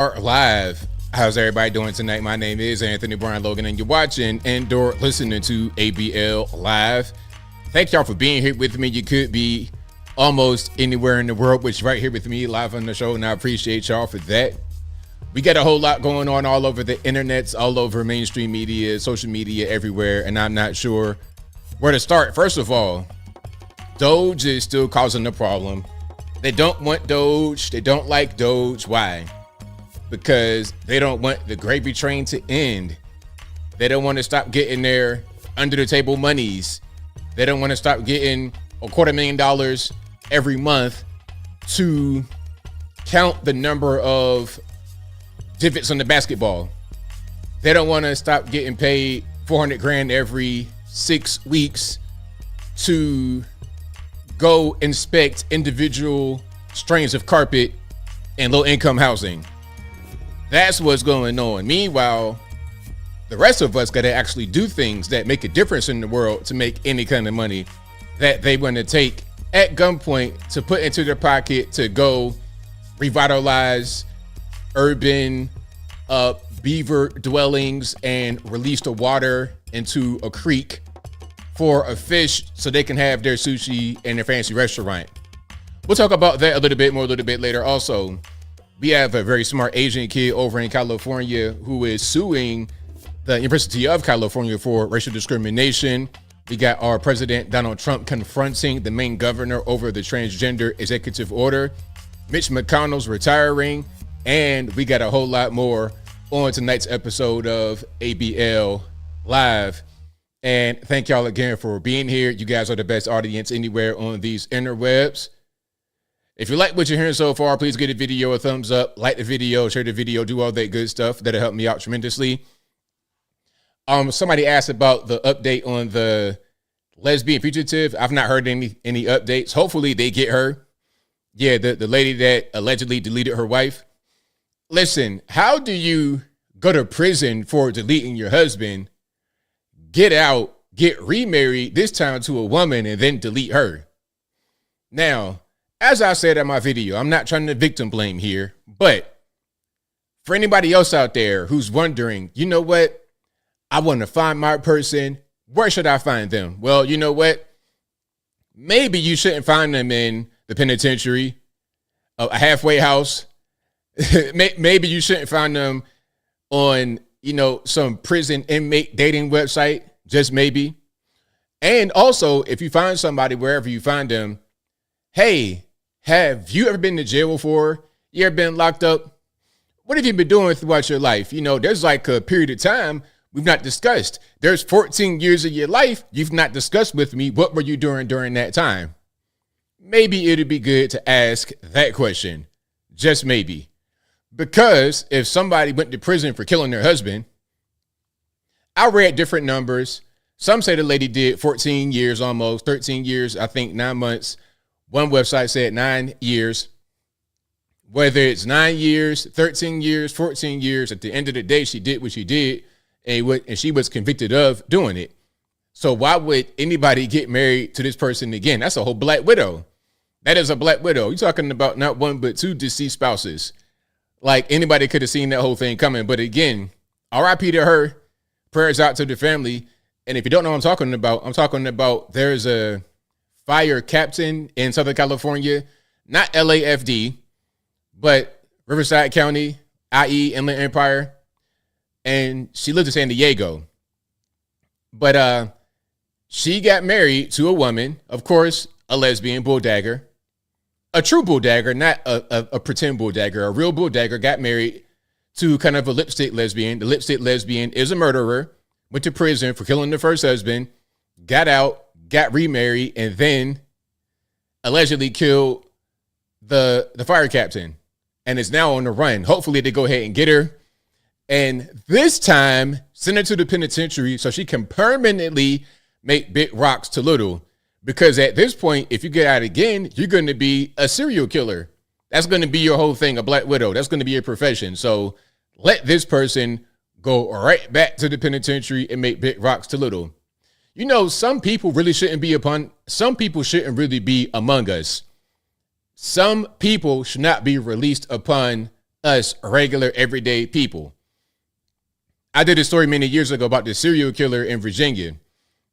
Are live. How's everybody doing tonight? My name is Anthony Brian Logan, and you're watching and/or listening to ABL Live. Thank y'all for being here with me. You could be almost anywhere in the world, which right here with me live on the show, and I appreciate y'all for that. We got a whole lot going on all over the internets, all over mainstream media, social media, everywhere, and I'm not sure where to start. First of all, DOGE is still causing the problem. They don't want DOGE. They don't like DOGE. Why? Because they don't want the gravy train to end. They don't want to stop getting their under the table monies. They don't want to stop getting $250,000 every month to count the number of divots on the basketball. They don't want to stop getting paid $400,000 every 6 weeks to go inspect individual strains of carpet and low income housing. That's what's going on. Meanwhile, the rest of us got to actually do things that make a difference in the world to make any kind of money that they want to take at gunpoint to put into their pocket to go revitalize urban beaver dwellings and release the water into a creek for a fish so they can have their sushi in their fancy restaurant. We'll talk about that a little bit later. Also, we have a very smart Asian kid over in California who is suing the University of California for racial discrimination. We got our president, Donald Trump, confronting the Maine governor over the transgender executive order. Mitch McConnell's retiring. And we got a whole lot more on tonight's episode of ABL Live. And thank y'all again for being here. You guys are the best audience anywhere on these interwebs. If you like what you're hearing so far, please give the video a thumbs up, like the video, share the video, do all that good stuff. That'll help me out tremendously. Somebody asked about the update on the lesbian fugitive. I've not heard any updates. Hopefully they get her. Yeah, the lady that allegedly deleted her wife. Listen, how do you go to prison for deleting your husband, get out, get remarried, this time to a woman, and then delete her? Now, as I said in my video, I'm not trying to victim blame here, but for anybody else out there who's wondering, you know what? I want to find my person. Where should I find them? Well, you know what? Maybe you shouldn't find them in the penitentiary, a halfway house. Maybe you shouldn't find them on, some prison inmate dating website, just maybe. And also, if you find somebody wherever you find them, hey, have you ever been to jail before? You ever been locked up? What have you been doing throughout your life? There's like a period of time we've not discussed. There's 14 years of your life you've not discussed with me. What were you doing during that time? Maybe it'd be good to ask that question. Just maybe. Because if somebody went to prison for killing their husband, I read different numbers. Some say the lady did 14 years, almost 13 years, I think 9 months. One website said 9 years. Whether it's 9 years, 13 years, 14 years, at the end of the day, she did what she did, and she was convicted of doing it. So why would anybody get married to this person again? That's a whole black widow. That is a black widow. You're talking about not one, but two deceased spouses. Like anybody could have seen that whole thing coming. But again, RIP to her. Prayers out to the family. And if you don't know what I'm talking about there's a fire captain in Southern California, not LAFD, but Riverside County, i.e. Inland Empire. And she lived in San Diego. But she got married to a woman, of course, a lesbian bulldagger, a true bulldagger, not a pretend bulldagger, a real bulldagger, got married to kind of a lipstick lesbian. The lipstick lesbian is a murderer, went to prison for killing the first husband, got out, got remarried, and then allegedly killed the fire captain and is now on the run. Hopefully they go ahead and get her. And this time, send her to the penitentiary so she can permanently make big rocks to little. Because at this point, if you get out again, you're going to be a serial killer. That's going to be your whole thing, a black widow. That's going to be your profession. So let this person go right back to the penitentiary and make big rocks to little. Some people really shouldn't be some people shouldn't really be among us. Some people should not be released upon us regular, everyday people. I did a story many years ago about the serial killer in Virginia.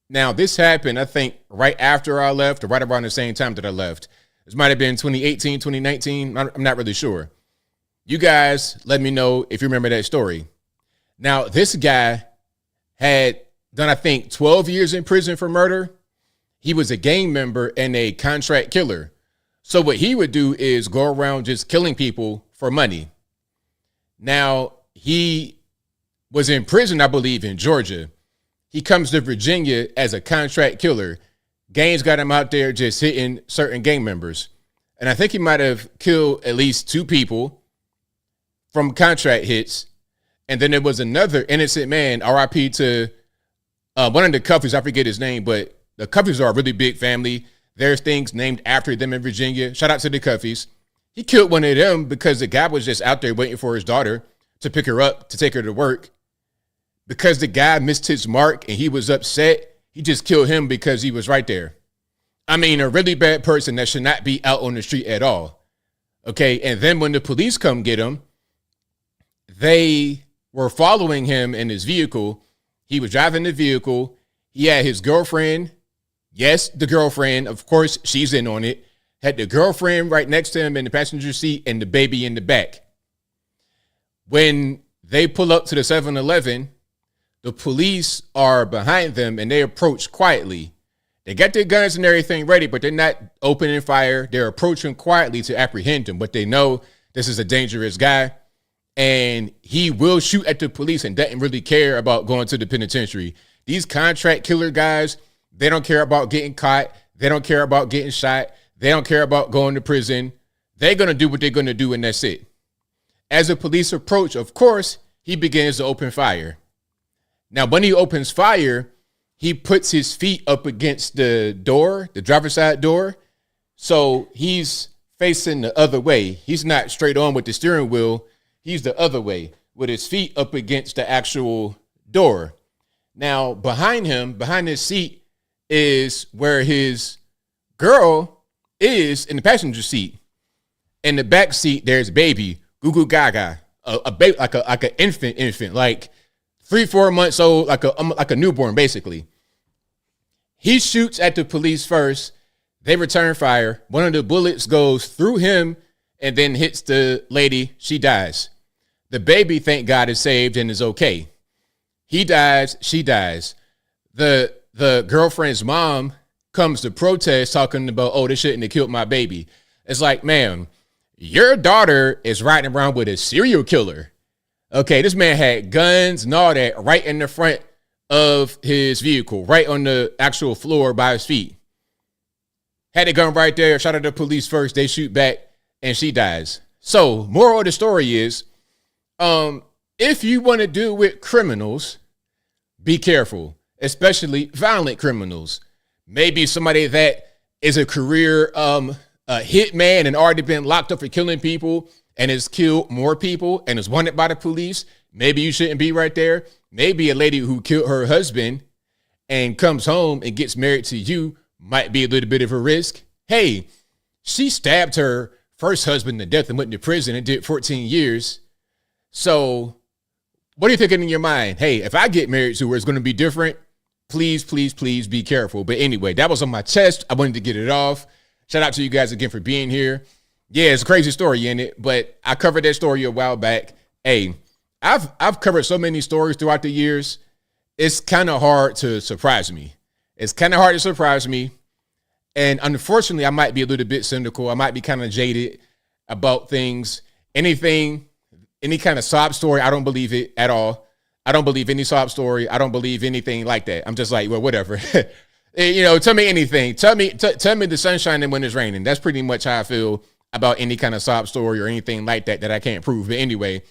Now, this happened, I think, right after I left or right around the same time that I left. This might have been 2018, 2019. I'm not really sure. You guys let me know if you remember that story. Now, this guy had done, I think, 12 years in prison for murder. He was a gang member and a contract killer. So what he would do is go around just killing people for money. Now, he was in prison, I believe, in Georgia. He comes to Virginia as a contract killer. Gangs got him out there just hitting certain gang members. And I think he might have killed at least 2 people from contract hits. And then there was another innocent man, RIP to one of the Cuffeys. I forget his name, but the Cuffeys are a really big family. There's things named after them in Virginia. Shout out to the Cuffeys. He killed one of them because the guy was just out there waiting for his daughter to pick her up, to take her to work. Because the guy missed his mark and he was upset, he just killed him because he was right there. I mean, a really bad person that should not be out on the street at all. Okay, and then when the police come get him, they were following him in his vehicle. He was driving the vehicle. He had his girlfriend. Yes, the girlfriend, of course, she's in on it. Had the girlfriend right next to him in the passenger seat and the baby in the back. When they pull up to the 7-Eleven, the police are behind them and they approach quietly. They got their guns and everything ready, but they're not opening fire. They're approaching quietly to apprehend him, but they know this is a dangerous guy and he will shoot at the police and doesn't really care about going to the penitentiary. These contract killer guys, they don't care about getting caught. They don't care about getting shot. They don't care about going to prison. They're going to do what they're going to do, and that's it. As the police approach, of course, he begins to open fire. Now, when he opens fire, he puts his feet up against the door, the driver's side door. So he's facing the other way. He's not straight on with the steering wheel. He's the other way with his feet up against the actual door. Now, behind him, behind his seat, is where his girl is in the passenger seat. In the back seat, there's baby, Goo Goo Gaga, a baby, like an infant, like 3-4 months old, like a newborn, basically. He shoots at the police first. They return fire. One of the bullets goes through him and then hits the lady. She dies. The baby, thank God, is saved and is okay. He dies. She dies. The girlfriend's mom comes to protest, talking about, oh, they shouldn't have killed my baby. It's like, ma'am, your daughter is riding around with a serial killer. Okay, this man had guns and all that right in the front of his vehicle, right on the actual floor by his feet. Had the gun right there, shot at the police first, they shoot back, and she dies. So, moral of the story is, if you want to deal with criminals, be careful, especially violent criminals. Maybe somebody that is a career hitman and already been locked up for killing people and has killed more people and is wanted by the police. Maybe you shouldn't be right there. Maybe a lady who killed her husband and comes home and gets married to you might be a little bit of a risk. Hey, she stabbed her first husband to death and went to prison and did 14 years. So what are you thinking in your mind? Hey, if I get married to her, it's going to be different. Please, please, please be careful. But anyway, that was on my chest. I wanted to get it off. Shout out to you guys again for being here. Yeah, it's a crazy story in it, but I covered that story a while back. Hey, I've covered so many stories throughout the years. It's kind of hard to surprise me. And unfortunately, I might be a little bit cynical. I might be kind of jaded about things. Any kind of sob story, I don't believe it at all. I don't believe any sob story. I don't believe anything like that. I'm just like, well, whatever. Tell me anything. Tell me the sun shining when it's raining. That's pretty much how I feel about any kind of sob story or anything like that I can't prove. But anyway,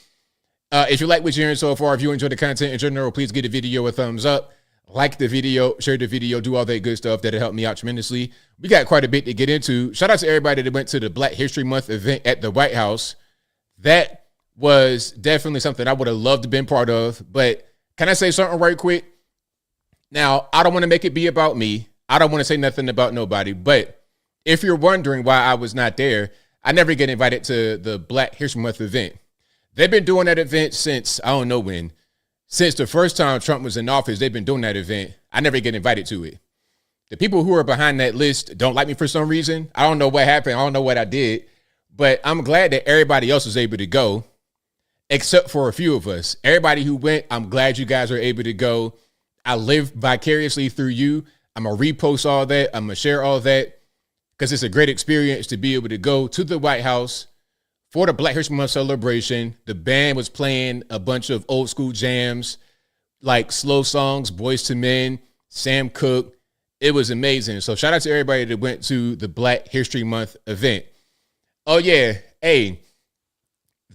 if you like what you're hearing so far, if you enjoy the content in general, please give the video a thumbs up. Like the video, share the video, do all that good stuff. That'll help me out tremendously. We got quite a bit to get into. Shout out to everybody that went to the Black History Month event at the White House. That was definitely something I would have loved to been part of. But can I say something right quick? Now, I don't want to make it be about me. I don't want to say nothing about nobody. But if you're wondering why I was not there, I never get invited to the Black History Month event. They've been doing that event since, I don't know when. Since the first time Trump was in office, they've been doing that event. I never get invited to it. The people who are behind that list don't like me for some reason. I don't know what happened. I don't know what I did. But I'm glad that everybody else was able to go, except for a few of us. Everybody who went, I'm glad you guys are able to go. I live vicariously through you. I'm going to repost all that. I'm going to share all that because it's a great experience to be able to go to the White House for the Black History Month celebration. The band was playing a bunch of old school jams, like slow songs, Boys to Men, Sam Cooke. It was amazing. So shout out to everybody that went to the Black History Month event. Oh, yeah. Hey,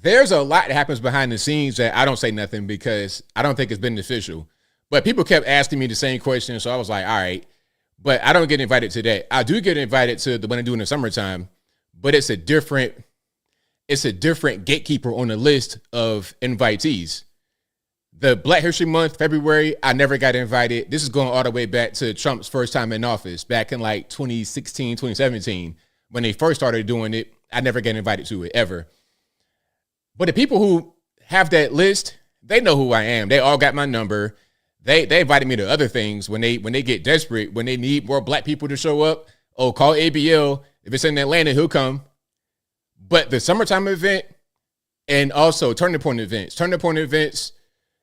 there's a lot that happens behind the scenes that I don't say nothing because I don't think it's beneficial. But people kept asking me the same question, so I was like, all right. But I don't get invited to that. I do get invited to the one I do in the summertime, but it's a different gatekeeper on the list of invitees. The Black History Month, February, I never got invited. This is going all the way back to Trump's first time in office, back in like 2016, 2017. When they first started doing it, I never got invited to it, ever. But the people who have that list, they know who I am. They all got my number. They invited me to other things when they get desperate, when they need more Black people to show up. Oh, call ABL. If it's in Atlanta, he'll come. But the summertime event and also Turning Point events,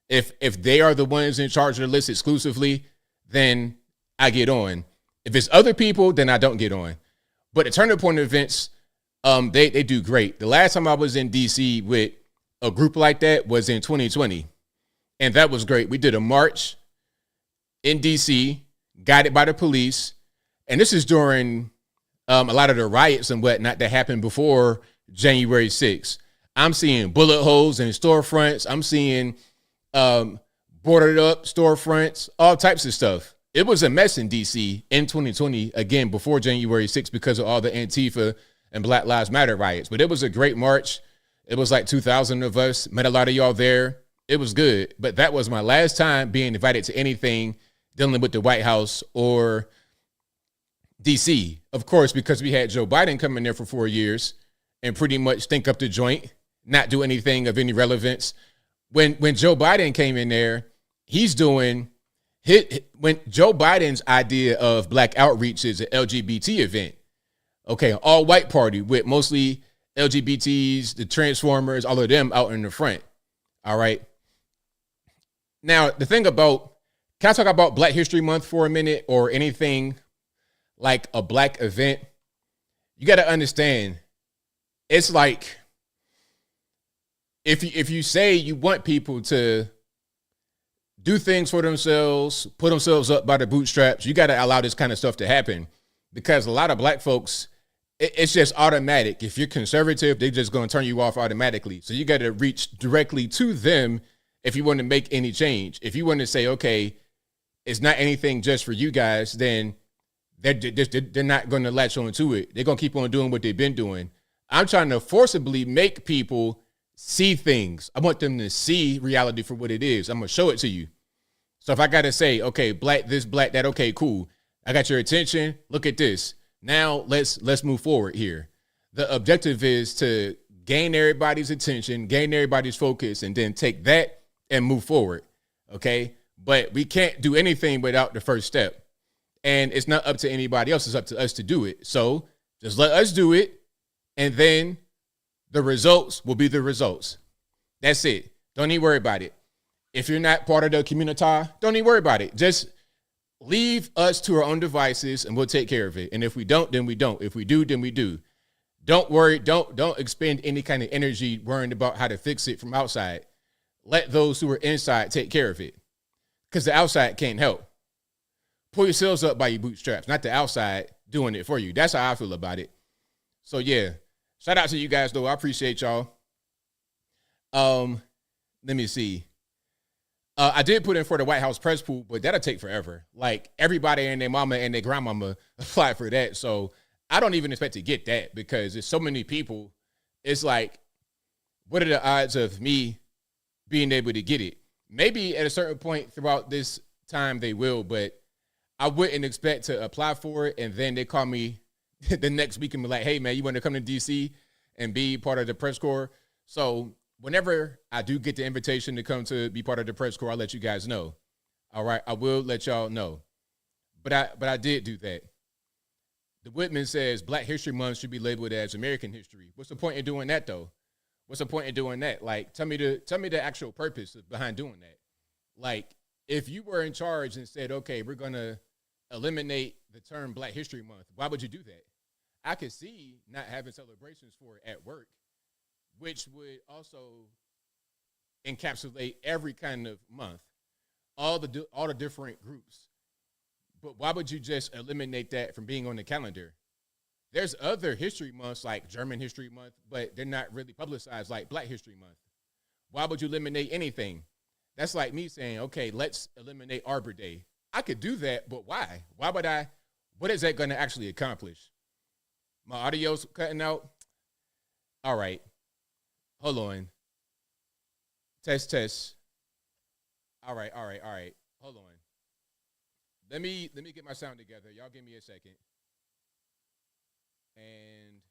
if they are the ones in charge of the list exclusively, then I get on. If it's other people, then I don't get on. But the Turning Point events, they do great. The last time I was in DC with a group like that was in 2020. And that was great. We did a march in DC, guided by the police. And this is during a lot of the riots and whatnot that happened before January 6th. I'm seeing bullet holes in storefronts. I'm seeing boarded up storefronts, all types of stuff. It was a mess in DC in 2020, again, before January 6th because of all the Antifa and Black Lives Matter riots. But it was a great march. It was like 2,000 of us, met a lot of y'all there. It was good. But that was my last time being invited to anything dealing with the White House or DC. Of course, because we had Joe Biden come in there for 4 years and pretty much stink up the joint, not do anything of any relevance. When Joe Biden came in there, when Joe Biden's idea of Black outreach is an LGBT event. Okay, all white party with mostly LGBTs, the Transformers, all of them out in the front. All right. Now, can I talk about Black History Month for a minute or anything like a Black event? You got to understand, it's like, if you say you want people to do things for themselves, put themselves up by the bootstraps, you got to allow this kind of stuff to happen because a lot of Black folks, it's just automatic. If you're conservative, they're just going to turn you off automatically. So you got to reach directly to them if you want to make any change. If you want to say, okay, it's not anything just for you guys, then they're not going to latch on to it. They're going to keep on doing what they've been doing. I'm trying to forcibly make people see things. I want them to see reality for what it is. I'm going to show it to you. So if I got to say, okay, Black this, Black that, okay, cool. I got your attention. Look at this. Now let's move forward here. The objective is to gain everybody's attention, gain everybody's focus, and then take that and move forward. Okay. But we can't do anything without the first step. And it's not up to anybody else. It's up to us to do it. So just let us do it. And then the results will be the results. That's it. Don't even worry about it. If you're not part of the community, don't even worry about it. Just leave us to our own devices and we'll take care of it. And if we don't, then we don't. If we do, then we do. Don't worry. Don't expend any kind of energy worrying about how to fix it from outside. Let those who are inside take care of it because the outside can't help. Pull yourselves up by your bootstraps, not the outside doing it for you. That's how I feel about it. So, yeah, shout out to you guys, though. I appreciate y'all. Let me see. I did put in for the White House press pool, but that'll take forever. Like, everybody and their mama and their grandmama applied for that. So I don't even expect to get that because there's so many people. It's like, what are the odds of me being able to get it? Maybe at a certain point throughout this time they will, but I wouldn't expect to apply for it. And then they call me the next week and be like, hey, man, you want to come to DC and be part of the press corps? So whenever I do get the invitation to come to be part of the press corps, I'll let you guys know. All right, I will let y'all know. But I did do that. The Whitman says Black History Month should be labeled as American history. What's the point in doing that though? What's the point in doing that? Like, tell me the actual purpose behind doing that. Like, if you were in charge and said, okay, we're gonna eliminate the term Black History Month, why would you do that? I could see not having celebrations for it at work, which would also encapsulate every kind of month, all the different groups. But why would you just eliminate that from being on the calendar? There's other history months like German History Month, but they're not really publicized like Black History Month. Why would you eliminate anything? That's like me saying, okay, let's eliminate Arbor Day. I could do that, but why? Why would I? What is that going to actually accomplish? My audio's cutting out. All right. Hold on. Test, test. All right. Hold on. Let me get my sound together. Y'all give me a second. And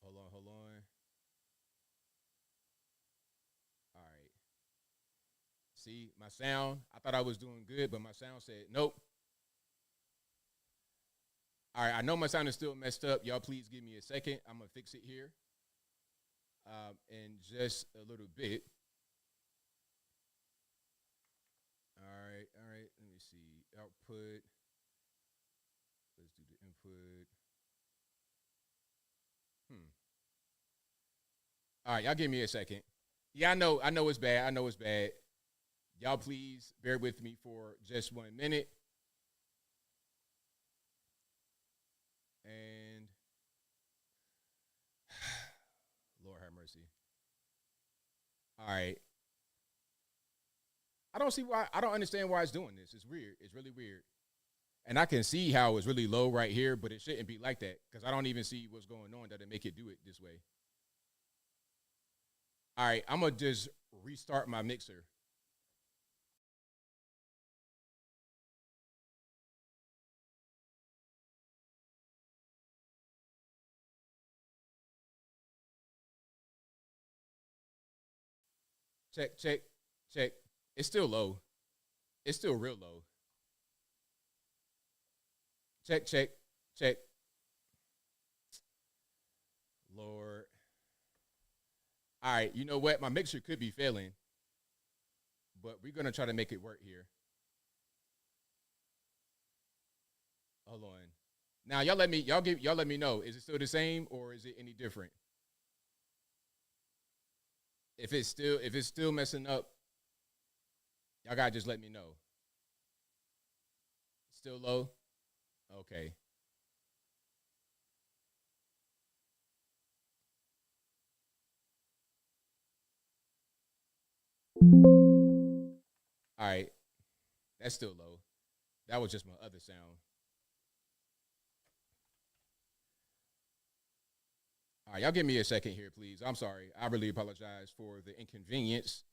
hold on. All right. See, my sound, I thought I was doing good, but my sound said nope. All right, I know my sound is still messed up. Y'all please give me a second. I'm going to fix it here in just a little bit. All right. Let me see. Output. Let's do the input. All right, y'all give me a second. Yeah, I know it's bad. Y'all please bear with me for just 1 minute. And Lord have mercy. All right. I don't understand why it's doing this. It's weird. It's really weird. And I can see how it's really low right here, but it shouldn't be like that because I don't even see what's going on that it make it do it this way. All right, I'm going to just restart my mixer. Check. It's still low. It's still real low. Check. Lord. All right, you know what? My mixer could be failing, but we're gonna try to make it work here. Hold on. Now y'all let me know. Is it still the same or is it any different? If it's still messing up, y'all gotta just let me know. Still low? Okay. All right. That's still low. That was just my other sound. All right, y'all give me a second here, please. I'm sorry. I really apologize for the inconvenience.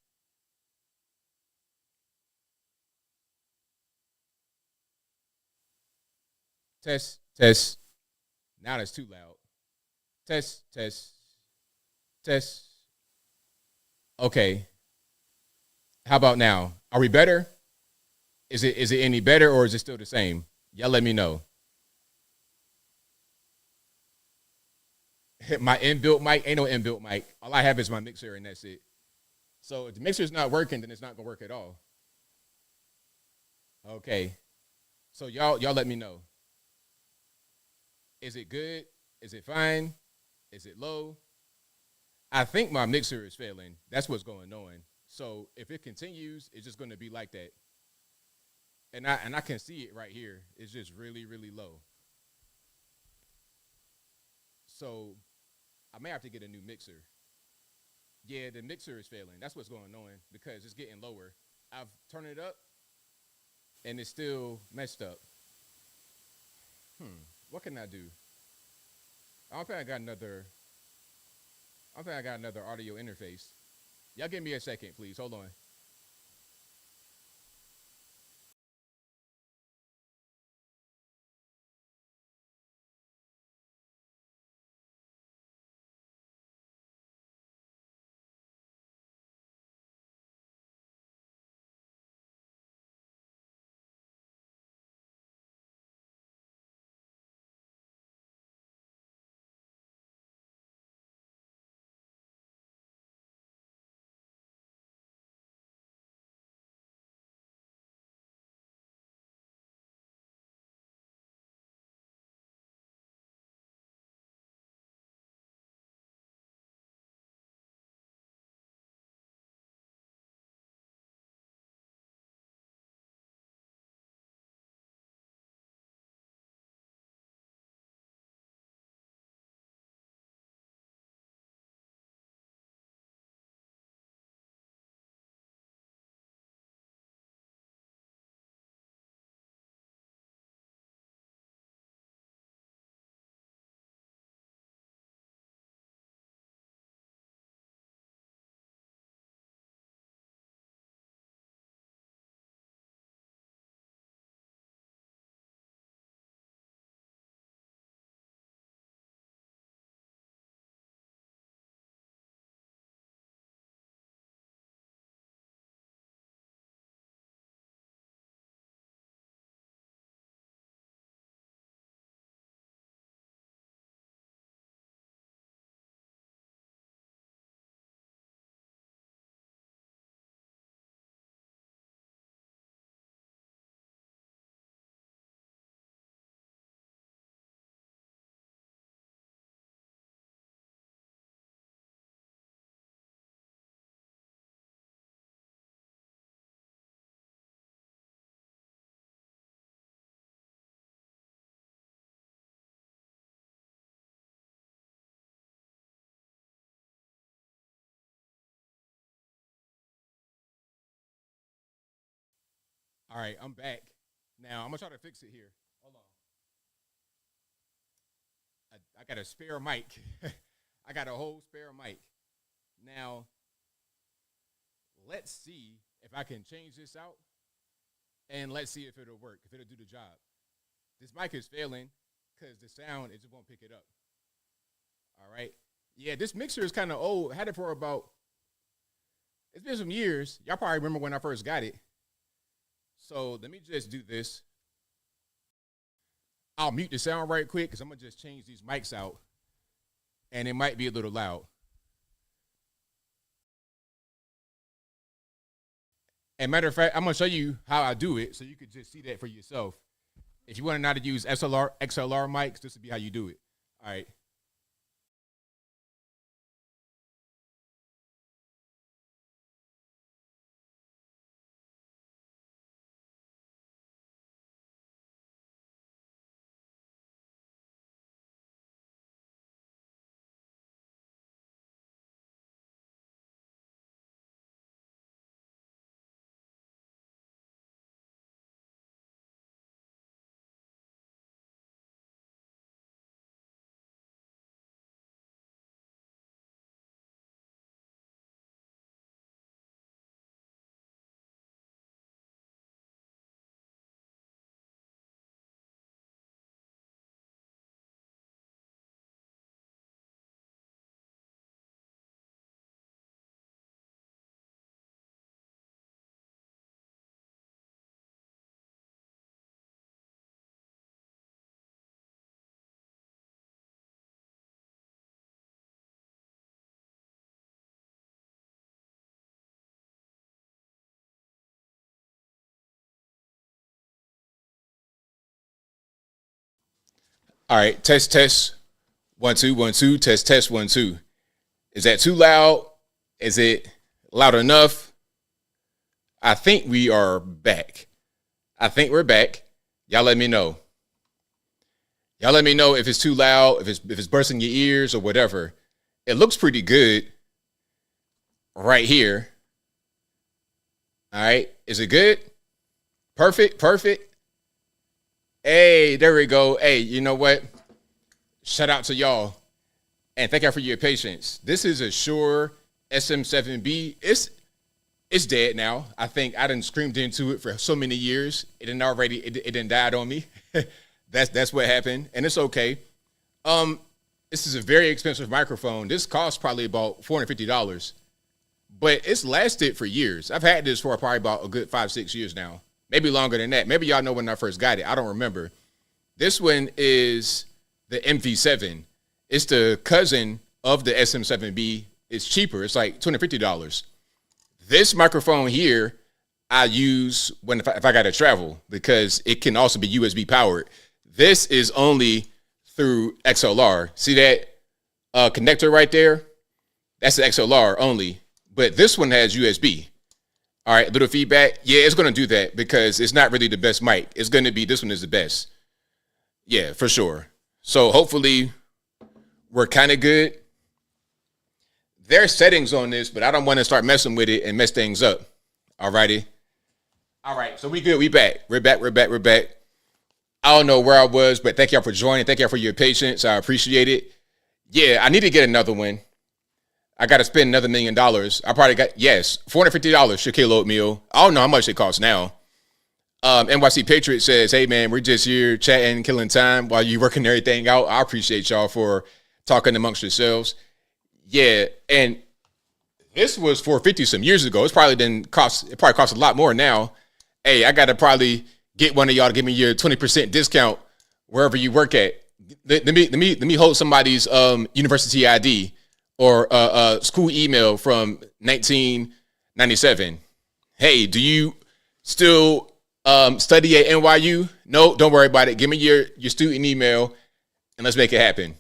Test. Now that's too loud. Test. Okay. How about now? Are we better? Is it any better or is it still the same? Y'all let me know. My inbuilt mic ain't no inbuilt mic. All I have is my mixer and that's it. So if the mixer's not working, then it's not gonna work at all. Okay. So y'all let me know. Is it good? Is it fine? Is it low? I think my mixer is failing. That's what's going on. So if it continues, it's just gonna be like that. And I can see it right here. It's just really low. So I may have to get a new mixer. Yeah, the mixer is failing. That's what's going on because it's getting lower. I've turned it up and it's still messed up. What can I do? I don't think I got another. I don't think I got another audio interface. Y'all give me a second, please. Hold on. All right, I'm back. Now I'm gonna try to fix it here. Hold on. I got a spare mic. I got a whole spare mic. Now let's see if I can change this out, and let's see if it'll work. If it'll do the job. This mic is failing because the sound it just won't pick it up. All right. Yeah, this mixer is kind of old. I had it for about. It's been some years. Y'all probably remember when I first got it. So let me just do this. I'll mute the sound right quick because I'm going to just change these mics out. And it might be a little loud. And matter of fact, I'm going to show you how I do it so you could just see that for yourself. If you want to know how to use XLR mics, this would be how you do it. All right. All right, test. 1 2 1 2. Test 1 2. Is that too loud? Is it loud enough? I think we are back. I think we're back. Y'all let me know. Y'all let me know if it's too loud, if it's bursting your ears or whatever. It looks pretty good right here. All right, is it good? Perfect. Hey, there we go. Hey, you know what? Shout out to y'all. And thank y'all for your patience. This is a Shure SM7B. It's dead now. I think I done screamed into it for so many years. It done died on me. That's what happened. And it's okay. This is a very expensive microphone. This costs probably about $450. But it's lasted for years. I've had this for probably about a good 5-6 years now. Maybe longer than that. Maybe y'all know when I first got it. I don't remember. This one is the MV7. It's the cousin of the SM7B. It's cheaper. It's like $250. This microphone here, I use if I got to travel because it can also be USB powered. This is only through XLR. See that connector right there? That's the XLR only. But this one has USB. All right, little feedback. Yeah, it's going to do that because it's not really the best mic. It's going to be this one is the best. Yeah, for sure. So hopefully we're kind of good. There's settings on this, but I don't want to start messing with it and mess things up. All righty. All right, so we good. We back. We're back. I don't know where I was, but thank y'all for joining. Thank y'all for your patience. I appreciate it. Yeah, I need to get another one. I got to spend another $1 million. I probably got, yes, $450 Shaquille Oatmeal. I don't know how much it costs now. NYC Patriot says, hey, man, we're just here chatting, killing time while you working everything out. I appreciate y'all for talking amongst yourselves. Yeah, and this was $450 some years ago. It probably costs a lot more now. Hey, I got to probably get one of y'all to give me your 20% discount wherever you work at. Let me hold somebody's university ID or school email from 1997. Hey, do you still study at NYU? No, don't worry about it. Give me your student email and let's make it happen.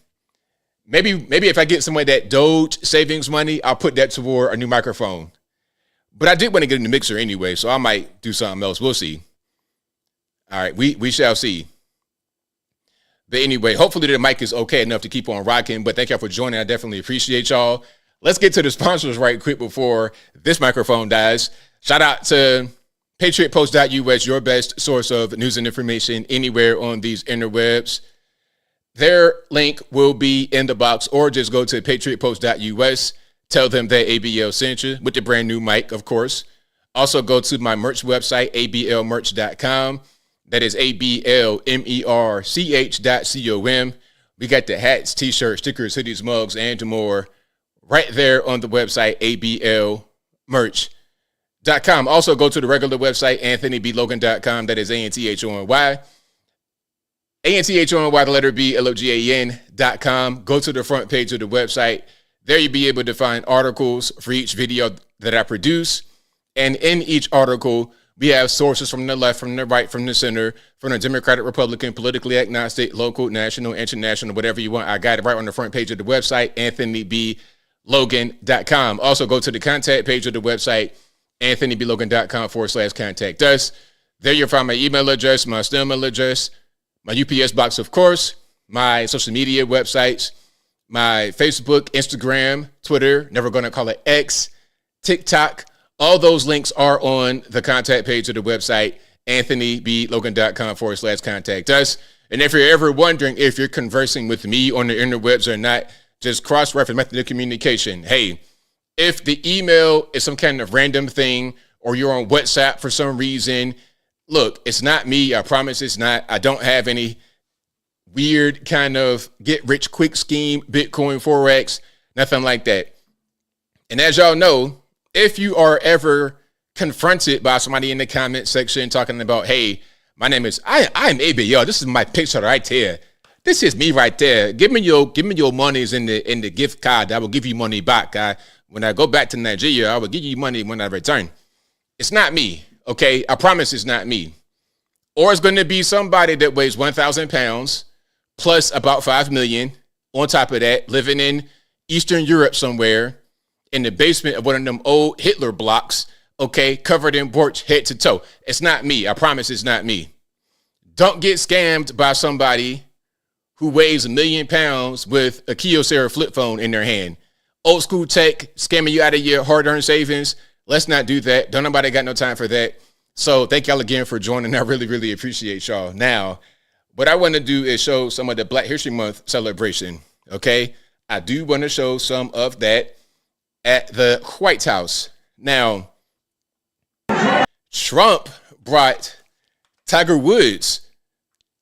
Maybe if I get some of that DOGE savings money, I'll put that toward a new microphone. But I did want to get a new mixer anyway, so I might do something else. We'll see. All right, we shall see. But anyway, hopefully the mic is okay enough to keep on rocking. But thank y'all for joining. I definitely appreciate y'all. Let's get to the sponsors right quick before this microphone dies. Shout out to PatriotPost.us, your best source of news and information anywhere on these interwebs. Their link will be in the box, or just go to PatriotPost.us. Tell them that ABL sent you with the brand new mic, of course. Also, go to my merch website, ablmerch.com. That is ablmerch.com. We got the hats, t-shirts, stickers, hoodies, mugs, and more right there on the website, ablmerch.com. Also, go to the regular website, anthonyblogan.com. That is ANTHONY. ANTHONY, the letter B, LOGAN.com. Go to the front page of the website. There you'll be able to find articles for each video that I produce. And in each article, we have sources from the left, from the right, from the center, from the Democratic, Republican, politically agnostic, local, national, international, whatever you want. I got it right on the front page of the website, AnthonyBLogan.com. Also, go to the contact page of the website, AnthonyBLogan.com/contact us. There you'll find my email address, my email address, my UPS box, of course, my social media websites, my Facebook, Instagram, Twitter, never going to call it X, TikTok. All those links are on the contact page of the website, AnthonyBLogan.com/contact us. And if you're ever wondering if you're conversing with me on the interwebs or not, just cross-reference method of communication. Hey, if the email is some kind of random thing, or you're on WhatsApp for some reason, look, it's not me. I promise it's not. I don't have any weird kind of get-rich-quick scheme, Bitcoin, Forex, nothing like that. And as y'all know, if you are ever confronted by somebody in the comment section talking about, hey, my name is, I'm ABL. This is my picture right here. This is me right there. Give me your monies in the gift card. I will give you money back. When I go back to Nigeria, I will give you money when I return. It's not me, okay? I promise it's not me. Or it's going to be somebody that weighs 1,000 pounds plus about 5 million on top of that, living in Eastern Europe somewhere, in the basement of one of them old Hitler blocks, okay, covered in porch head to toe. It's not me. I promise it's not me. Don't get scammed by somebody who weighs 1 million pounds with a Kyocera flip phone in their hand. Old school tech, scamming you out of your hard-earned savings. Let's not do that. Don't nobody got no time for that. So thank y'all again for joining. I really, really appreciate y'all. Now, what I want to do is show some of the Black History Month celebration, okay? I do want to show some of that at the White House. Now, Trump brought Tiger Woods,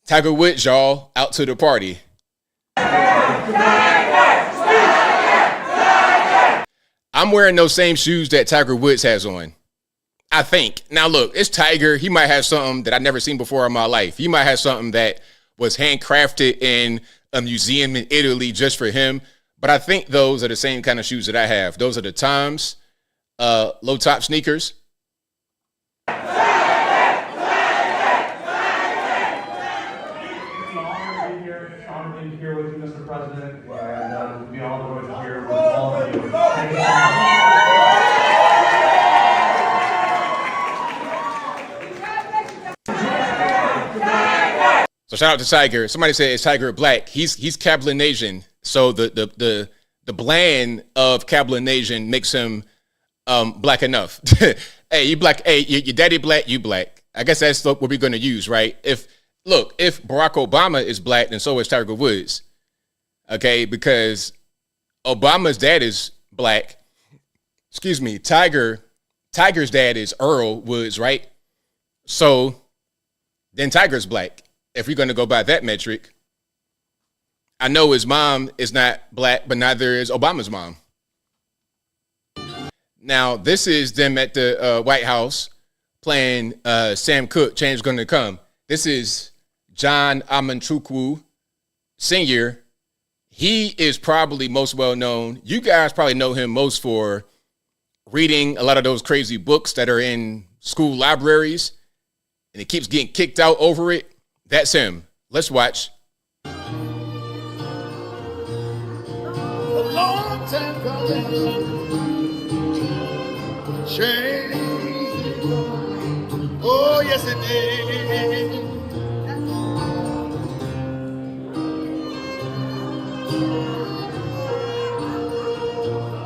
y'all, out to the party. I'm wearing those same shoes that Tiger Woods has on, I think. Now, look, it's Tiger. He might have something that I've never seen before in my life. He might have something that was handcrafted in a museum in Italy just for him. But I think those are the same kind of shoes that I have. Those are the Toms, low top sneakers. It's an honor to be here. It's an honor to be here with you, Mr. President, and to be on the road here with all of you. Thank you so much. So shout out to Tiger. Somebody said it's Tiger Black. He's Cablinasian. So the bland of Cablinasian makes him black enough. Hey, you black. Hey, your daddy black, you black. I guess that's what we're going to use, right? If Barack Obama is black, then so is Tiger Woods. Okay, because Obama's dad is black. Excuse me, Tiger's dad is Earl Woods, right? So then Tiger's black. If we're going to go by that metric. I know his mom is not black, but neither is Obama's mom. Now, this is them at the White House playing Sam Cooke, Change Gonna Come. This is John Amanchukwu Sr. He is probably most well known. You guys probably know him most for reading a lot of those crazy books that are in school libraries, and he keeps getting kicked out over it. That's him. Let's watch. Long time coming, change. Oh, yes, it did.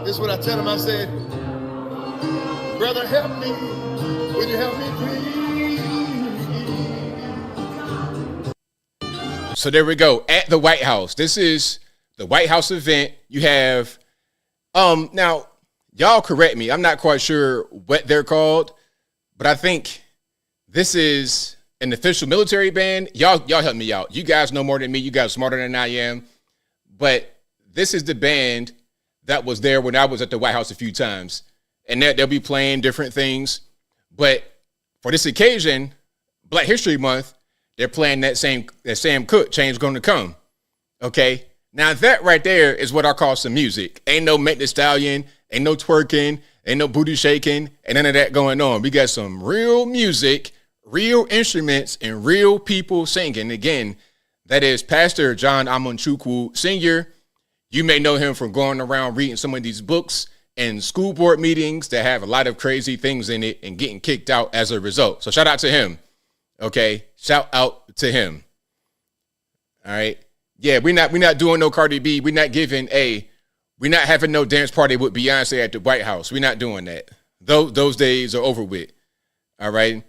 This is what I tell him. I said, Brother, help me. Would you help me, please? So there we go. At the White House. This is the White House event. You have, now, y'all correct me. I'm not quite sure what they're called, but I think this is an official military band. Y'all help me out. You guys know more than me. You guys are smarter than I am. But this is the band that was there when I was at the White House a few times. And they'll be playing different things. But for this occasion, Black History Month, they're playing that Sam Cooke, Change Gonna Come. Okay? Now that right there is what I call some music. Ain't no Make the Stallion, ain't no twerking, ain't no booty shaking, and none of that going on. We got some real music, real instruments, and real people singing. Again, that is Pastor John Amonchukwu Sr. You may know him from going around reading some of these books and school board meetings that have a lot of crazy things in it and getting kicked out as a result. So shout out to him. Okay, shout out to him. All right. Yeah, we're not doing no Cardi B. We're not having no dance party with Beyonce at the White House. We're not doing that. Those days are over with. All right.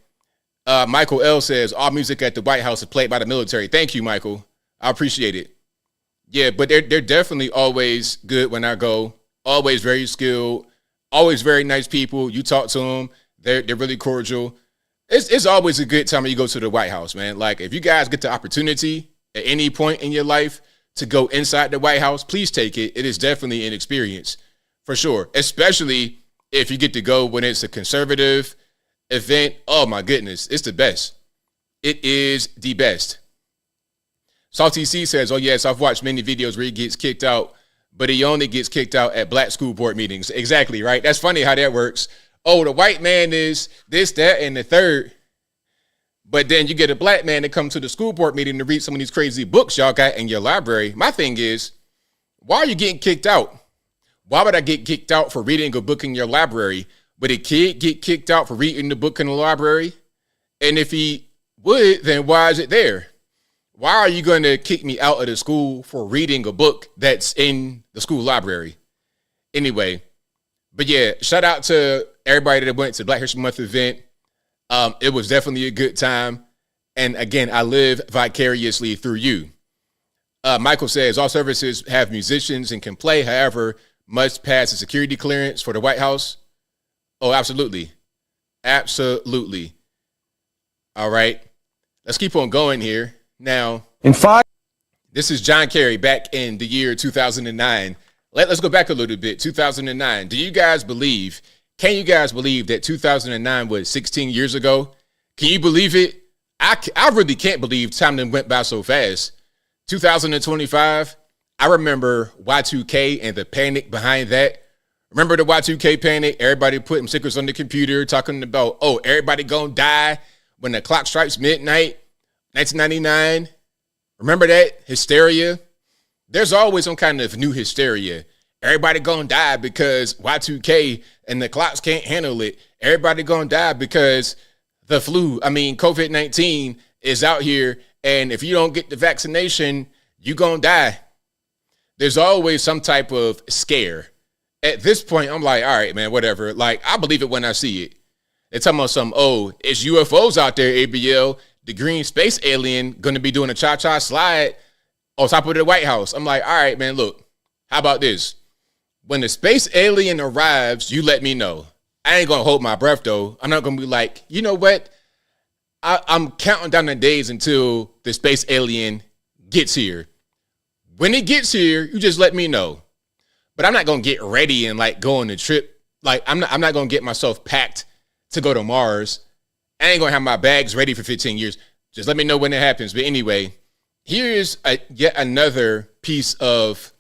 Michael L says all music at the White House is played by the military. Thank you, Michael. I appreciate it. Yeah, but they're definitely always good when I go. Always very skilled. Always very nice people. You talk to them, they're really cordial. It's always a good time when you go to the White House, man. Like, if you guys get the opportunity at any point in your life to go inside the White House, please take it. It is definitely an experience, for sure. Especially if you get to go when it's a conservative event. Oh, my goodness. It's the best. It is the best. Salty C says, oh, yes, I've watched many videos where he gets kicked out, but he only gets kicked out at Black school board meetings. Exactly, right? That's funny how that works. Oh, the white man is this, that, and the third. But then you get a black man to come to the school board meeting to read some of these crazy books y'all got in your library. My thing is, why are you getting kicked out? Why would I get kicked out for reading a book in your library? Would a kid get kicked out for reading the book in the library? And if he would, then why is it there? Why are you going to kick me out of the school for reading a book that's in the school library? Anyway, but yeah, shout out to everybody that went to Black History Month event. It was definitely a good time. And again, I live vicariously through you. Michael says all services have musicians and can play, however, must pass a security clearance for the White House. Oh, absolutely. Absolutely. All right. Let's keep on going here. Now, this is John Kerry back in the year 2009. Let's go back a little bit. 2009. Can you guys believe that 2009 was 16 years ago? Can you believe it? I really can't believe time that went by so fast. 2025, I remember Y2K and the panic behind that. Remember the Y2K panic? Everybody putting stickers on the computer talking about, oh, everybody gonna die when the clock strikes midnight, 1999. Remember that? Hysteria. There's always some kind of new hysteria. Everybody gonna die because Y2K and the clocks can't handle it. Everybody gonna die because COVID-19 is out here. And if you don't get the vaccination, you gonna die. There's always some type of scare. At this point, I'm like, all right, man, whatever. Like, I believe it when I see it. They're talking about it's UFOs out there, ABL. The green space alien gonna be doing a cha-cha slide on top of the White House. I'm like, all right, man, look, how about this? When the space alien arrives, you let me know. I ain't gonna hold my breath, though. I'm not gonna be like, you know what? I'm counting down the days until the space alien gets here. When it gets here, you just let me know. But I'm not gonna get ready and like go on the trip. Like I'm not gonna get myself packed to go to Mars. I ain't gonna have my bags ready for 15 years. Just let me know when it happens. But anyway, here's yet another piece of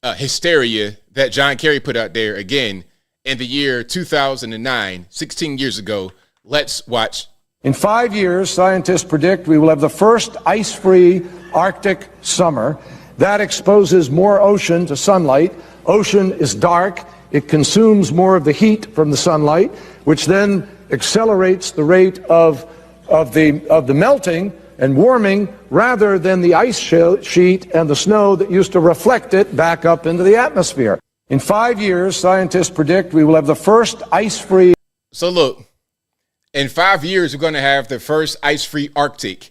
hysteria that John Kerry put out there again in the year 2009, 16 years ago. Let's watch. In 5 years, scientists predict we will have the first ice-free Arctic summer. That exposes more ocean to sunlight. Ocean is dark. It consumes more of the heat from the sunlight, which then accelerates the rate of the melting and warming rather than the ice sheet and the snow that used to reflect it back up into the atmosphere. In 5 years, scientists predict we will have the first ice-free So look, in 5 years, we're going to have the first ice-free Arctic.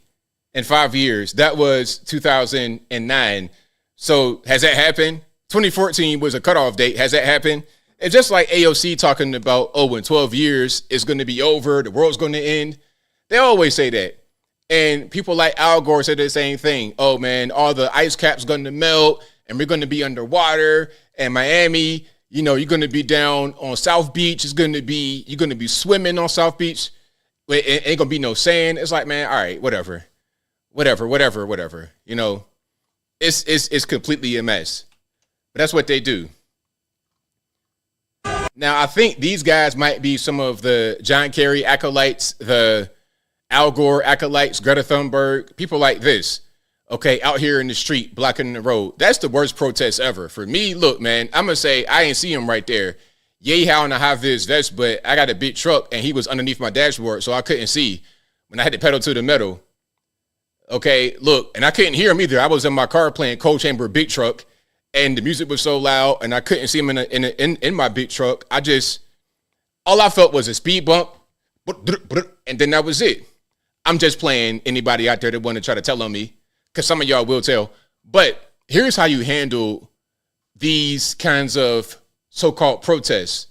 In 5 years, that was 2009. So has that happened? 2014 was a cutoff date. Has that happened? It's just like AOC talking about, oh, in 12 years, it's going to be over. The world's going to end. They always say that. And people like Al Gore said the same thing. Oh, man, all the ice caps going to melt and we're going to be underwater. And Miami, you know, you're going to be down on South Beach. You're going to be swimming on South Beach. It ain't going to be no sand. It's like, man, all right, whatever. You know, it's completely a mess. But that's what they do. Now, I think these guys might be some of the John Kerry acolytes, the Al Gore acolytes, Greta Thunberg, people like this. Okay, out here in the street, blocking the road. That's the worst protest ever. For me, look, man, I'm going to say I ain't see him right there. Yay, how in a high-vis vest, but I got a big truck, and he was underneath my dashboard, so I couldn't see when I had to pedal to the metal. Okay, look, and I couldn't hear him either. I was in my car playing Cold Chamber Big Truck, and the music was so loud, and I couldn't see him in my big truck. All I felt was a speed bump, and then that was it. I'm just playing anybody out there that want to try to tell on me, because some of y'all will tell. But here's how you handle these kinds of so-called protests.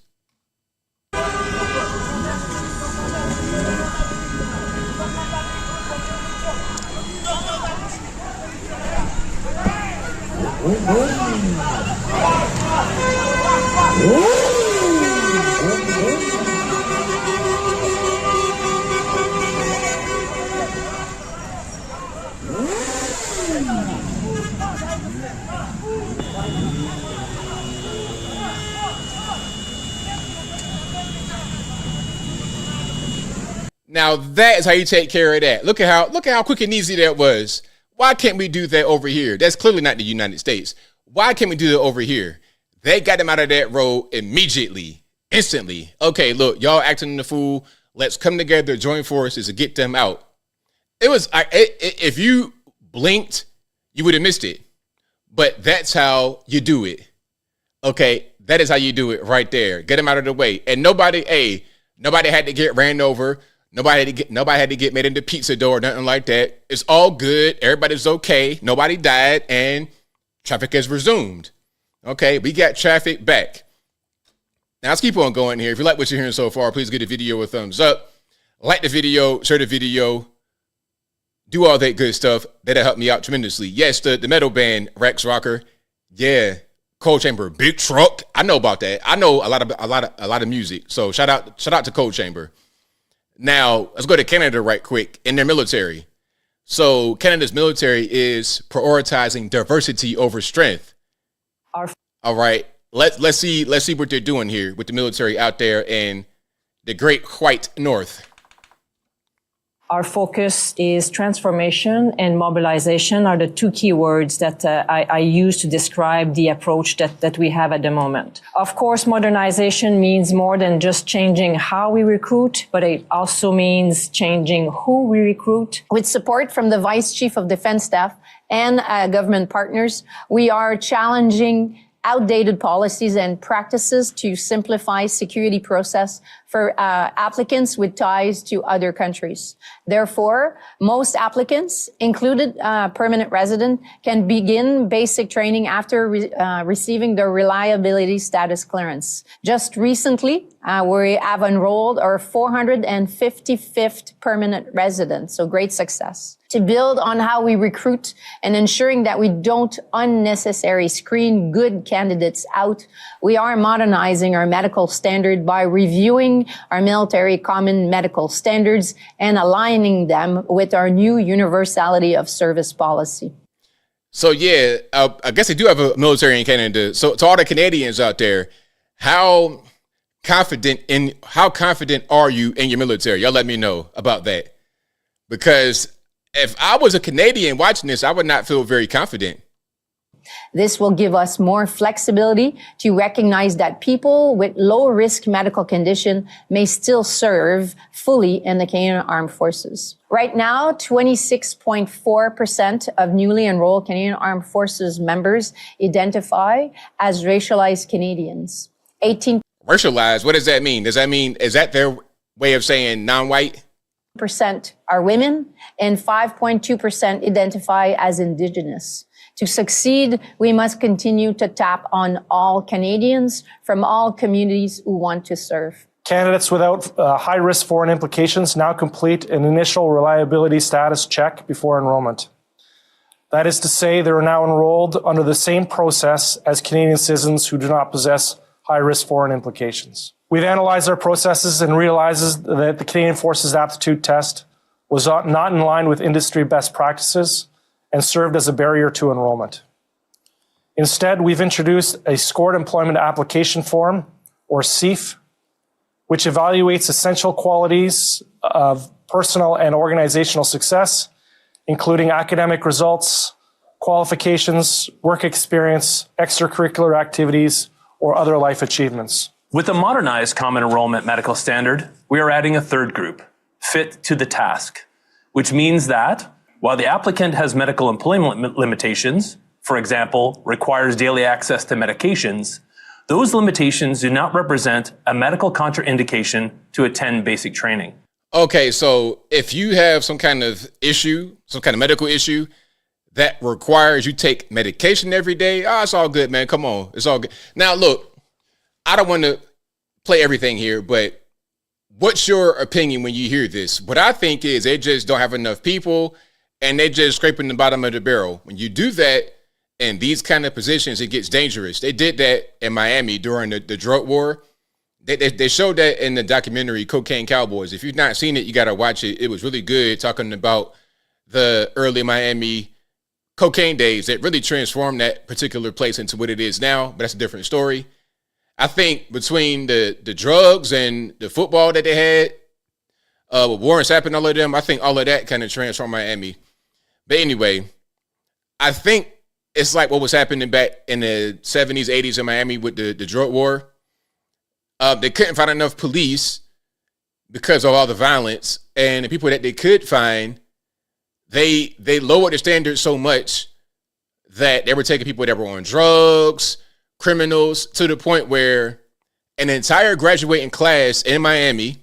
Now that is how you take care of that. Look at how quick and easy that was. Why can't we do that over here? That's clearly not the United States. Why can't we do that over here? They got them out of that road immediately, instantly. Okay, look, y'all acting the fool. Let's come together, join forces to get them out. If you blinked, you would have missed it. But that's how you do it. Okay, that is how you do it right there. Get them out of the way. And nobody had to get ran over. Nobody had to get made into pizza dough or nothing like that. It's all good. Everybody's okay. Nobody died, and traffic has resumed. Okay, we got traffic back. Now let's keep on going here. If you like what you're hearing so far, please give the video a thumbs up. Like the video, share the video, do all that good stuff. That'll help me out tremendously. Yes, the metal band Rex Rocker. Yeah, Cold Chamber, Big Truck. I know about that. I know a lot of music. So shout out to Cold Chamber. Now, let's go to Canada right quick in their military. So Canada's military is prioritizing diversity over strength. All right, let's see what they're doing here with the military out there in the Great White North. Our focus is transformation and mobilization are the two key words that I use to describe the approach that we have at the moment. Of course, modernization means more than just changing how we recruit, but it also means changing who we recruit. With support from the Vice Chief of Defense Staff and government partners, we are challenging outdated policies and practices to simplify security process for applicants with ties to other countries. Therefore, most applicants, included permanent resident, can begin basic training after receiving their reliability status clearance. Just recently, we have enrolled our 455th permanent resident, so great success. To build on how we recruit and ensuring that we don't unnecessarily screen good candidates out, we are modernizing our medical standard by reviewing our military common medical standards and aligning them with our new universality of service policy. So yeah, I guess they do have a military in Canada. So to all the Canadians out there, how confident are you in your military? Y'all let me know about that. Because if I was a Canadian watching this, I would not feel very confident. This will give us more flexibility to recognize that people with low-risk medical condition may still serve fully in the Canadian Armed Forces. Right now, 26.4% of newly enrolled Canadian Armed Forces members identify as racialized Canadians. racialized. What does that mean? Does that mean, is that their way of saying non-white? Percent are women and 5.2% identify as Indigenous. To succeed, we must continue to tap on all Canadians from all communities who want to serve. Candidates without high-risk foreign implications now complete an initial reliability status check before enrollment. That is to say, they are now enrolled under the same process as Canadian citizens who do not possess high-risk foreign implications. We've analyzed our processes and realizes that the Canadian Forces Aptitude Test was not in line with industry best practices and served as a barrier to enrollment. Instead, we've introduced a Scored Employment Application Form, or SEAF, which evaluates essential qualities of personal and organizational success, including academic results, qualifications, work experience, extracurricular activities, or other life achievements. With a modernized common enrollment medical standard, we are adding a third group, fit to the task, which means that while the applicant has medical employment limitations, for example, requires daily access to medications, those limitations do not represent a medical contraindication to attend basic training. Okay, so if you have some kind of issue, some kind of medical issue that requires you take medication every day, it's all good, man. Come on, it's all good. Now, look, I don't want to play everything here, but what's your opinion when you hear this? What I think is they just don't have enough people and they're just scraping the bottom of the barrel. When you do that in these kind of positions, it gets dangerous. They did that in Miami during the drug war. They showed that in the documentary Cocaine Cowboys. If you've not seen it, you got to watch it. It was really good, talking about the early Miami cocaine days that really transformed that particular place into what it is now. But that's a different story. I think between the drugs and the football that they had, with Warren Sapp and all of them, I think all of that kind of transformed Miami. But anyway, I think it's like what was happening back in the 70s, 80s in Miami with the drug war. They couldn't find enough police because of all the violence, and the people that they could find, they lowered the standards so much that they were taking people that were on drugs, criminals, to the point where an entire graduating class in Miami,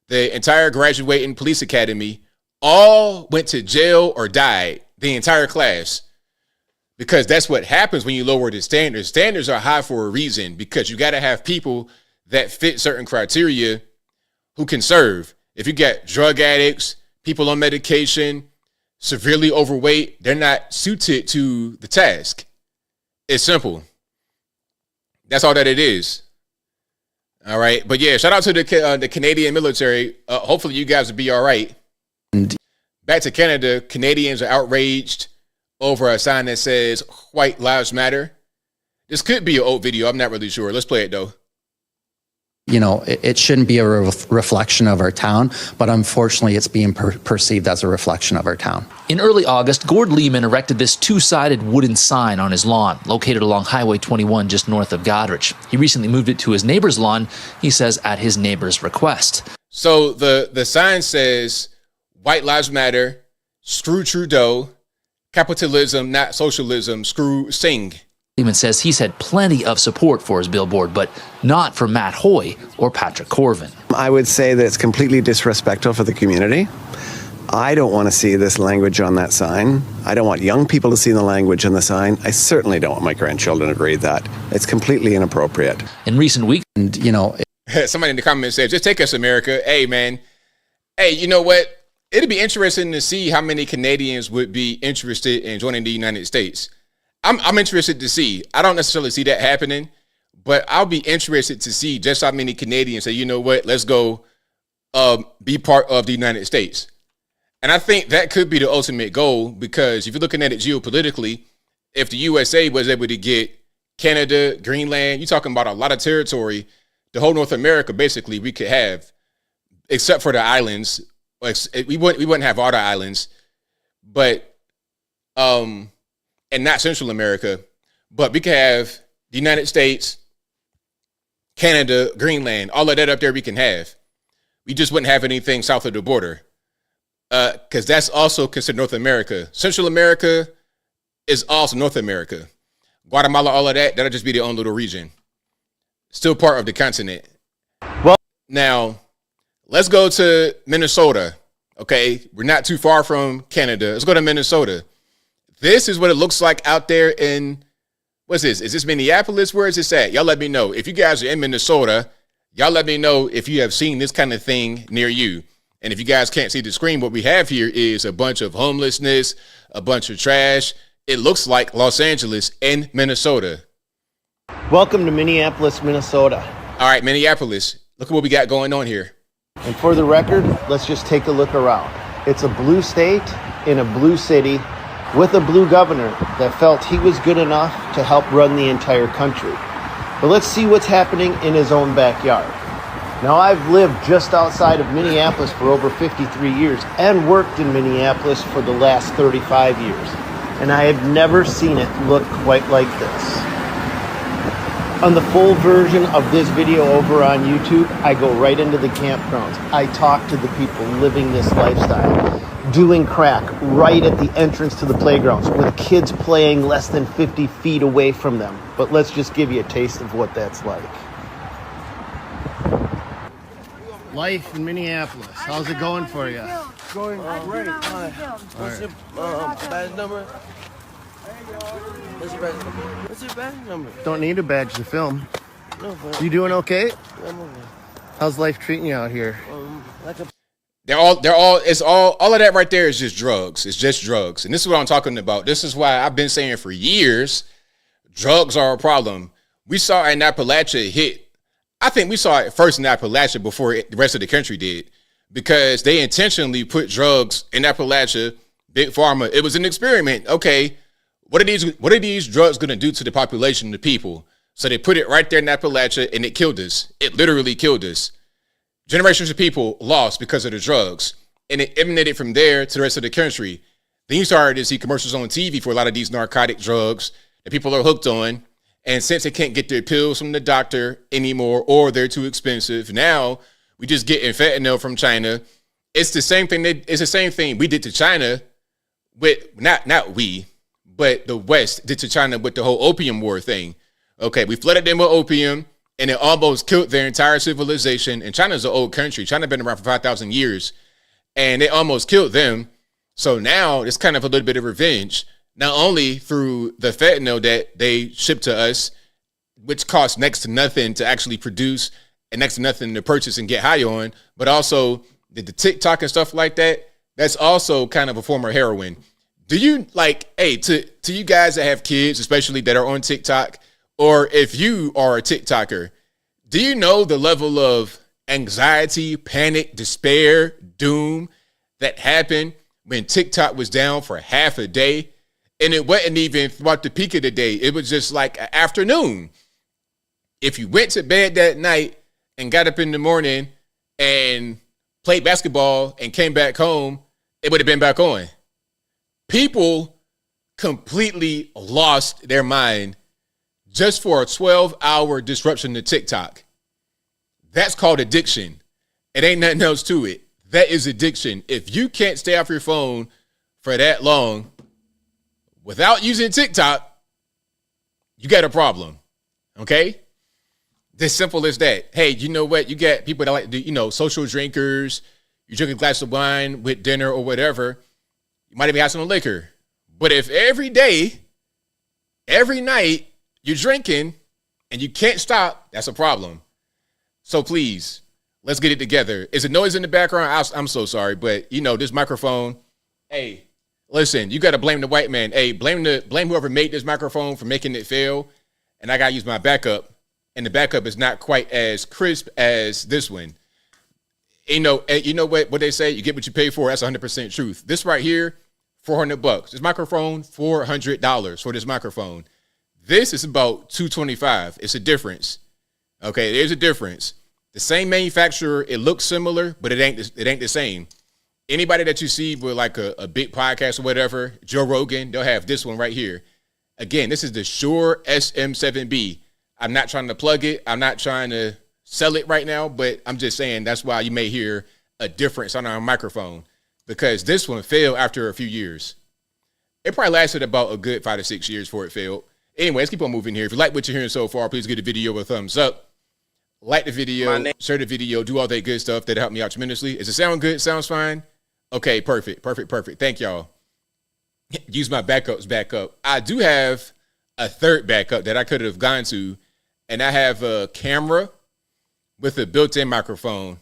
the entire graduating police academy, all went to jail or died, the entire class. Because that's what happens when you lower the standards. Standards are high for a reason, because you got to have people that fit certain criteria who can serve. If you got drug addicts, people on medication, severely overweight, they're not suited to the task. It's simple. That's all that it is. All right. But yeah, shout out to the Canadian military. Hopefully you guys will be all right. Back to Canada, Canadians are outraged over a sign that says White Lives Matter. This could be an old video. I'm not really sure. Let's play it though. You know, it shouldn't be a reflection of our town, but unfortunately it's being perceived as a reflection of our town. In early August, Gord Lehman erected this two-sided wooden sign on his lawn, located along Highway 21 just north of Goderich. He recently moved it to his neighbor's lawn, he says, at his neighbor's request. So the sign says, White Lives Matter, screw Trudeau, capitalism, not socialism, screw Singh. Lehman says he's had plenty of support for his billboard, but not from Matt Hoy or Patrick Corvin. I would say that it's completely disrespectful for the community. I don't want to see this language on that sign. I don't want young people to see the language on the sign. I certainly don't want my grandchildren to read that. It's completely inappropriate. In recent weeks, somebody in the comments said, just take us, America. Hey, man. Hey, you know what? It'd be interesting to see how many Canadians would be interested in joining the United States. I'm interested to see. I don't necessarily see that happening, but I'll be interested to see just how many Canadians say, you know what, let's go be part of the United States. And I think that could be the ultimate goal, because if you're looking at it geopolitically, if the USA was able to get Canada, Greenland, you're talking about a lot of territory, the whole North America, basically, we could have, except for the islands. We wouldn't have all the islands, but and not Central America, but we could have the United States, Canada, Greenland, all of that up there we can have. We just wouldn't have anything south of the border, because that's also considered North America. Central America is also North America. Guatemala, all of that, that'll just be their own little region. still part of the continent. Well, now let's go to Minnesota. Okay, we're not too far from Canada. Let's go to Minnesota. This is what it looks like out there in, what's this? Is this Minneapolis? Where is this at? Y'all let me know. If you guys are in Minnesota, y'all let me know if you have seen this kind of thing near you. And if you guys can't see the screen, what we have here is a bunch of homelessness, a bunch of trash. It looks like Los Angeles and Minnesota. Welcome to Minneapolis, Minnesota. All right, Minneapolis. Look at what we got going on here. And for the record, let's just take a look around. It's a blue state in a blue city with a blue governor that felt he was good enough to help run the entire country. But let's see what's happening in his own backyard. Now, I've lived just outside of Minneapolis for over 53 years and worked in Minneapolis for the last 35 years. And I have never seen it look quite like this. On the full version of this video over on YouTube, I go right into the campgrounds. I talk to the people living this lifestyle, doing crack right at the entrance to the playgrounds with kids playing less than 50 feet away from them. But let's just give you a taste of what that's like. Life in Minneapolis. How's it going for you? Going great. What's your badge number? What's your badge number? Don't need a badge to film. No, but You doing okay? yeah, I'm okay. How's life treating you out here? Like a All of that right there is just drugs. It's just drugs. And this is what I'm talking about. This is why I've been saying for years, drugs are a problem. We saw in Appalachia hit. I think we saw it first in Appalachia before the rest of the country did, because they intentionally put drugs in Appalachia, Big Pharma. It was an experiment. Okay, what are these drugs going to do to the population, the people? So they put it right there in Appalachia, and it killed us. It literally killed us. Generations of people lost because of the drugs, and it emanated from there to the rest of the country. Then you started to see commercials on TV for a lot of these narcotic drugs that people are hooked on. And since they can't get their pills from the doctor anymore, or they're too expensive, now we just getting fentanyl from China. It's the same thing. It's the same thing we did to China with not we, but the West did to China with the whole opium war thing. Okay, we flooded them with opium, and it almost killed their entire civilization. And China's an old country. China been around for 5,000 years, and it almost killed them. So now it's kind of a little bit of revenge. Not only through the fentanyl that they ship to us, which costs next to nothing to actually produce and next to nothing to purchase and get high on, but also the TikTok and stuff like that, that's also kind of a form of heroin. Do you to you guys that have kids, especially that are on TikTok, or if you are a TikToker, do you know the level of anxiety, panic, despair, doom that happened when TikTok was down for half a day? And it wasn't even throughout the peak of the day. It was just like an afternoon. If you went to bed that night and got up in the morning and played basketball and came back home, it would have been back on. People completely lost their mind just for a 12-hour disruption to TikTok. That's called addiction. It ain't nothing else to it. That is addiction. If you can't stay off your phone for that long without using TikTok, you got a problem, okay? As simple as that. Hey, you know what? You got people that like to, social drinkers. You drink a glass of wine with dinner or whatever. You might even have some liquor. But if every day, every night, you're drinking and you can't stop, that's a problem. So please, let's get it together. Is it noise in the background? I'm so sorry, but this microphone, hey, listen, you got to blame the white man. Hey, blame whoever made this microphone for making it fail. And I got to use my backup. And the backup is not quite as crisp as this one. You know what they say? You get what you pay for. That's 100% truth. This right here, $400. This microphone, $400 for this microphone. This is about $225. It's a difference. Okay, there's a difference. The same manufacturer, it looks similar, but it ain't the same. Anybody that you see with like a big podcast or whatever, Joe Rogan, they'll have this one right here. Again, this is the Shure SM7B. I'm not trying to plug it. I'm not trying to sell it right now, but I'm just saying that's why you may hear a difference on our microphone, because this one failed after a few years. It probably lasted about a good 5 to 6 years before it failed. Anyway, let's keep on moving here. If you like what you're hearing so far, please give the video a thumbs up. like the video, share the video, do all that good stuff that helped me out tremendously. Does it sound good? Sounds fine? Okay, perfect. Thank y'all. Use my backups back up. I do have a third backup that I could have gone to, and I have a camera with a built-in microphone.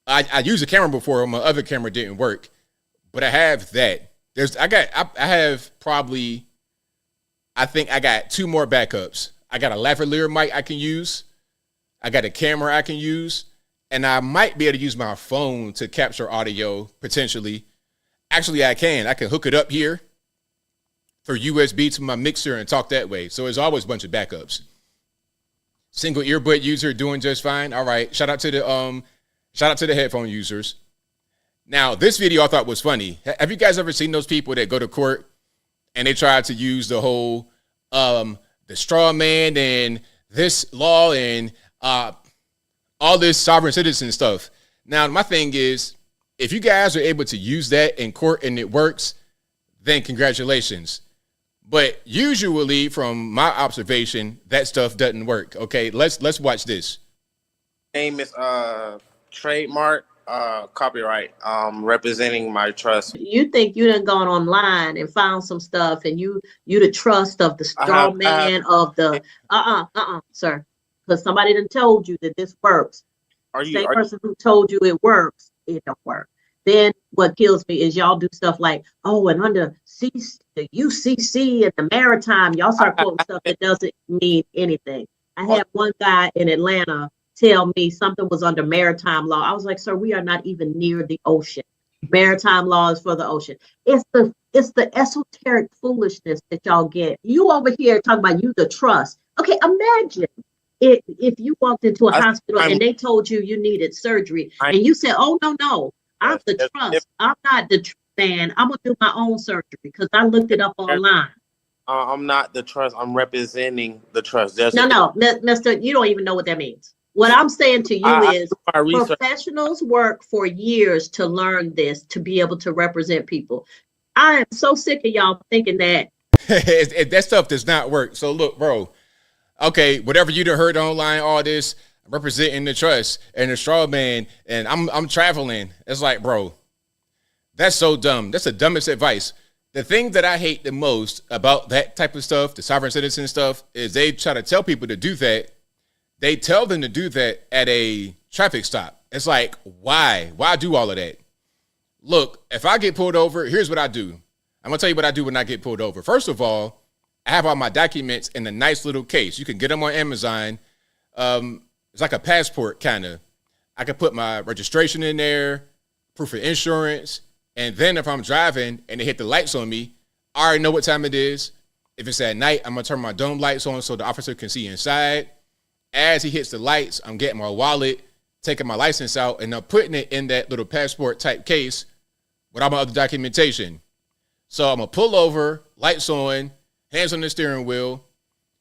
I used a camera before, my other camera didn't work, but I have that. I think I got 2 more backups. I got a lavalier mic I can use. I got a camera I can use, and I might be able to use my phone to capture audio potentially. Actually, I can hook it up here for USB to my mixer and talk that way. So there's always a bunch of backups. Single earbud user doing just fine. All right. Shout out to the headphone users. Now, this video I thought was funny. Have you guys ever seen those people that go to court and they try to use the whole the straw man and this law and all this sovereign citizen stuff? Now, my thing is, if you guys are able to use that in court and it works, then congratulations. But usually, from my observation, that stuff doesn't work. Okay, let's watch this. Name is trademark copyright representing my trust. You think you done gone online and found some stuff and you the trust of the straw man of the sir, because somebody done told you that this works. Same person who told you it works, it don't work. Then what kills me is y'all do stuff like, oh, and under the UCC and the maritime, y'all start quoting stuff that doesn't mean anything. I had one guy in Atlanta tell me something was under maritime law. I was like, sir, we are not even near the ocean. Maritime law is for the ocean. It's the esoteric foolishness that y'all get. You over here talking about you the trust. Okay, imagine if you walked into a hospital and they told you you needed surgery and you said, oh, no, I'm the trust. I'm not the man. I'm going to do my own surgery because I looked it up online. I'm not the trust. I'm representing the trust. No, mister, you don't even know what that means. What I'm saying to you is professionals work for years to learn this, to be able to represent people. I am so sick of y'all thinking that. That stuff does not work. So look, bro, okay, whatever you done heard online, all this, representing the trust and the straw man, and I'm traveling. It's like, bro, that's so dumb. That's the dumbest advice. The thing that I hate the most about that type of stuff, the sovereign citizen stuff, is they try to tell people to do that. They tell them to do that at a traffic stop. It's like, why? Why do all of that? Look, if I get pulled over, here's what I do. I'm going to tell you what I do when I get pulled over. First of all, I have all my documents in a nice little case. You can get them on Amazon. It's like a passport, kind of. I can put my registration in there, proof of insurance, and then if I'm driving and they hit the lights on me, I already know what time it is. If it's at night, I'm going to turn my dome lights on so the officer can see inside. As he hits the lights, I'm getting my wallet, taking my license out, and I'm putting it in that little passport type case with all my other documentation. So I'm going to pull over, lights on, hands on the steering wheel.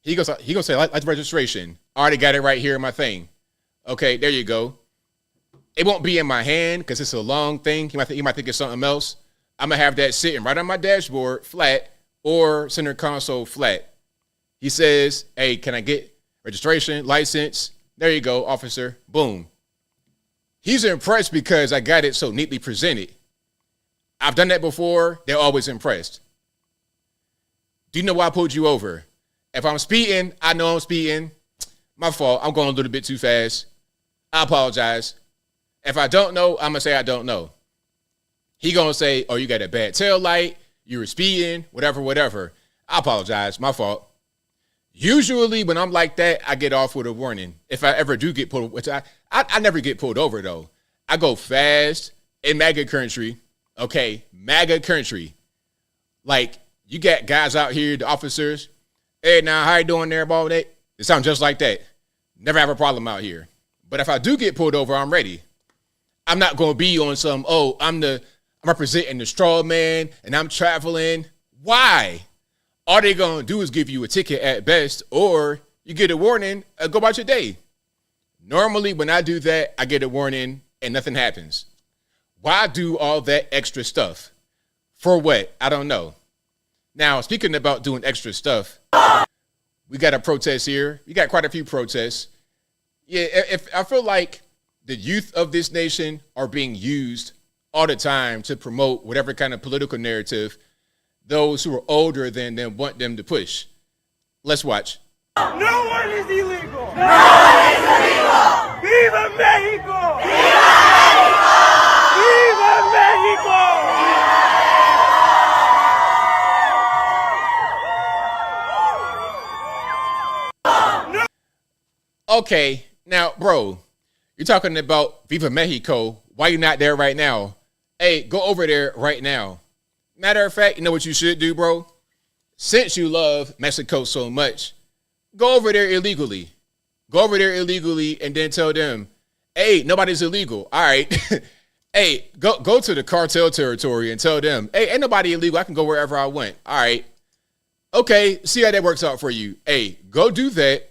He goes say, like the registration. I already got it right here in my thing. Okay, there you go. It won't be in my hand because it's a long thing. He might think it's something else. I'm going to have that sitting right on my dashboard, flat, or center console, flat. He says, hey, can I get registration, license? There you go, officer. Boom. He's impressed because I got it so neatly presented. I've done that before. They're always impressed. Do you know why I pulled you over? If I'm speeding, I know I'm speeding. My fault. I'm going a little bit too fast. I apologize. If I don't know, I'm going to say I don't know. He going to say, oh, you got a bad tail light. You were speeding, whatever. I apologize. My fault. Usually when I'm like that, I get off with a warning. If I ever do get pulled, which I never get pulled over, though. I go fast in MAGA country. Okay, MAGA country. Like, you got guys out here, the officers. Hey, now, how you doing there, ball? It sounds just like that. Never have a problem out here. But if I do get pulled over, I'm ready. I'm not going to be on some, I'm representing the straw man and I'm traveling. Why? All they're going to do is give you a ticket at best, or you get a warning, go about your day. Normally, when I do that, I get a warning and nothing happens. Why do all that extra stuff? For what? I don't know. Now, speaking about doing extra stuff, we got a protest here. We got quite a few protests. Yeah, if I feel like the youth of this nation are being used all the time to promote whatever kind of political narrative those who are older than them want them to push. Let's watch. No one is illegal. No one is illegal. Viva Mexico. Viva Mexico. Viva Mexico. Okay, now, bro, you're talking about Viva Mexico. Why you not there right now? Hey, go over there right now. Matter of fact, you know what you should do, bro? Since you love Mexico so much, go over there illegally. Go over there illegally and then tell them, hey, nobody's illegal. All right. Hey, go to the cartel territory and tell them, hey, ain't nobody illegal. I can go wherever I want. All right. Okay, see how that works out for you. Hey, go do that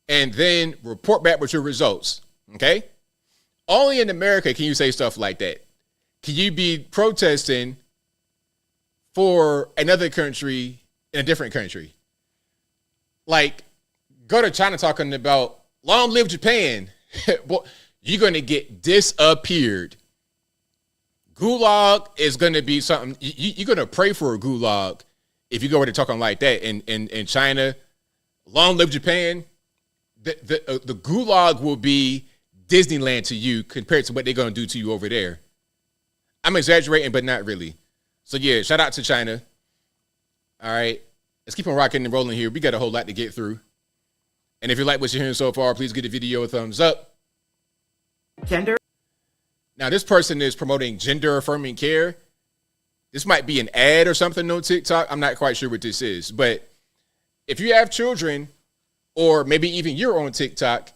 and then report back with your results. Okay? Only in America can you say stuff like that. Can you be protesting for another country in a different country? Like, go to China talking about long live Japan. Boy, you're going to get disappeared. Gulag is going to be something. You're going to pray for a gulag if you go over there talking like that in China. Long live Japan. The gulag will be Disneyland to you compared to what they're going to do to you over there. I'm exaggerating, but not really. So, yeah, shout out to China. All right. Let's keep on rocking and rolling here. We got a whole lot to get through. And if you like what you're hearing so far, please give the video a thumbs up. Gender. Now, this person is promoting gender affirming care. This might be an ad or something on TikTok. I'm not quite sure what this is. But if you have children, or maybe even you're on TikTok,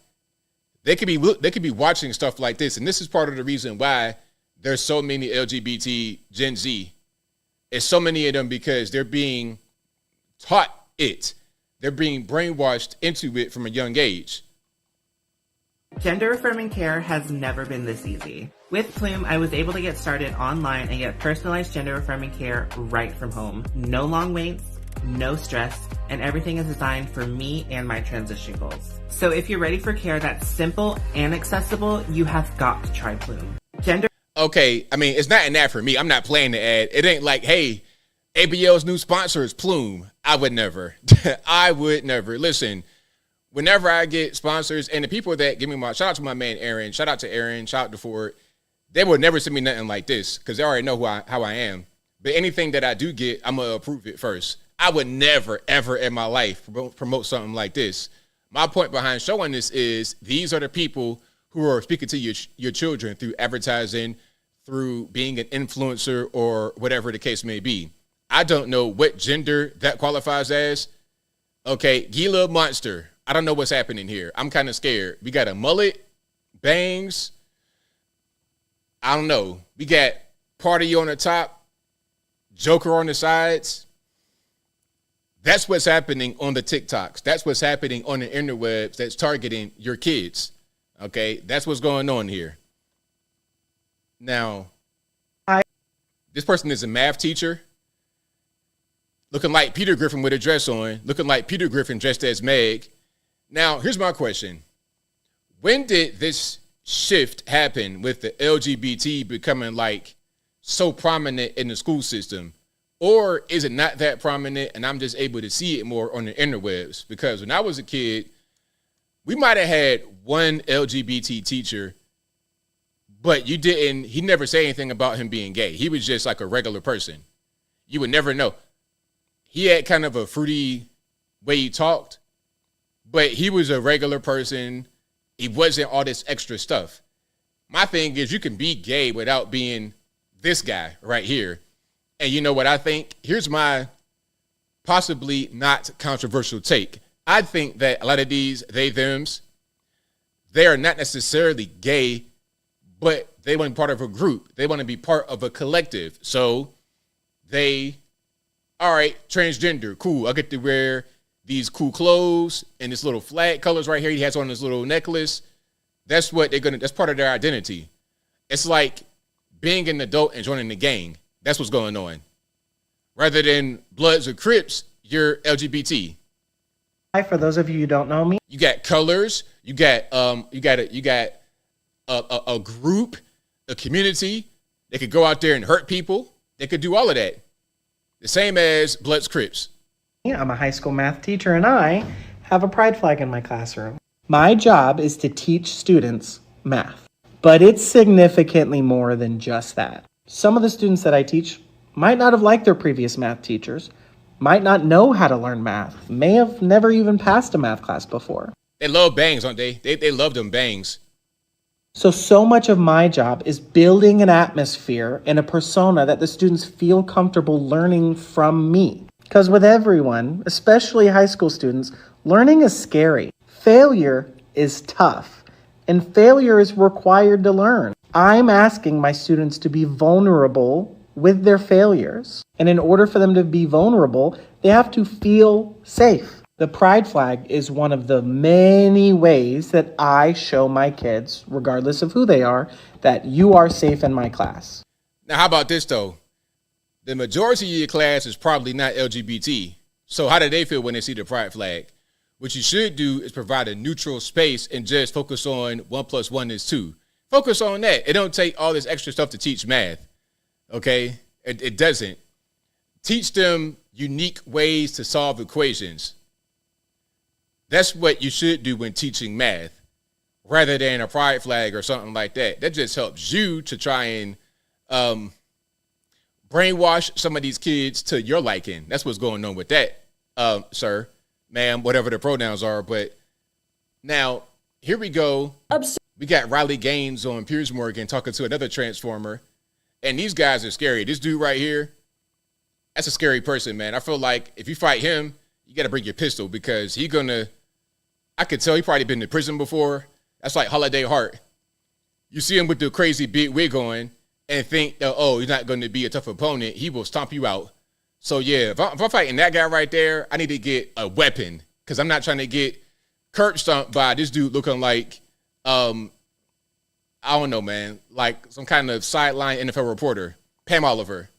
they could be watching stuff like this. And this is part of the reason why there's so many LGBT Gen Z. It's so many of them because they're being taught it. They're being brainwashed into it from a young age. Gender affirming care has never been this easy. With Plume, I was able to get started online and get personalized gender affirming care right from home. No long waits, no stress, and everything is designed for me and my transition goals. So if you're ready for care that's simple and accessible, you have got to try Plume. Okay, I mean, it's not an ad for me. I'm not playing the ad. It ain't like, hey, ABL's new sponsor is Plume. I would never. I would never. Listen, whenever I get sponsors and the people that give me shout out to my man Aaron, shout out to Aaron, shout out to Ford, they would never send me nothing like this because they already know how I am. But anything that I do get, I'm going to approve it first. I would never, ever in my life promote something like this. My point behind showing this is these are the people who are speaking to your children through advertising, through being an influencer or whatever the case may be. I don't know what gender that qualifies as. Okay, Gila Monster. I don't know what's happening here. I'm kind of scared. We got a mullet, bangs. I don't know. We got party on the top, Joker on the sides. That's what's happening on the TikToks. That's what's happening on the interwebs that's targeting your kids. Okay, that's what's going on here. Now, this person is a math teacher, looking like Peter Griffin with a dress on, looking like Peter Griffin dressed as Meg. Now, here's my question. When did this shift happen with the LGBT becoming like so prominent in the school system? Or is it not that prominent and I'm just able to see it more on the interwebs? Because when I was a kid, we might have had one LGBT teacher, but he never said anything about him being gay. He was just like a regular person. You would never know. He had kind of a fruity way he talked, but he was a regular person. He wasn't all this extra stuff. My thing is you can be gay without being this guy right here. And you know what I think? Here's my possibly not controversial take. I think that a lot of these they-thems, they are not necessarily gay, but they want to be part of a group. They want to be part of a collective. So all right, transgender, cool. I get to wear these cool clothes and this little flag colors right here. He has on this little necklace. That's part of their identity. It's like being an adult and joining the gang. That's what's going on. Rather than Bloods or Crips, you're LGBT. Hi, for those of you who don't know me. You got colors. You got a group, a community. They could go out there and hurt people. They could do all of that. The same as Bloods Crips. I'm a high school math teacher, and I have a pride flag in my classroom. My job is to teach students math, but it's significantly more than just that. Some of the students that I teach might not have liked their previous math teachers, might not know how to learn math, may have never even passed a math class before. They love bangs, don't they? They love them bangs. So much of my job is building an atmosphere and a persona that the students feel comfortable learning from me. Because with everyone, especially high school students, learning is scary. Failure is tough, and failure is required to learn. I'm asking my students to be vulnerable with their failures. And in order for them to be vulnerable, they have to feel safe. The pride flag is one of the many ways that I show my kids, regardless of who they are, that you are safe in my class. Now, how about this, though? The majority of your class is probably not LGBT. So how do they feel when they see the pride flag? What you should do is provide a neutral space and just focus on 1 + 1 is 2. Focus on that. It don't take all this extra stuff to teach math. Okay? It doesn't. Teach them unique ways to solve equations. That's what you should do when teaching math, rather than a pride flag or something like that. That just helps you to try and brainwash some of these kids to your liking. That's what's going on with that, sir, ma'am, whatever the pronouns are. But now, here we go. We got Riley Gaines on Piers Morgan talking to another Transformer. And these guys are scary. This dude right here, that's a scary person, man. I feel like if you fight him, you got to bring your pistol because I could tell he probably been in prison before. That's like Holiday Hart. You see him with the crazy big wig on and think, oh, he's not going to be a tough opponent. He will stomp you out. So, yeah, if I'm fighting that guy right there, I need to get a weapon because I'm not trying to get curb stomped by this dude looking like, I don't know, man, like some kind of sideline NFL reporter, Pam Oliver.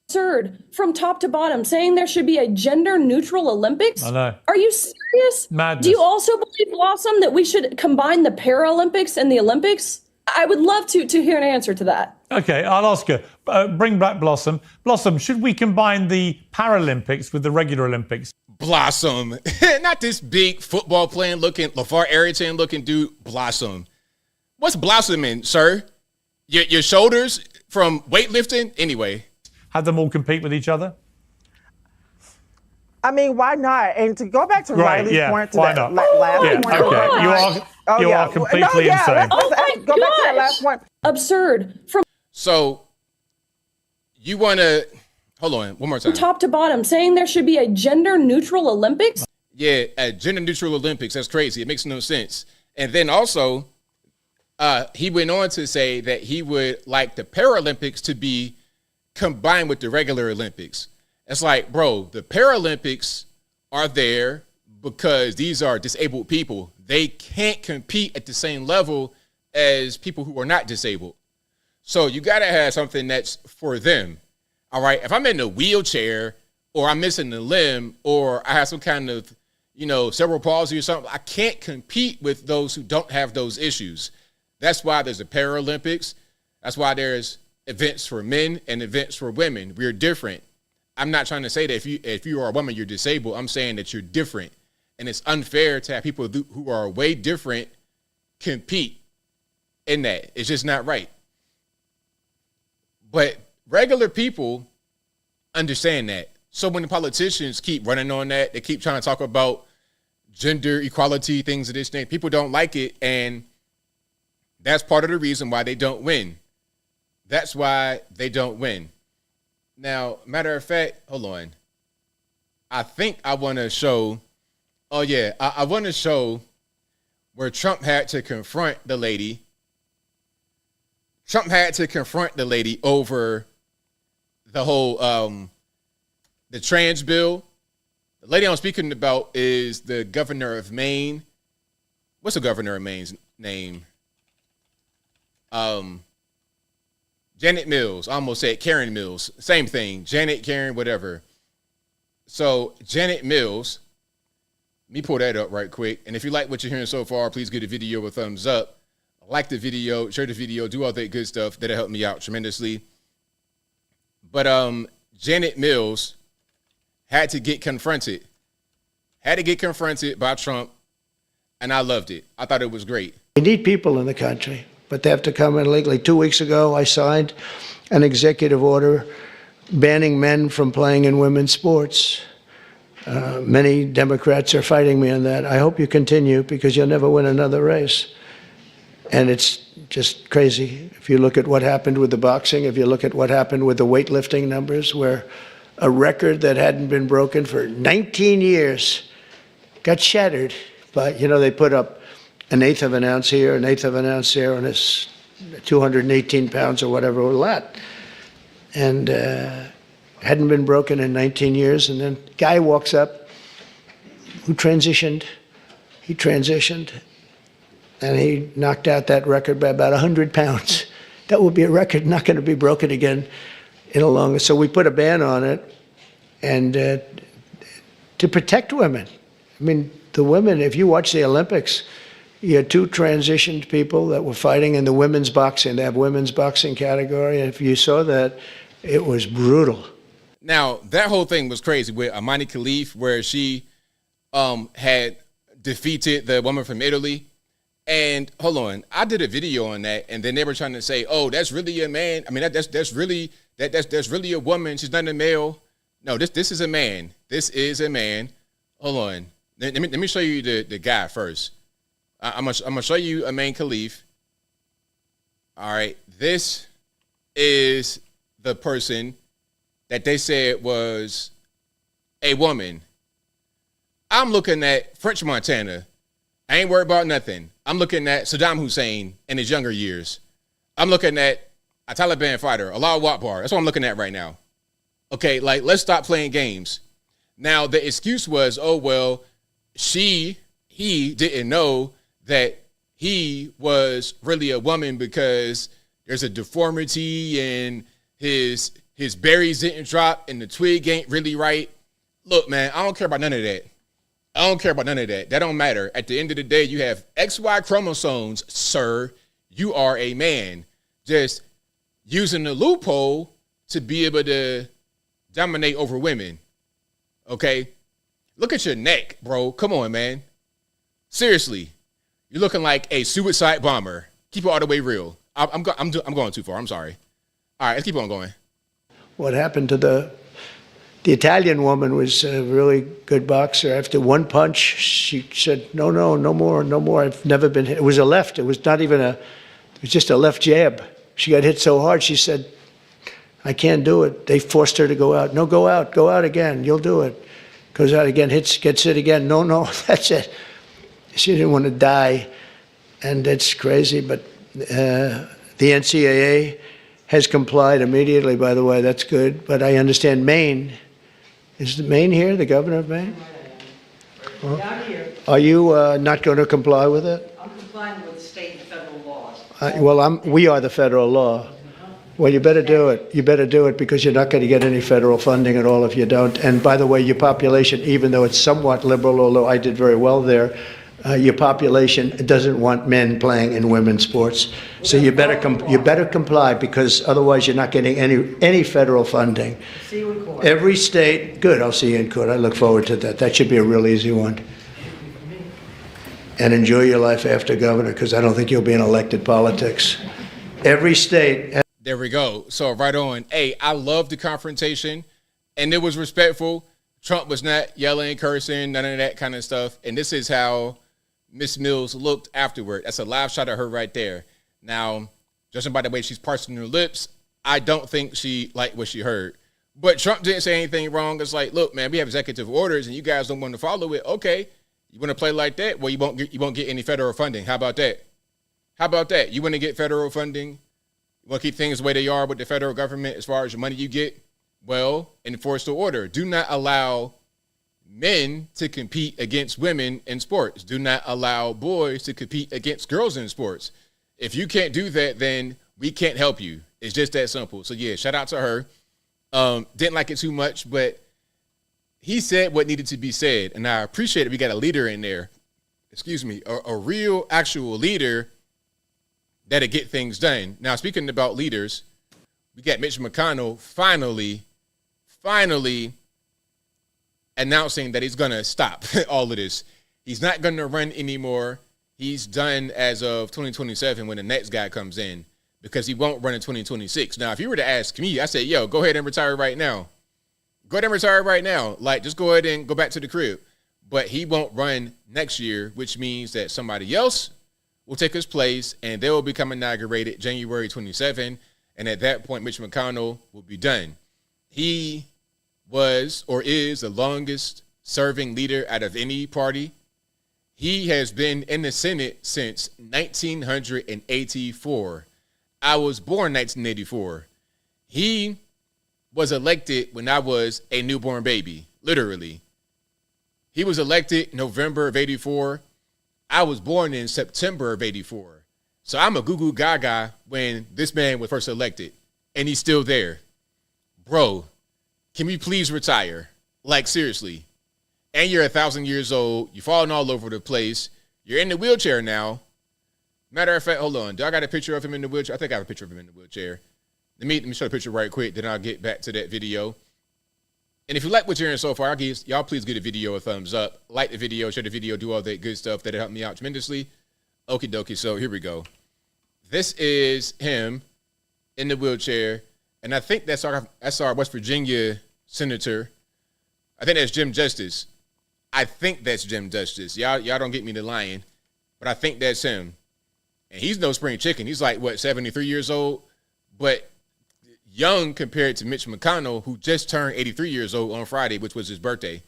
Absurd from top to bottom, saying there should be a gender-neutral Olympics. I know. Are you serious? Madness. Do you also believe, Blossom, that we should combine the Paralympics and the Olympics? I would love to hear an answer to that. Okay, I'll ask her. Bring back Blossom. Blossom, should we combine the Paralympics with the regular Olympics? Blossom. Not this big football playing looking, LeVar Arrington looking dude. Blossom. What's blossoming, sir? Your shoulders from weightlifting? Anyway. Have them all compete with each other? I mean, why not? And to go back to Riley's point to why that not? last point. Okay, you are completely insane. Go back to that last point. Absurd. So, you want to, hold on, one more time. From top to bottom, saying there should be a gender-neutral Olympics? Yeah, a gender-neutral Olympics. That's crazy. It makes no sense. And then also, he went on to say that he would like the Paralympics to be combined with the regular Olympics. It's like, bro, the Paralympics are there because these are disabled people. They can't compete at the same level as people who are not disabled. So you got to have something that's for them. All right. If I'm in a wheelchair or I'm missing a limb or I have some kind of, cerebral palsy or something, I can't compete with those who don't have those issues. That's why there's the Paralympics. That's why there's events for men and events for women. We're different. I'm not trying to say that if you are a woman, you're disabled. I'm saying that you're different. And it's unfair to have people who are way different compete in that. It's just not right. But regular people understand that. So when the politicians keep running on that, they keep trying to talk about gender equality, things of this thing, people don't like it. And that's part of the reason why they don't win. That's why they don't win. Now, matter of fact, hold on. I think I want to show, I want to show where Trump had to confront the lady. Trump had to confront the lady over the whole, the trans bill. The lady I'm speaking about is the governor of Maine. What's the governor of Maine's name? Janet Mills. I almost said Karen Mills. Same thing. Janet, Karen, whatever. So Janet Mills Let me pull that up right quick. And if you like what you're hearing so far, please give the video a thumbs up. Like the video, share the video, do all that good stuff. That'll help me out tremendously. But Janet Mills had to get confronted by Trump, and I loved it. I thought it was great. We need people in the country, but they have to come in legally. 2 weeks ago, I signed an executive order banning men from playing in women's sports. Many Democrats are fighting me on that. I hope you continue, because you'll never win another race. And it's just crazy. If you look at what happened with the boxing, if you look at what happened with the weightlifting numbers, where a record that hadn't been broken for 19 years got shattered. But, they put up an eighth of an ounce here, an eighth of an ounce there, and it's 218 pounds or whatever was that. And hadn't been broken in 19 years. And then guy walks up who transitioned. He transitioned, and he knocked out that record by about 100 pounds. That will be a record not going to be broken again in a long. So we put a ban on it, and to protect women. I mean, the women, if you watch the Olympics, you had two transitioned people that were fighting in the women's boxing. They have women's boxing category. And if you saw that, it was brutal. Now, that whole thing was crazy with Amani Khalif, where she had defeated the woman from Italy. And hold on, I did a video on that, and then they were trying to say, "Oh, that's really a man. I mean, that's really a woman. She's not a male." No, this is a man. This is a man. Hold on, let me show you the guy first. I'm gonna show you Amani Khalif. All right, this is the person that they said was a woman. I'm looking at French Montana. I ain't worried about nothing. I'm looking at Saddam Hussein in his younger years. I'm looking at a Taliban fighter, Allahu Akbar. That's what I'm looking at right now. Okay, like, let's stop playing games. Now, the excuse was, oh, well, he didn't know that he was really a woman because there's a deformity and his berries didn't drop and the twig ain't really right. Look, man, I don't care about none of that. That don't matter. At the end of the day, you have XY chromosomes, sir. You are a man. Just using the loophole to be able to dominate over women. Okay? Look at your neck, bro. Come on, man. Seriously. You're looking like a suicide bomber. Keep it all the way real. I'm going too far. I'm sorry. All right, let's keep on going. What happened to the Italian woman was a really good boxer. After one punch, she said, no more. I've never been hit. It was a left. It was just a left jab. She got hit so hard, she said, I can't do it. They forced her to go out. No, go out again. You'll do it. Goes out again, gets hit again. No, that's it. She didn't want to die. And it's crazy, but the NCAA has complied immediately, by the way. That's good. But I understand Maine. Is Maine here, the governor of Maine? Down here. Are you not going to comply with it? I'm complying with state and federal laws. We are the federal law. Well, you better do it. You better do it, because you're not going to get any federal funding at all if you don't. And by the way, your population, even though it's somewhat liberal, although I did very well there, your population doesn't want men playing in women's sports. So you better comply, because otherwise you're not getting any federal funding. See you in court. Every state, good, I'll see you in court. I look forward to that. That should be a real easy one. And enjoy your life after governor, because I don't think you'll be in elected politics. Every state. There we go. So right on. Hey, I love the confrontation, and it was respectful. Trump was not yelling, cursing, none of that kind of stuff. And this is how Miss Mills looked afterward. That's a live shot of her right there. Now, judging by the way she's parsing her lips, I don't think she liked what she heard. But Trump didn't say anything wrong. It's like, look, man, we have executive orders, and you guys don't want to follow it. Okay, you want to play like that? Well, you won't get any federal funding. How about that? You want to get federal funding? You want to keep things the way they are with the federal government as far as the money you get? Well, enforce the order. Do not allow men to compete against women in sports. Do not allow boys to compete against girls in sports. If you can't do that, then we can't help you. It's just that simple. So, yeah, shout out to her. Didn't like it too much, but he said what needed to be said, and I appreciate it. We got a leader in there. Excuse me, a real, actual leader that'll get things done. Now, speaking about leaders, we got Mitch McConnell finally announcing that he's going to stop all of this. He's not going to run anymore. He's done as of 2027 when the next guy comes in, because he won't run in 2026. Now, if you were to ask me, I say, yo, go ahead and retire right now. Go ahead and retire right now. Like, just go ahead and go back to the crib. But he won't run next year, which means that somebody else will take his place, and they will become inaugurated January 27. And at that point, Mitch McConnell will be done. He was or is the longest serving leader out of any party. He has been in the Senate since 1984. I was born 1984. He was elected when I was a newborn baby, literally. He was elected November of 84. I was born in September of 84. So I'm a goo-goo gaga when this man was first elected, and he's still there. Bro, can we please retire? Like, seriously. And you're 1,000 years old. You're falling all over the place. You're in the wheelchair now. Matter of fact, hold on. Do I got a picture of him in the wheelchair? I think I have a picture of him in the wheelchair. Let me show the picture right quick, then I'll get back to that video. And if you like what you're hearing so far, y'all please give the video a thumbs up. Like the video, share the video, do all that good stuff. That'll help me out tremendously. Okie dokie, so here we go. This is him in the wheelchair. And I think that's our West Virginia senator. I think that's Jim Justice. I think that's Jim Justice. Y'all don't get me to lying, but I think that's him. And he's no spring chicken. He's like, what, 73 years old? But young compared to Mitch McConnell, who just turned 83 years old on Friday, which was his birthday.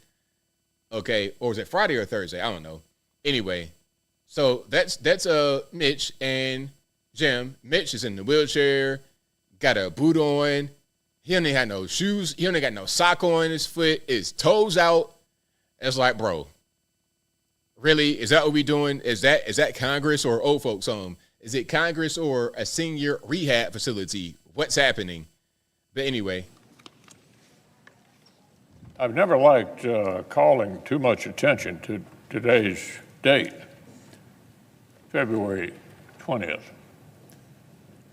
Okay, or was it Friday or Thursday? I don't know. Anyway, so that's Mitch and Jim. Mitch is in the wheelchair, got a boot on. He only had no shoes. He only got no sock on his foot. His toes out. It's like, bro, really? Is that what we doing? Is that Congress or old folks home? Is it Congress or a senior rehab facility? What's happening? But anyway. I've never liked calling too much attention to today's date, February 20th.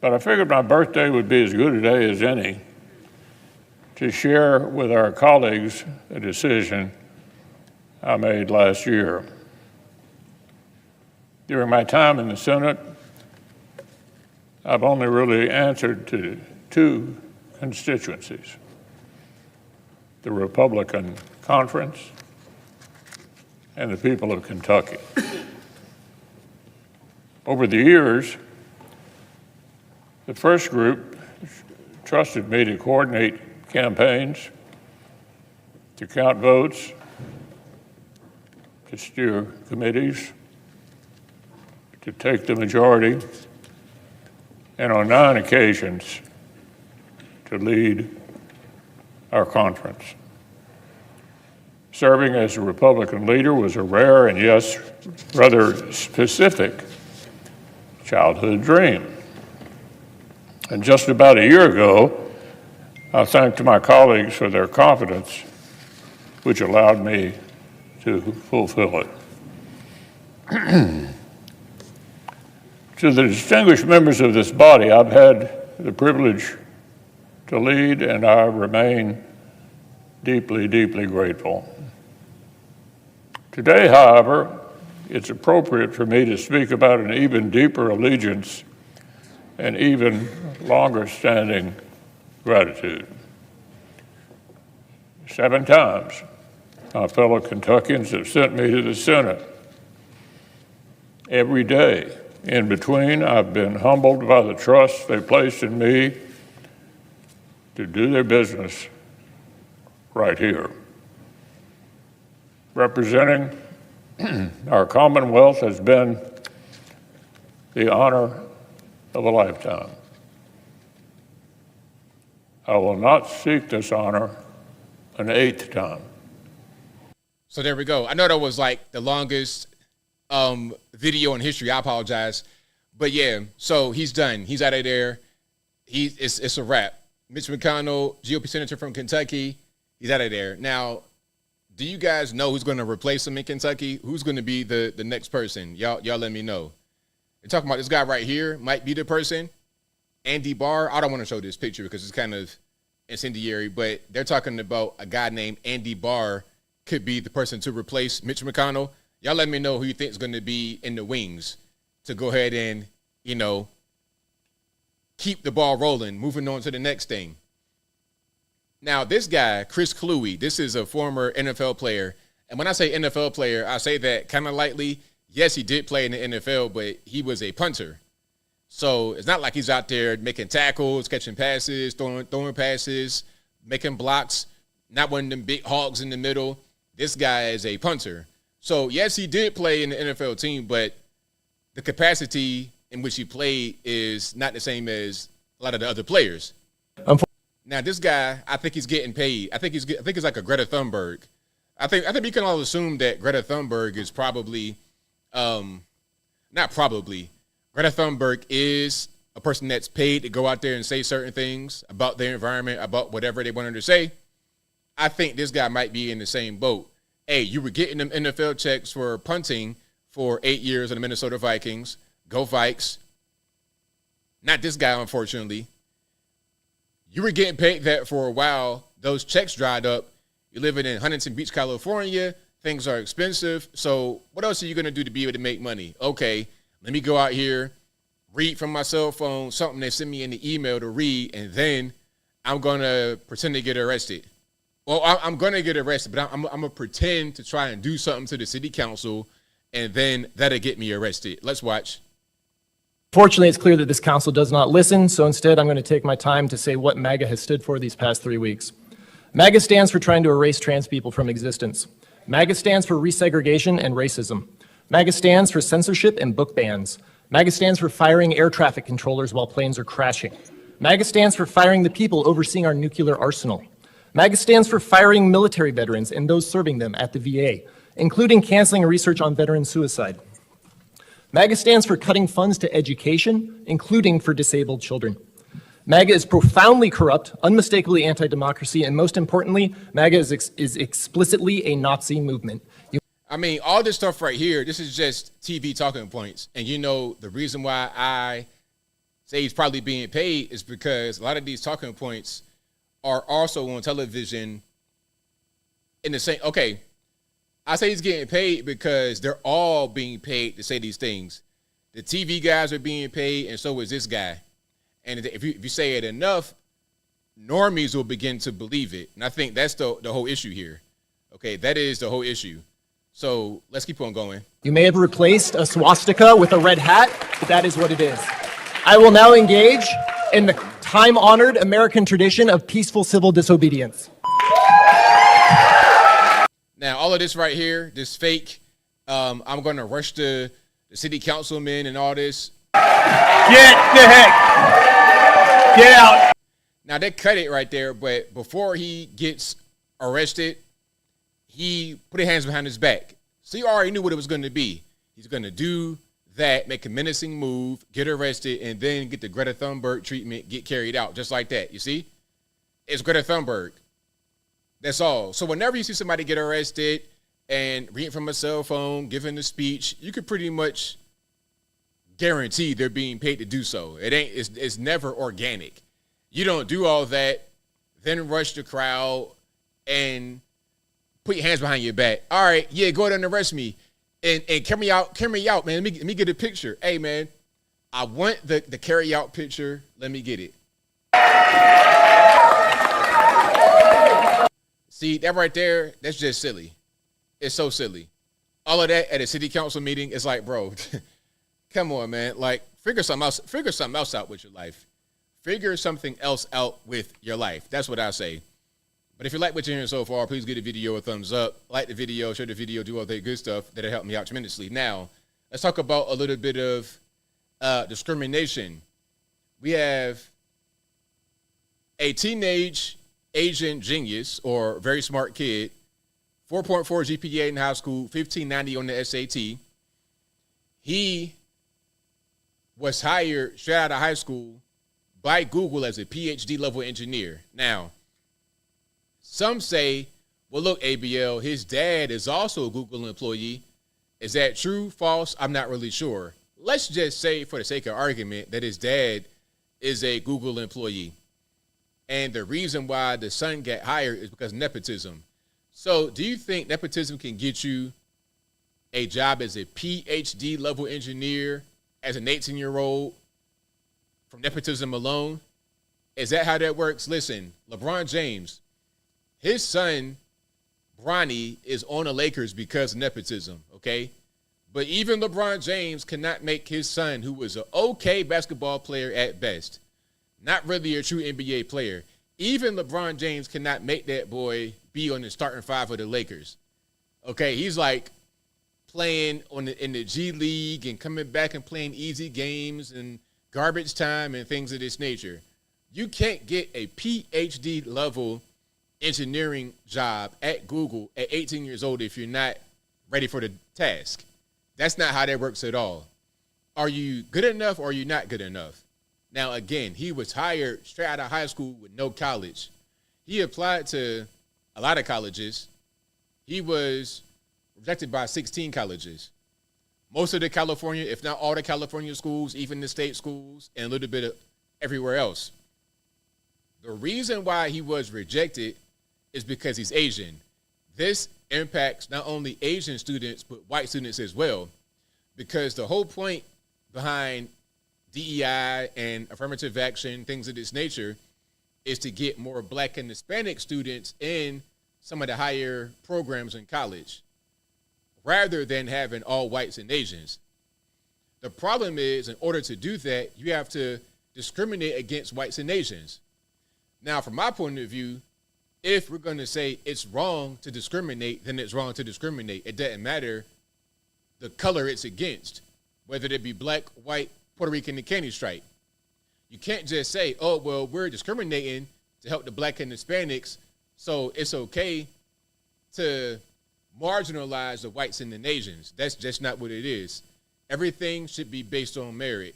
But I figured my birthday would be as good a day as any to share with our colleagues a decision I made last year. During my time in the Senate, I've only really answered to two constituencies: the Republican Conference and the people of Kentucky. Over the years, the first group trusted me to coordinate campaigns, to count votes, to steer committees, to take the majority, and on 9 occasions, to lead our conference. Serving as a Republican leader was a rare and, yes, rather specific childhood dream. And just about a year ago, I thanked my colleagues for their confidence, which allowed me to fulfill it. To the distinguished members of this body, I've had the privilege to lead, and I remain deeply, deeply grateful. Today, however, it's appropriate for me to speak about an even deeper allegiance and even longer standing gratitude. 7 times, my fellow Kentuckians have sent me to the Senate. Every day in between, I've been humbled by the trust they placed in me to do their business right here. Representing our Commonwealth has been the honor of a lifetime. I will not seek this honor an 8th time. So there we go. I know that was like the longest video in history. I apologize. But yeah, so he's done. He's out of there. It's a wrap. Mitch McConnell, GOP senator from Kentucky, he's out of there. Now, Do you guys know who's going to replace him in Kentucky? Who's going to be the next person? Y'all let me know. They're talking about this guy right here might be the person. Andy Barr. I don't want to show this picture because it's kind of incendiary, but they're talking about a guy named Andy Barr could be the person to replace Mitch McConnell. Y'all let me know who you think is going to be in the wings to go ahead and, keep the ball rolling, moving on to the next thing. Now, this guy, Chris Kluwe, this is a former NFL player. And when I say NFL player, I say that kind of lightly. Yes, he did play in the NFL, but he was a punter. So it's not like he's out there making tackles, catching passes, throwing passes, making blocks, not one of them big hogs in the middle. This guy is a punter. So, yes, he did play in the NFL team, but the capacity in which he played is not the same as a lot of the other players. Now, this guy, I think he's getting paid. I think it's like a Greta Thunberg. I think we can all assume that Greta Thunberg is probably, not probably. Greta Thunberg is a person that's paid to go out there and say certain things about their environment, about whatever they wanted to say. I think this guy might be in the same boat. Hey, you were getting them NFL checks for punting for 8 years in the Minnesota Vikings. Go Vikes. Not this guy, unfortunately. You were getting paid that for a while. Those checks dried up. You're living in Huntington Beach, California. Things are expensive. So what else are you going to do to be able to make money? Okay, let me go out here, read from my cell phone, something they send me in the email to read, and then I'm going to pretend to get arrested. Well, I'm going to get arrested, but I'm going to pretend to try and do something to the city council, and then that'll get me arrested. Let's watch. Fortunately, it's clear that this council does not listen, so instead I'm going to take my time to say what MAGA has stood for these past 3 weeks. MAGA stands for trying to erase trans people from existence. MAGA stands for resegregation and racism. MAGA stands for censorship and book bans. MAGA stands for firing air traffic controllers while planes are crashing. MAGA stands for firing the people overseeing our nuclear arsenal. MAGA stands for firing military veterans and those serving them at the VA, including canceling research on veteran suicide. MAGA stands for cutting funds to education, including for disabled children. MAGA is profoundly corrupt, unmistakably anti-democracy, and most importantly, MAGA is explicitly a Nazi movement. I mean, all this stuff right here, this is just TV talking points. And the reason why I say he's probably being paid is because a lot of these talking points are also on television in the same, okay, I say he's getting paid because they're all being paid to say these things. The TV guys are being paid, and so is this guy. And if you say it enough, normies will begin to believe it. And I think that's the whole issue here. Okay, that is the whole issue. So let's keep on going. You may have replaced a swastika with a red hat, but that is what it is. I will now engage in the time-honored American tradition of peaceful civil disobedience. Now, all of this right here, this fake, I'm going to rush the city councilman and all this. Get out. Now, they cut it right there, but before he gets arrested, he put his hands behind his back. So he already knew what it was going to be. He's going to do that, make a menacing move, get arrested, and then get the Greta Thunberg treatment, get carried out, just like that. You see? It's Greta Thunberg. That's all. So whenever you see somebody get arrested and reading from a cell phone, giving a speech, you could pretty much guarantee they're being paid to do so. It's never organic. You don't do all that, then rush the crowd and put your hands behind your back. All right, yeah, go ahead and arrest me. And carry me out, man. Let me get a picture. Hey, man, I want the carry out picture. Let me get it. See, that right there, that's just silly. It's so silly. All of that at a city council meeting, it's like, bro, come on, man. Like, figure something else out with your life. Figure something else out with your life. That's what I say. But if you like what you're hearing so far, please give the video a thumbs up. Like the video, share the video, do all that good stuff. That'll help me out tremendously. Now, let's talk about a little bit of discrimination. We have a teenage Asian genius or very smart kid, 4.4 GPA in high school, 1590 on the SAT. He was hired straight out of high school by Google as a PhD level engineer. Now, some say, Well, look, ABL, his dad is also a Google employee. Is that true, false? I'm not really sure. Let's just say, for the sake of argument, that his dad is a Google employee. And the reason why the son got hired is because of nepotism. So do you think nepotism can get you a job as a PhD level engineer as an 18-year-old from nepotism alone? Is that how that works? Listen, LeBron James, his son, Bronny, is on the Lakers because of nepotism, okay? But even LeBron James cannot make his son, who was an okay basketball player at best, not really a true NBA player, even LeBron James cannot make that boy be on the starting five of the Lakers. Okay, he's like playing in the G League and coming back and playing easy games and garbage time and things of this nature. You can't get a PhD level engineering job at Google at 18 years old if you're not ready for the task. That's not how that works at all. Are you good enough or are you not good enough? Now, again, he was hired straight out of high school with no college. He applied to a lot of colleges. He was rejected by 16 colleges. Most of the California, if not all the California schools, even the state schools, and a little bit of everywhere else. The reason why he was rejected is because he's Asian. This impacts not only Asian students, but white students as well, because the whole point behind DEI and affirmative action, things of this nature, is to get more Black and Hispanic students in some of the higher programs in college, rather than having all whites and Asians. The problem is, in order to do that, you have to discriminate against whites and Asians. Now, from my point of view, if we're going to say it's wrong to discriminate, then it's wrong to discriminate. It doesn't matter the color it's against, whether it be Black, white, Puerto Rican, and candy stripe. You can't just say, oh, well, we're discriminating to help the Black and Hispanics, so it's okay to marginalize the whites and the Asians. That's just not what it is. Everything should be based on merit.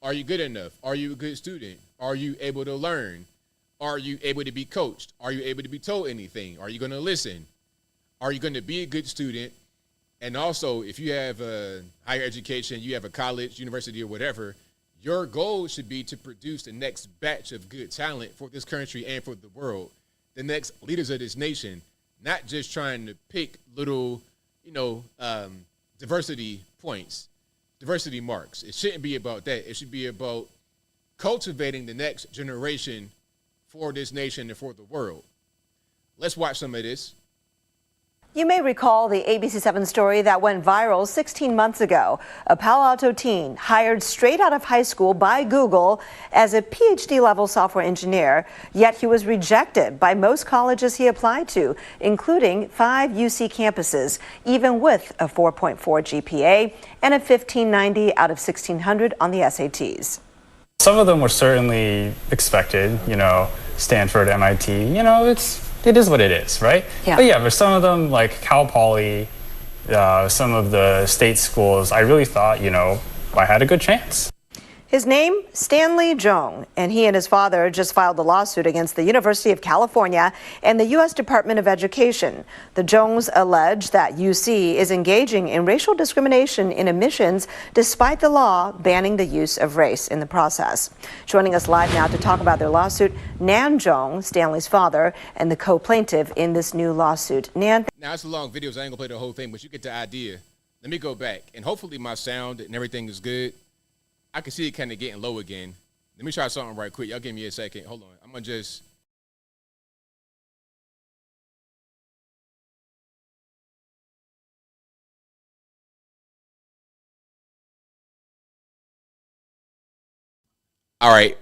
Are you good enough? Are you a good student? Are you able to learn? Are you able to be coached? Are you able to be told anything? Are you going to listen? Are you going to be a good student? And also, if you have a higher education, you have a college, university, or whatever, your goal should be to produce the next batch of good talent for this country and for the world, the next leaders of this nation, not just trying to pick little, diversity points, diversity marks. It shouldn't be about that. It should be about cultivating the next generation for this nation and for the world. Let's watch some of this. You may recall the ABC7 story that went viral 16 months ago. A Palo Alto teen hired straight out of high school by Google as a PhD-level software engineer, yet he was rejected by most colleges he applied to, including 5 UC campuses, even with a 4.4 GPA and a 1590 out of 1600 on the SATs. Some of them were certainly expected, Stanford, MIT, it is what it is, right? Yeah. But for some of them, like Cal Poly, some of the state schools, I really thought, I had a good chance. His name, Stanley Jong, and he and his father just filed a lawsuit against the University of California and the U.S. Department of Education. The Jongs allege that UC is engaging in racial discrimination in admissions despite the law banning the use of race in the process. Joining us live now to talk about their lawsuit, Nan Jong, Stanley's father, and the co-plaintiff in this new lawsuit. Nan. Now, it's a long video, so I ain't gonna play the whole thing, but you get the idea. Let me go back, and hopefully my sound and everything is good. I can see it kind of getting low again. Let me try something right quick. Y'all give me a second. Hold on. I'm going to just... All right.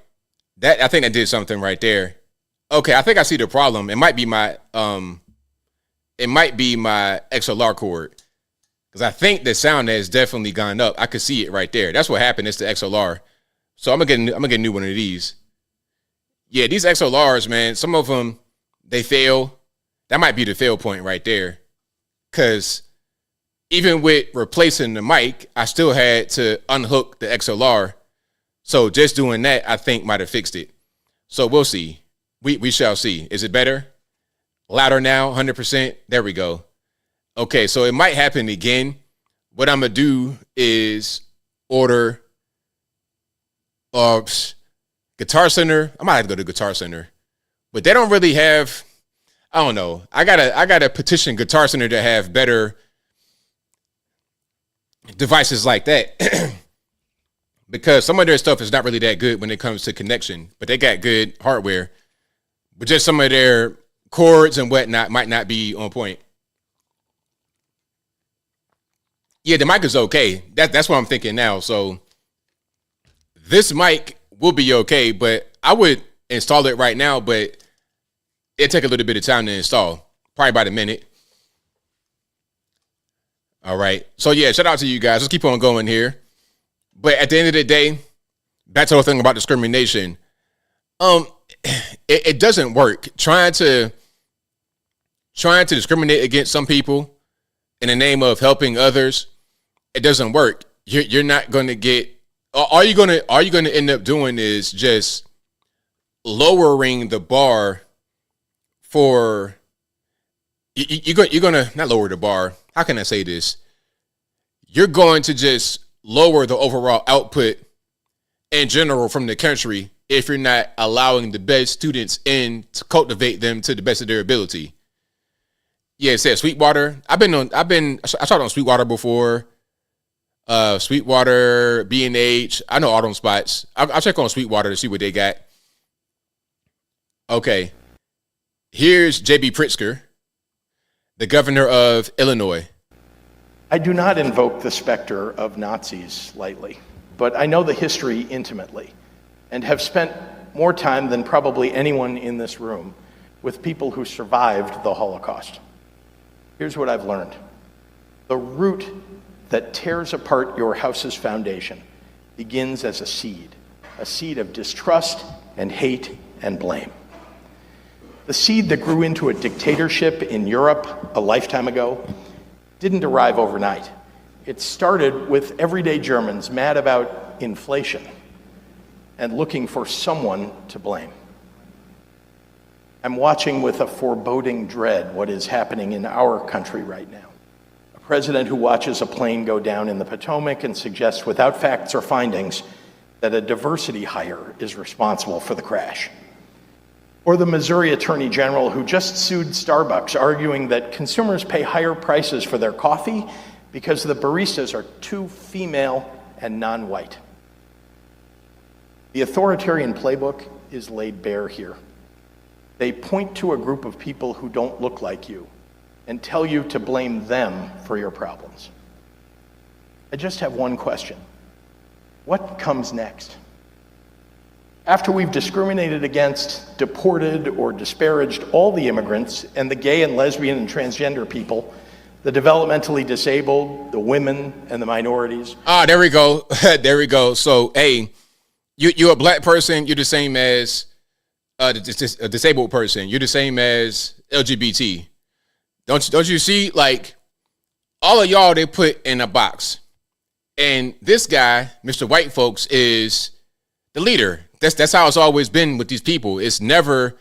I think I did something right there. Okay, I think I see the problem. It might be my XLR cord. Because I think the sound has definitely gone up. I could see it right there. That's what happened. It's the XLR. So I'm gonna get a new one of these. Yeah, these XLRs, man, some of them, they fail. That might be the fail point right there. Because even with replacing the mic, I still had to unhook the XLR. So just doing that, I think might have fixed it. So we'll see. We shall see. Is it better? Louder now, 100%. There we go. Okay, so it might happen again. What I'm going to do is order Guitar Center. I might have to go to Guitar Center. But they don't really have, I don't know. I gotta petition Guitar Center to have better devices like that. Because some of their stuff is not really that good when it comes to connection. But they got good hardware. But just some of their cords and whatnot might not be on point. Yeah, the mic is okay. That's what I'm thinking now. So this mic will be okay, but I would install it right now, but it'll take a little bit of time to install. Probably about a minute. All right. So yeah, shout out to you guys. Let's keep on going here. But at the end of the day, back to the whole thing about discrimination. It doesn't work. Trying to discriminate against some people in the name of helping others, it doesn't work. You're not going to get. All you're going to end up doing is just lowering the bar for. You're going to not lower the bar. How can I say this? You're going to just lower the overall output in general from the country if you're not allowing the best students in to cultivate them to the best of their ability. Yeah, it says Sweetwater. I taught on Sweetwater before. Sweetwater, B&H. I know all them spots. I'll check on Sweetwater to see what they got. Okay. Here's J.B. Pritzker, the governor of Illinois. I do not invoke the specter of Nazis lightly, but I know the history intimately and have spent more time than probably anyone in this room with people who survived the Holocaust. Here's what I've learned. The root that tears apart your house's foundation begins as a seed of distrust and hate and blame. The seed that grew into a dictatorship in Europe a lifetime ago didn't arrive overnight. It started with everyday Germans mad about inflation and looking for someone to blame. I'm watching with a foreboding dread what is happening in our country right now. A president who watches a plane go down in the Potomac and suggests without facts or findings that a diversity hire is responsible for the crash. Or the Missouri Attorney General who just sued Starbucks, arguing that consumers pay higher prices for their coffee because the baristas are too female and non-white. The authoritarian playbook is laid bare here. They point to a group of people who don't look like you and tell you to blame them for your problems. I just have one question. What comes next? After we've discriminated against, deported, or disparaged all the immigrants and the gay and lesbian and transgender people, the developmentally disabled, the women, and the minorities. There we go. There we go. So, hey, you're a black person, you're the same as a disabled person. You're the same as LGBT. Don't you see, like, all of y'all they put in a box. And this guy, Mr. White Folks, is the leader. That's how it's always been with these people. It's never,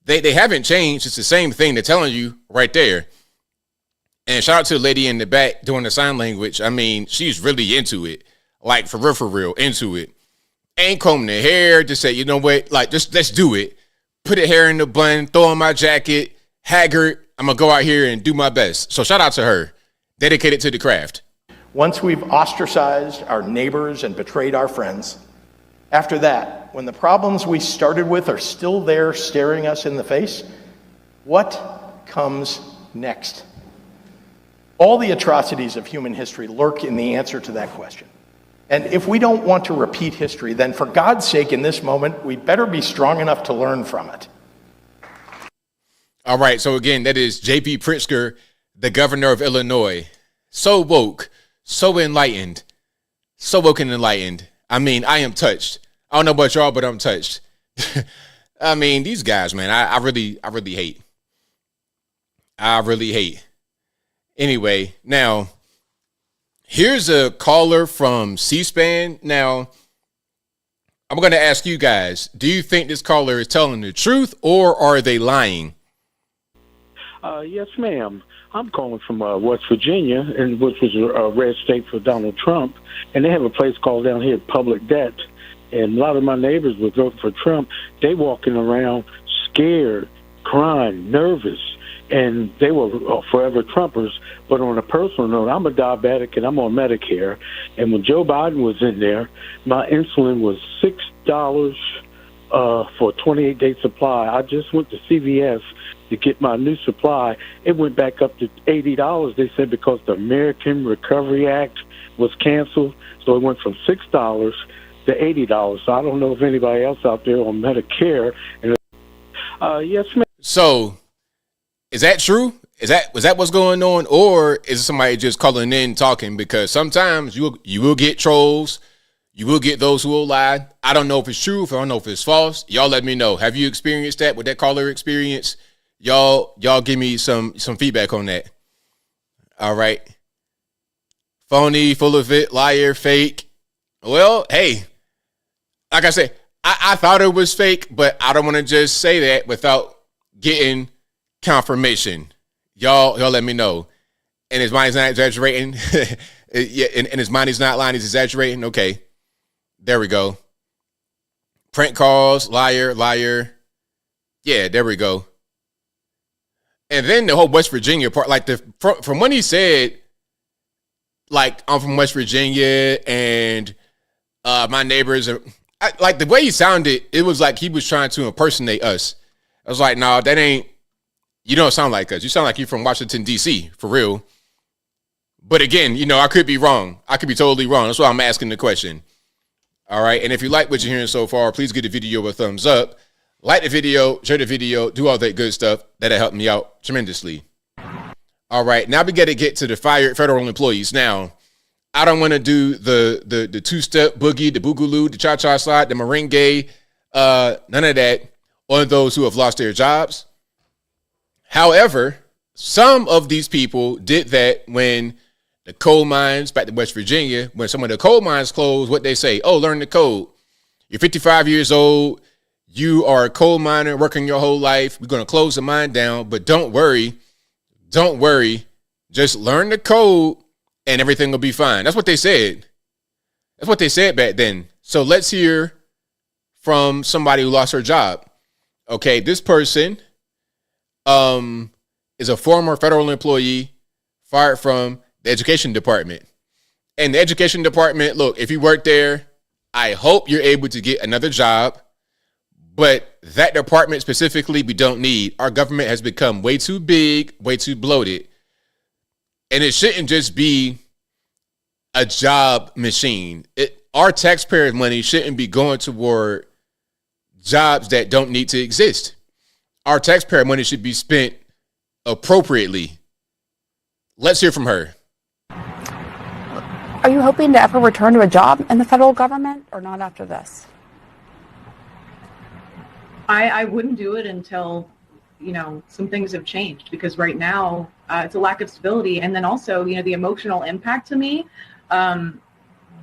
they haven't changed. It's the same thing they're telling you right there. And shout out to the lady in the back doing the sign language. I mean, she's really into it. Like, for real, into it. Ain't combing the hair. Just say, you know what? Like, just let's do it. Put her hair in the bun, throw on my jacket, haggard. I'm going to go out here and do my best. So shout out to her. Dedicated to the craft. Once we've ostracized our neighbors and betrayed our friends, after that, when the problems we started with are still there staring us in the face, what comes next? All the atrocities of human history lurk in the answer to that question. And if we don't want to repeat history, then for God's sake, in this moment, we better be strong enough to learn from it. All right. So again, that is J.B. Pritzker, the governor of Illinois. So woke, so enlightened, so woke and enlightened. I mean, I am touched. I don't know about y'all, but I'm touched. I mean, these guys, man, I really hate. I really hate. Anyway, now, here's a caller from C-SPAN. Now, I'm going to ask you guys, do you think this caller is telling the truth or are they lying? Yes, ma'am. I'm calling from West Virginia, and which was a red state for Donald Trump, and they have a place called down here Public Debt, and a lot of my neighbors would vote for Trump. They walking around scared, crying, nervous, and they were forever Trumpers. But on a personal note, I'm a diabetic and I'm on Medicare, and when Joe Biden was in there, my insulin was $6 for a 28-day supply. I just went to CVS to get my new supply. It went back up to $80, they said, because the American Recovery Act was canceled. So it went from $6 to $80. So I don't know if anybody else out there on Medicare. And yes, ma'am. So is that true? Was that what's going on? Or is it somebody just calling in talking? Because sometimes you will get trolls. You will get those who will lie. I don't know if it's true. I don't know if it's false. Y'all let me know. Have you experienced that with that caller experience? Y'all give me some feedback on that. All right. Phony, full of it, liar, fake. Well, hey, like I said, I thought it was fake, but I don't want to just say that without getting confirmation. Y'all let me know. And his mind is not exaggerating. Yeah, and his mind is not lying, he's exaggerating. Okay. There we go. Prank calls, liar. Yeah, there we go. And then the whole West Virginia part, like from when he said, like, I'm from West Virginia and my neighbors are, like the way he sounded, it was like he was trying to impersonate us. I was like, no, that ain't, you don't sound like us. You sound like you're from Washington, D.C., for real. But again, I could be wrong. I could be totally wrong. That's why I'm asking the question. All right. And if you like what you're hearing so far, please give the video a thumbs up. Like the video, share the video, do all that good stuff. That'll help me out tremendously. All right. Now we got to get to the fired federal employees. Now, I don't want to do the two-step boogie, the boogaloo, the cha-cha slide, the merengue, none of that on those who have lost their jobs. However, some of these people did that when the coal mines back to West Virginia, when some of the coal mines closed, what they say, oh, learn the code. You're 55 years old. You are a coal miner working your whole life. We're going to close the mine down, but don't worry. Don't worry. Just learn the code and everything will be fine. That's what they said. That's what they said back then. So let's hear from somebody who lost her job. Okay, this person is a former federal employee fired from the education department. And the education department, look, if you work there, I hope you're able to get another job. But that department specifically, we don't need. Our government has become way too big, way too bloated. And it shouldn't just be a job machine. Our taxpayer money shouldn't be going toward jobs that don't need to exist. Our taxpayer money should be spent appropriately. Let's hear from her. Are you hoping to ever return to a job in the federal government or not after this? I wouldn't do it until, some things have changed, because right now it's a lack of stability. And then also, the emotional impact to me,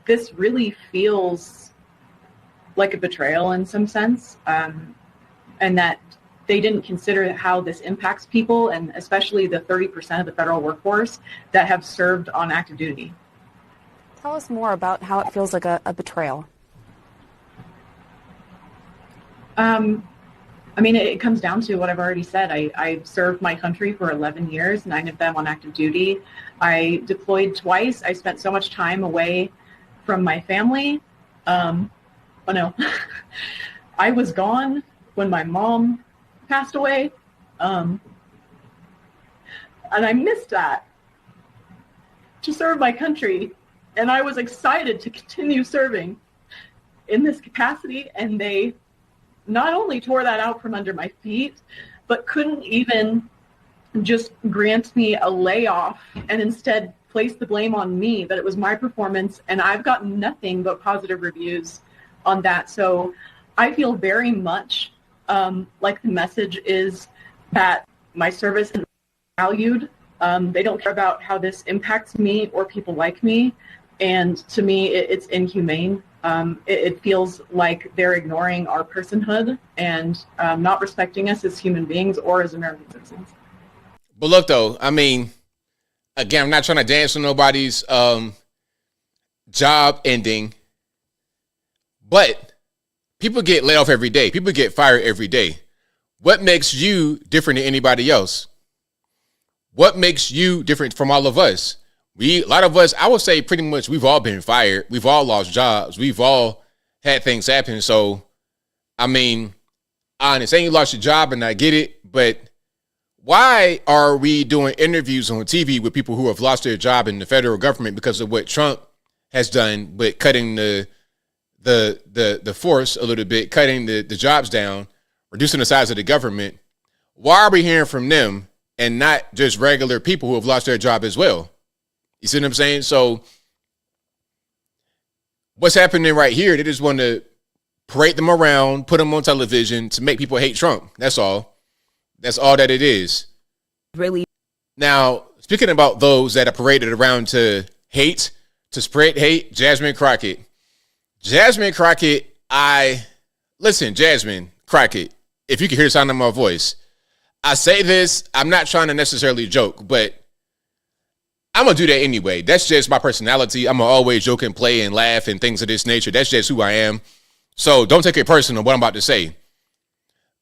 this really feels like a betrayal in some sense. And that they didn't consider how this impacts people, and especially the 30% of the federal workforce that have served on active duty. Tell us more about how it feels like a betrayal. It comes down to what I've already said. I served my country for 11 years, 9 of them on active duty. I deployed twice. I spent so much time away from my family. I was gone when my mom passed away. And I missed that, to serve my country. And I was excited to continue serving in this capacity. And they not only tore that out from under my feet, but couldn't even just grant me a layoff and instead place the blame on me, that it was my performance. And I've gotten nothing but positive reviews on that. So I feel very much like the message is that my service is valued. They don't care about how this impacts me or people like me. And to me, it's inhumane. It feels like they're ignoring our personhood and not respecting us as human beings or as American citizens. But look, though, I mean, again, I'm not trying to dance on nobody's job ending, but people get laid off every day. People get fired every day. What makes you different than anybody else? What makes you different from all of us? A lot of us, I would say pretty much we've all been fired. We've all lost jobs. We've all had things happen. So, I mean, I understand you lost your job and I get it, but why are we doing interviews on TV with people who have lost their job in the federal government because of what Trump has done, but cutting the force a little bit, cutting the jobs down, reducing the size of the government? Why are we hearing from them and not just regular people who have lost their job as well? You see what I'm saying? So what's happening right here, they just want to parade them around, put them on television to make people hate Trump. That's all. That's all that it is. Really? Now, speaking about those that are paraded around to hate, to spread hate, Jasmine Crockett. Jasmine Crockett, listen, Jasmine Crockett, if you can hear the sound of my voice, I say this, I'm not trying to necessarily joke, but I'm going to do that anyway. That's just my personality. I'm going to always joke and play and laugh and things of this nature. That's just who I am. So don't take it personal what I'm about to say.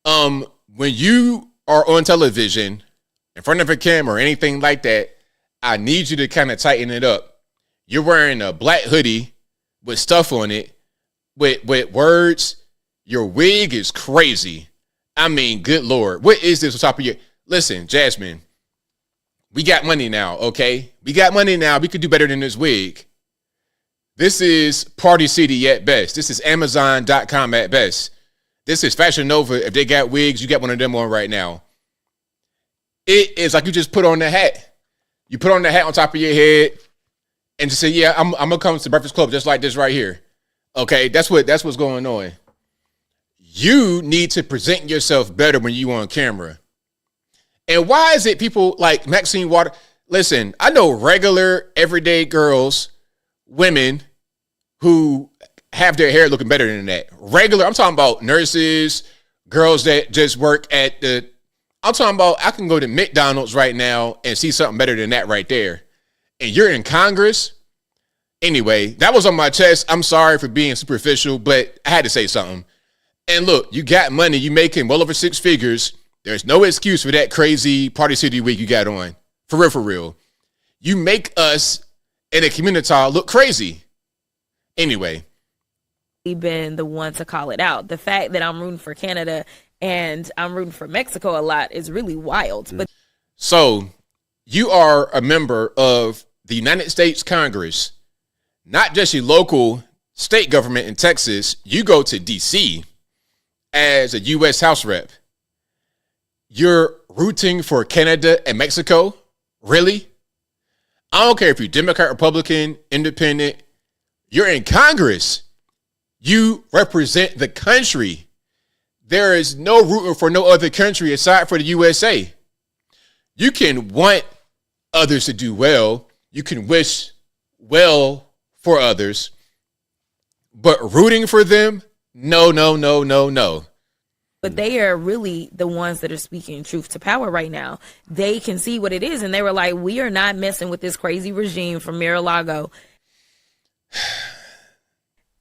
When you are on television, in front of a camera or anything like that, I need you to kind of tighten it up. You're wearing a black hoodie with stuff on it, with words. Your wig is crazy. I mean, good Lord. What is this on top of your... Listen, Jasmine, we got money now, okay? We got money now. We could do better than this wig. This is Party City at best. This is Amazon.com at best. This is Fashion Nova. If they got wigs, you got one of them on right now. It is like you just put on the hat. You put on the hat on top of your head and just say, yeah, I'm going to come to Breakfast Club just like this right here. Okay, that's what's going on. You need to present yourself better when you on camera. And why is it people like Maxine Water? Listen, I know regular, everyday girls, women who have their hair looking better than that. Regular, I'm talking about nurses, girls that just work at I'm talking about I can go to McDonald's right now and see something better than that right there. And you're in Congress? Anyway, that was on my chest. I'm sorry for being superficial, but I had to say something. And look, you got money. You making well over 6 figures. There's no excuse for that crazy Party City wig you got on. For real, for real. You make us in a community look crazy. Anyway. Been the one to call it out. The fact that I'm rooting for Canada and I'm rooting for Mexico a lot is really wild. But so you are a member of the United States Congress, not just your local state government in Texas. You go to D.C. as a U.S. House rep. You're rooting for Canada and Mexico? Really? I don't care if you're Democrat, Republican, Independent. You're in Congress. You represent the country. There is no rooting for no other country aside for the USA. You can want others to do well. You can wish well for others. But rooting for them? No, no, no, no, no. But they are really the ones that are speaking truth to power right now. They can see what it is. And they were like, we are not messing with this crazy regime from Mar-a-Lago.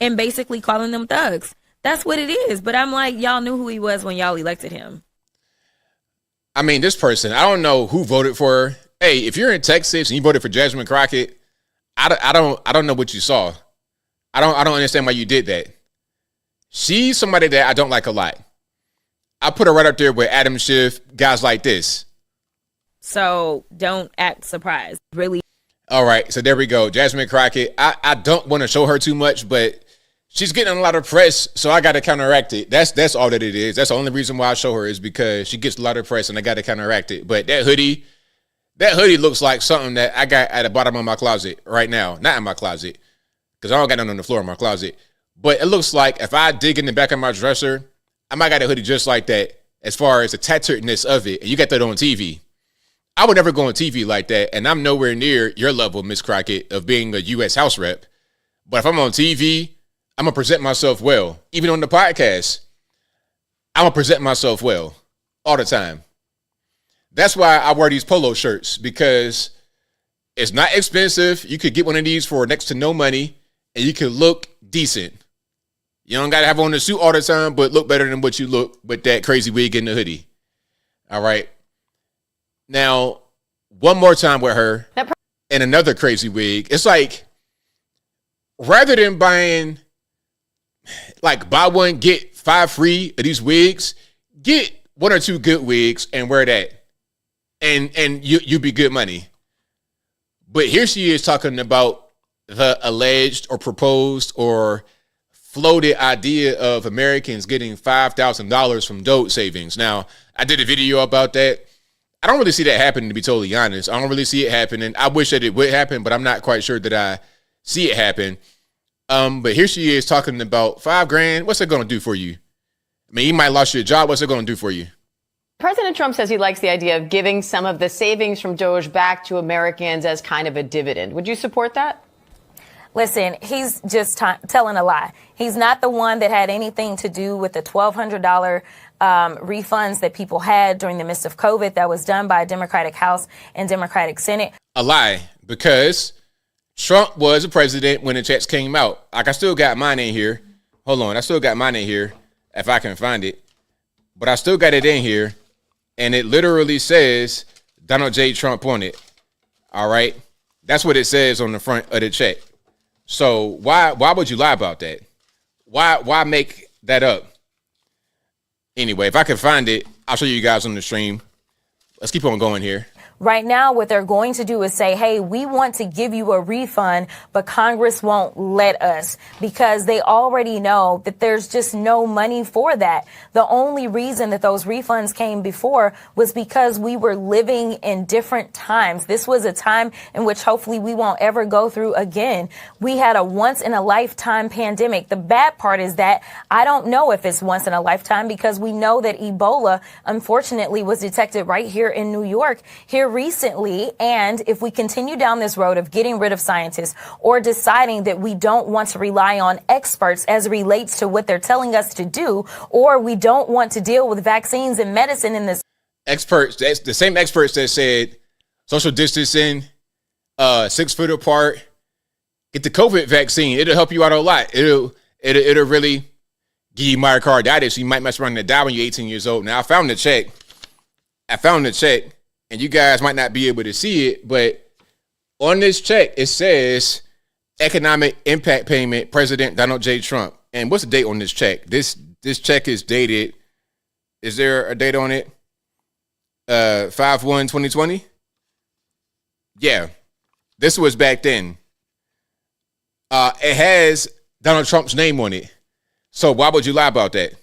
And basically calling them thugs. That's what it is. But I'm like, y'all knew who he was when y'all elected him. I mean, this person, I don't know who voted for her. Hey, if you're in Texas and you voted for Jasmine Crockett, I don't know what you saw. I don't understand why you did that. She's somebody that I don't like a lot. I put her right up there with Adam Schiff, guys like this. So don't act surprised. Really. All right. So there we go. Jasmine Crockett. I don't want to show her too much, but she's getting a lot of press, so I got to counteract it. That's all that it is. That's the only reason why I show her is because she gets a lot of press and I got to counteract it. But that hoodie looks like something that I got at the bottom of my closet right now. Not in my closet, because I don't got nothing on the floor in my closet. But it looks like if I dig in the back of my dresser, I might got a hoodie just like that as far as the tatteredness of it. And you got that on TV. I would never go on TV like that. And I'm nowhere near your level, Miss Crockett, of being a U.S. House rep. But if I'm on TV, I'm going to present myself well. Even on the podcast, I'm going to present myself well all the time. That's why I wear these polo shirts, because it's not expensive. You could get one of these for next to no money, and you can look decent. You don't got to have on a suit all the time, but look better than what you look with that crazy wig and the hoodie. All right. Now, one more time with her and another crazy wig. It's like, rather than buying, like, buy one, get 5 free of these wigs, get 1 or 2 good wigs and wear that. And you be good money. But here she is talking about the alleged or proposed or floated idea of Americans getting $5,000 from DOGE savings. Now, I did a video about that. I don't really see that happening, to be totally honest. I don't really see it happening. I wish that it would happen, but I'm not quite sure that I see it happen. But here she is talking about $5,000. What's it going to do for you? I mean, you might lost your job. What's it going to do for you? President Trump says he likes the idea of giving some of the savings from DOGE back to Americans as kind of a dividend. Would you support that? Listen, he's just telling a lie. He's not the one that had anything to do with the $1,200 refunds that people had during the midst of COVID that was done by a Democratic House and Democratic Senate. A lie, because Trump was a president when the checks came out. Like, I still got mine in here. Hold on. I still got mine in here if I can find it. But I still got it in here. And it literally says Donald J. Trump on it. All right. That's what it says on the front of the check. So why would you lie about that? Why make that up? Anyway, if I can find it, I'll show you guys on the stream. Let's keep on going here. Right now, what they're going to do is say, hey, we want to give you a refund, but Congress won't let us, because they already know that there's just no money for that. The only reason that those refunds came before was because we were living in different times. This was a time in which hopefully we won't ever go through again. We had a once in a lifetime pandemic. The bad part is that I don't know if it's once in a lifetime, because we know that Ebola, unfortunately, was detected right here in New York here recently. And if we continue down this road of getting rid of scientists or deciding that we don't want to rely on experts as it relates to what they're telling us to do, or we don't want to deal with vaccines and medicine in this. Experts, that's the same experts that said social distancing, 6 foot apart, get the COVID vaccine. It'll help you out a lot. It'll really give you myocarditis. You might mess around and die when you're 18 years old. Now, I found the check. And you guys might not be able to see it, but on this check, it says economic impact payment, President Donald J. Trump. And what's the date on this check? This check is dated. Is there a date on it? 5/1/2020? Yeah. This was back then. It has Donald Trump's name on it. So why would you lie about that?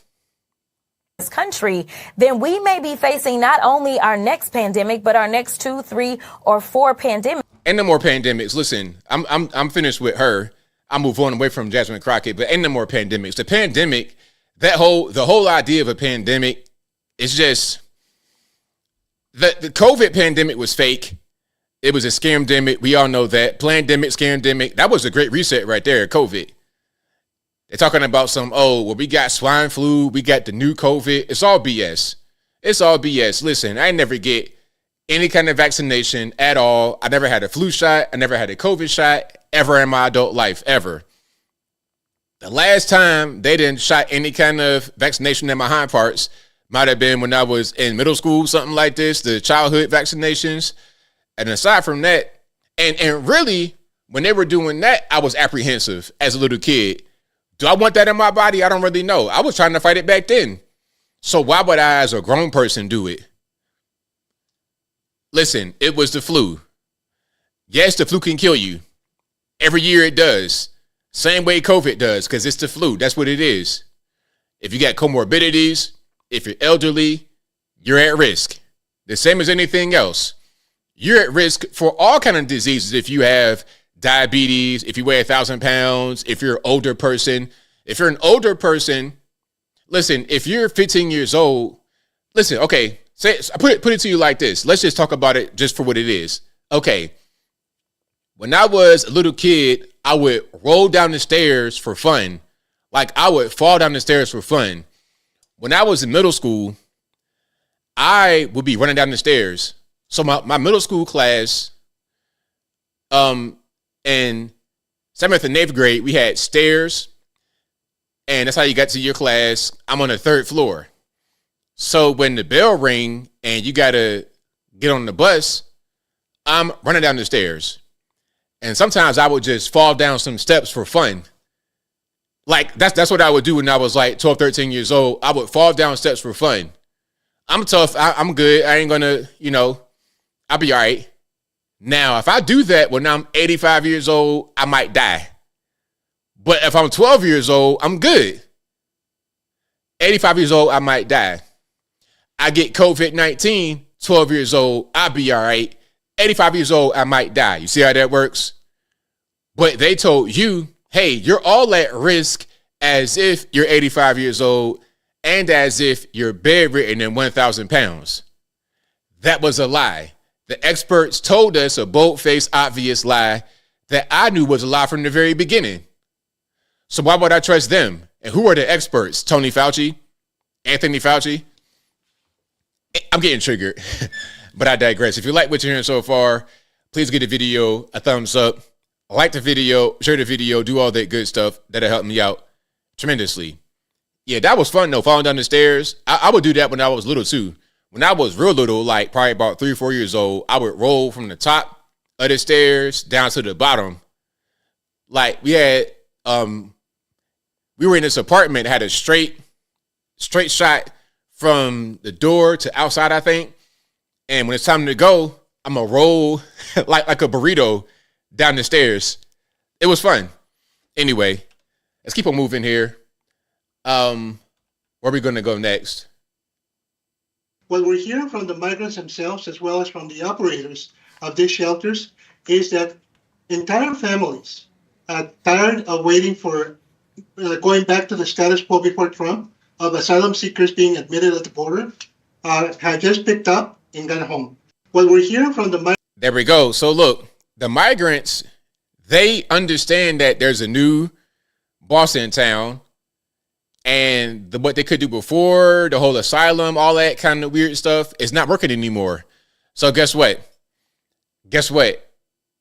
This country, then we may be facing not only our next pandemic, but our next 2, 3, or 4 pandemics. And no more pandemics. Listen, I'm finished with her. I'll move on away from Jasmine Crockett, but ain't no more pandemics. The pandemic, the whole idea of a pandemic is just the COVID pandemic was fake. It was a scamdemic. We all know that. Plandemic, scamdemic. That was a great reset right there, COVID. They're talking about we got swine flu, we got the new COVID. It's all BS. It's all BS. Listen, I never get any kind of vaccination at all. I never had a flu shot. I never had a COVID shot ever in my adult life, ever. The last time they didn't shot any kind of vaccination in my hind parts might have been when I was in middle school, something like this, the childhood vaccinations. And aside from that, and really, when they were doing that, I was apprehensive as a little kid. Do I want that in my body? I don't really know. I was trying to fight it back then. So why would I, as a grown person, do it? Listen, it was the flu. Yes, the flu can kill you. Every year it does. Same way COVID does, because it's the flu. That's what it is. If you got comorbidities, if you're elderly, you're at risk. The same as anything else. You're at risk for all kinds of diseases if you have diabetes, if you weigh 1,000 pounds, if you're an older person. If you're an older person, listen, if you're 15 years old, listen, okay, put it to you like this. Let's just talk about it just for what it is. Okay, when I was a little kid, I would roll down the stairs for fun. Like, I would fall down the stairs for fun. When I was in middle school, I would be running down the stairs. So my middle school class, in 7th and 8th grade, we had stairs, and that's how you got to your class. I'm on the 3rd floor. So when the bell ring and you got to get on the bus, I'm running down the stairs. And sometimes I would just fall down some steps for fun. Like, that's what I would do when I was like 12, 13 years old. I would fall down steps for fun. I'm tough. I'm good. I ain't going to, I'll be all right. Now, if I do that when I'm 85 years old, I might die. But if I'm 12 years old, I'm good. 85 years old, I might die. I get COVID-19, 12 years old, I'll be all right. 85 years old, I might die. You see how that works? But they told you, hey, you're all at risk as if you're 85 years old and as if you're bedridden and 1,000 pounds. That was a lie. The experts told us a bold-faced, obvious lie that I knew was a lie from the very beginning. So why would I trust them? And who are the experts? Tony Fauci? Anthony Fauci? I'm getting triggered, but I digress. If you like what you're hearing so far, please give the video a thumbs up. Like the video, share the video, do all that good stuff. That'll help me out tremendously. Yeah, that was fun though, falling down the stairs. I would do that when I was little too. When I was real little, like probably about 3 or 4 years old, I would roll from the top of the stairs down to the bottom. Like we had, we were in this apartment that had a straight shot from the door to outside, I think. And when it's time to go, I'm going to roll like a burrito down the stairs. It was fun. Anyway, let's keep on moving here. Where are we going to go next? What we're hearing from the migrants themselves, as well as from the operators of these shelters, is that entire families are tired of waiting for going back to the status quo before Trump of asylum seekers being admitted at the border, have just picked up and gone home. What we're hearing from the There we go. So look, the migrants, they understand that there's a new boss in town, and what they could do before, the whole asylum, all that kind of weird stuff, is not working anymore. So guess what?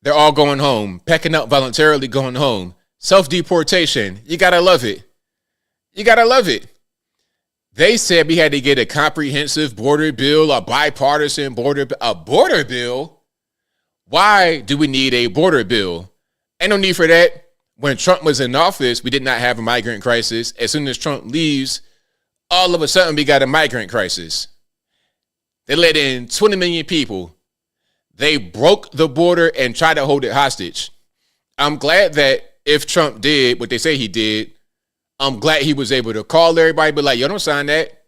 They're all going home, packing up voluntarily, going home. Self-deportation. You got to love it. They said we had to get a comprehensive border bill, a bipartisan border bill. Why do we need a border bill? Ain't no need for that. When Trump was in office, we did not have a migrant crisis. As soon as Trump leaves, all of a sudden we got a migrant crisis. They let in 20 million people. They broke the border and tried to hold it hostage. I'm glad that if Trump did what they say he did, I'm glad he was able to call everybody, but like, yo, don't sign that.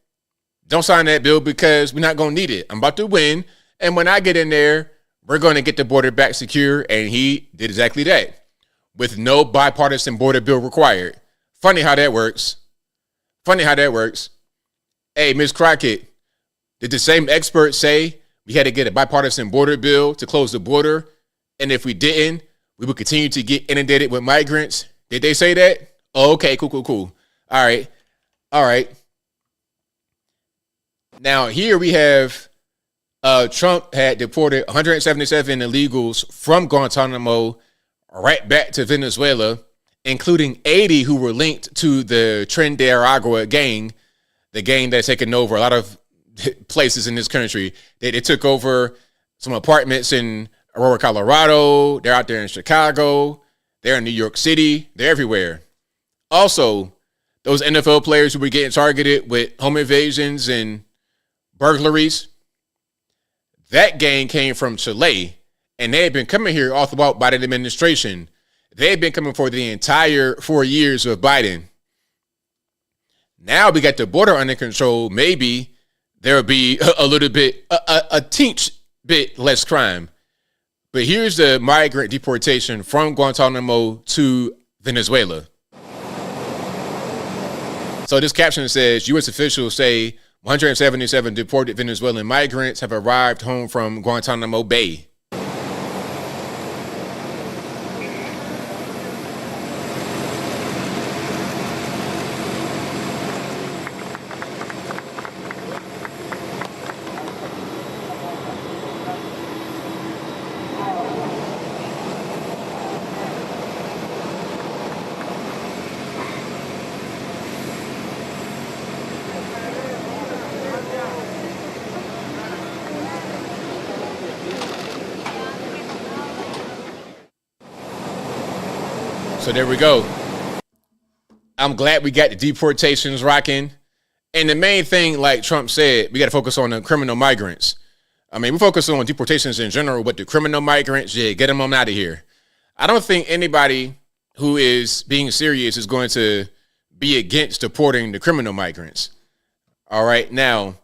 Don't sign that bill because we're not going to need it. I'm about to win. And when I get in there, we're going to get the border back secure. And he did exactly that with no bipartisan border bill required. Funny how that works. Hey, Ms. Crockett, did the same experts say we had to get a bipartisan border bill to close the border? And if we didn't, we would continue to get inundated with migrants? Did they say that? Oh, okay, cool. All right. Now, here we have Trump had deported 177 illegals from Guantanamo right back to Venezuela, including 80 who were linked to the Transgender gang, the gang that's taken over a lot of places in this country. They took over some apartments in Aurora, Colorado. They're out there in Chicago. They're in New York City. They're everywhere. Also, those NFL players who were getting targeted with home invasions and burglaries, that gang came from Chile, and they had been coming here all throughout Biden administration. They had been coming for the entire 4 years of Biden. Now we got the border under control. Maybe there'll be a little bit, a teeny bit less crime. But here's the migrant deportation from Guantanamo to Venezuela. So this caption says, U.S. officials say 177 deported Venezuelan migrants have arrived home from Guantanamo Bay. So there we go. I'm glad we got the deportations rocking. And the main thing, like Trump said, we got to focus on the criminal migrants. I mean, we focus on deportations in general, but the criminal migrants, yeah, get them on out of here. I don't think anybody who is being serious is going to be against deporting the criminal migrants. All right. Now,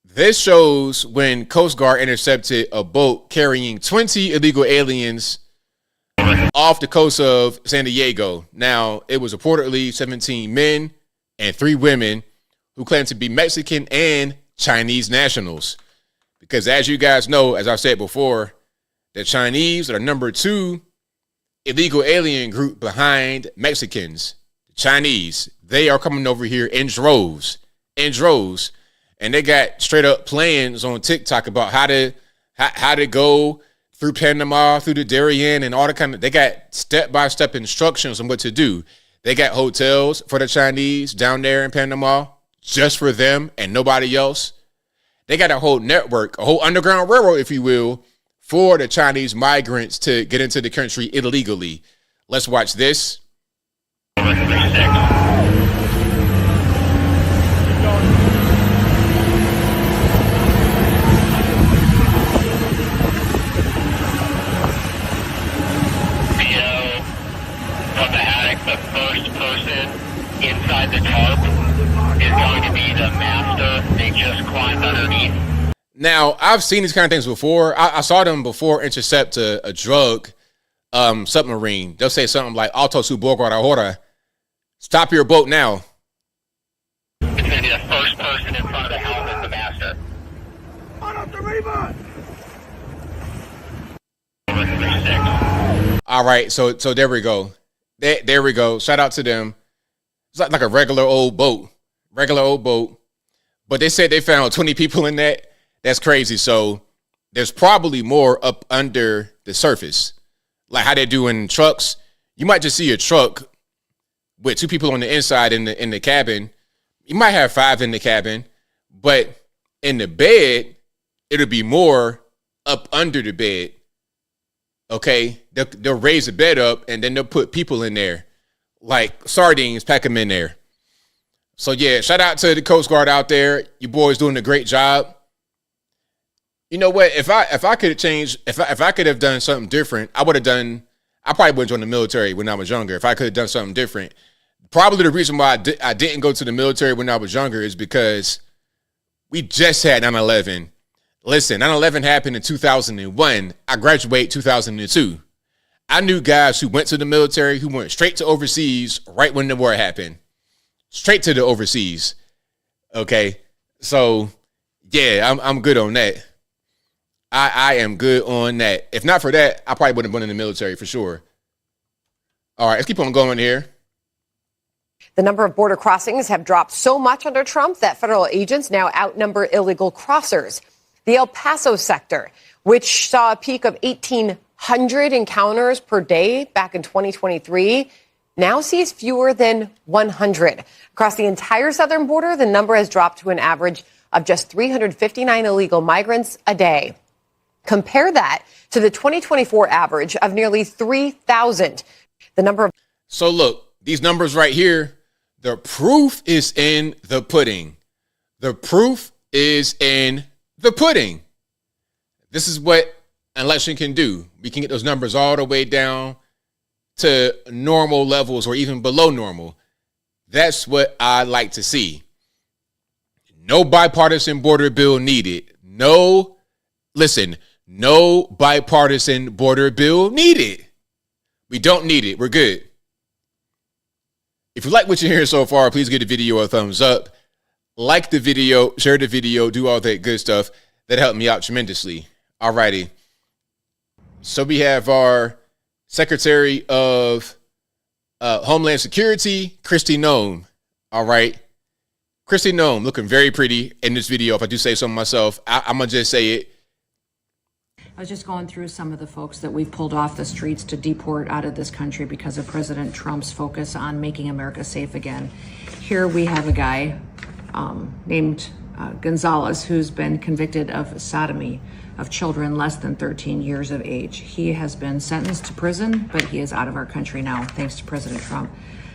this shows when Coast Guard intercepted a boat carrying 20 illegal aliens off the coast of San Diego. Now, it was reportedly 17 men and 3 women who claimed to be Mexican and Chinese nationals. Because as you guys know, as I've said before, the Chinese are the number 2 illegal alien group behind Mexicans. The Chinese, they are coming over here in droves. And they got straight up plans on TikTok about how to go through Panama, through the Darien, and all the kind of, they got step-by-step instructions on what to do. They got hotels for the Chinese down there in Panama, just for them and nobody else. They got a whole network, a whole underground railroad, if you will, for the Chinese migrants to get into the country illegally. Let's watch this. The first person inside the tarp is going to be the master. They just climbed underneath. Now, I've seen these kind of things before. I saw them before intercept a drug submarine. They'll say something like, Alto su boca ahora. Stop your boat now. It's going to be the first person in front of the helm is the master. All right, so there we go. There we go. Shout out to them. It's like a regular old boat. But they said they found 20 people in that. That's crazy. So there's probably more up under the surface. Like how they do in trucks. You might just see a truck with 2 people on the inside in the cabin. You might have 5 in the cabin. But in the bed, it'll be more up under the bed. Okay, they'll raise the bed up and then they'll put people in there like sardines, pack them in there. So yeah, shout out to the Coast Guard out there. You boys doing a great job. You know what? If I could change, if I could have done something different, I probably would join the military when I was younger. If I could have done something different, probably the reason why I didn't go to the military when I was younger is because we just had 9/11. Listen, 9/11 happened in 2001. I graduated 2002. I knew guys who went to the military who went straight to overseas right when the war happened. Straight to the overseas. Okay. So, yeah, I'm good on that. I am good on that. If not for that, I probably wouldn't have been in the military for sure. All right, let's keep on going here. The number of border crossings have dropped so much under Trump that federal agents now outnumber illegal crossers. The El Paso sector, which saw a peak of 1,800 encounters per day back in 2023, now sees fewer than 100. Across the entire southern border, the number has dropped to an average of just 359 illegal migrants a day. Compare that to the 2024 average of nearly 3,000. The number of... So look, these numbers right here, the proof is in the pudding. The proof is in the pudding. This is what an election can do. We can get those numbers all the way down to normal levels or even below normal. That's what I like to see. No bipartisan border bill needed. No bipartisan border bill needed. We don't need it. We're good. If you like what you're hearing so far, please give the video a thumbs up. Like the video, share the video, do all that good stuff. That helped me out tremendously. All righty. So we have our Secretary of Homeland Security, Kristi Noem. All right. Kristi Noem looking very pretty in this video. If I do say so myself, I'm going to just say it. I was just going through some of the folks that we've pulled off the streets to deport out of this country because of President Trump's focus on making America safe again. Here we have a guy named Gonzalez, who's been convicted of sodomy of children less than 13 years of age. He has been sentenced to prison, but he is out of our country now, thanks to President Trump.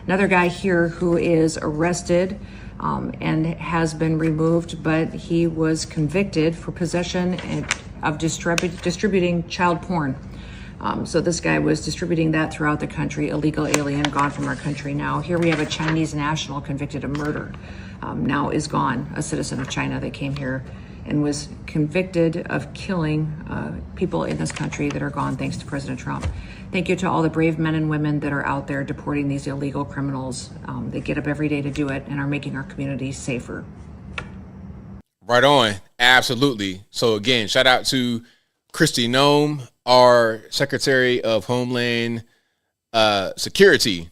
Another guy here who is arrested and has been removed, but he was convicted for possession of distributing child porn. So this guy was distributing that throughout the country, illegal alien, gone from our country now. Here we have a Chinese national convicted of murder, now is gone, a citizen of China that came here and was convicted of killing people in this country that are gone thanks to President Trump. Thank you to all the brave men and women that are out there deporting these illegal criminals. They get up every day to do it and are making our communities safer. Right on. Absolutely. So again, shout out to Kristi Noem, our Secretary of Homeland Security.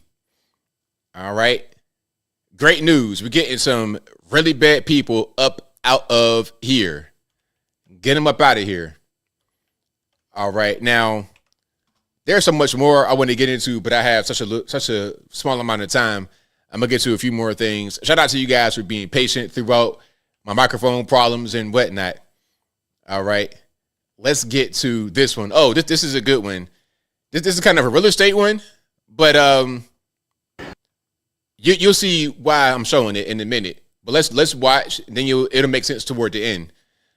All right. Great news. We're getting some really bad people out of here. Get them up out of here. All right. Now, there's so much more I want to get into, but I have such a small amount of time. I'm going to get to a few more things. Shout out to you guys for being patient throughout my microphone problems and whatnot. All right. Let's get to this one. Oh, this is a good one. This is kind of a real estate one, but you'll see why I'm showing it in a minute. But let's watch. Then it'll make sense toward the end.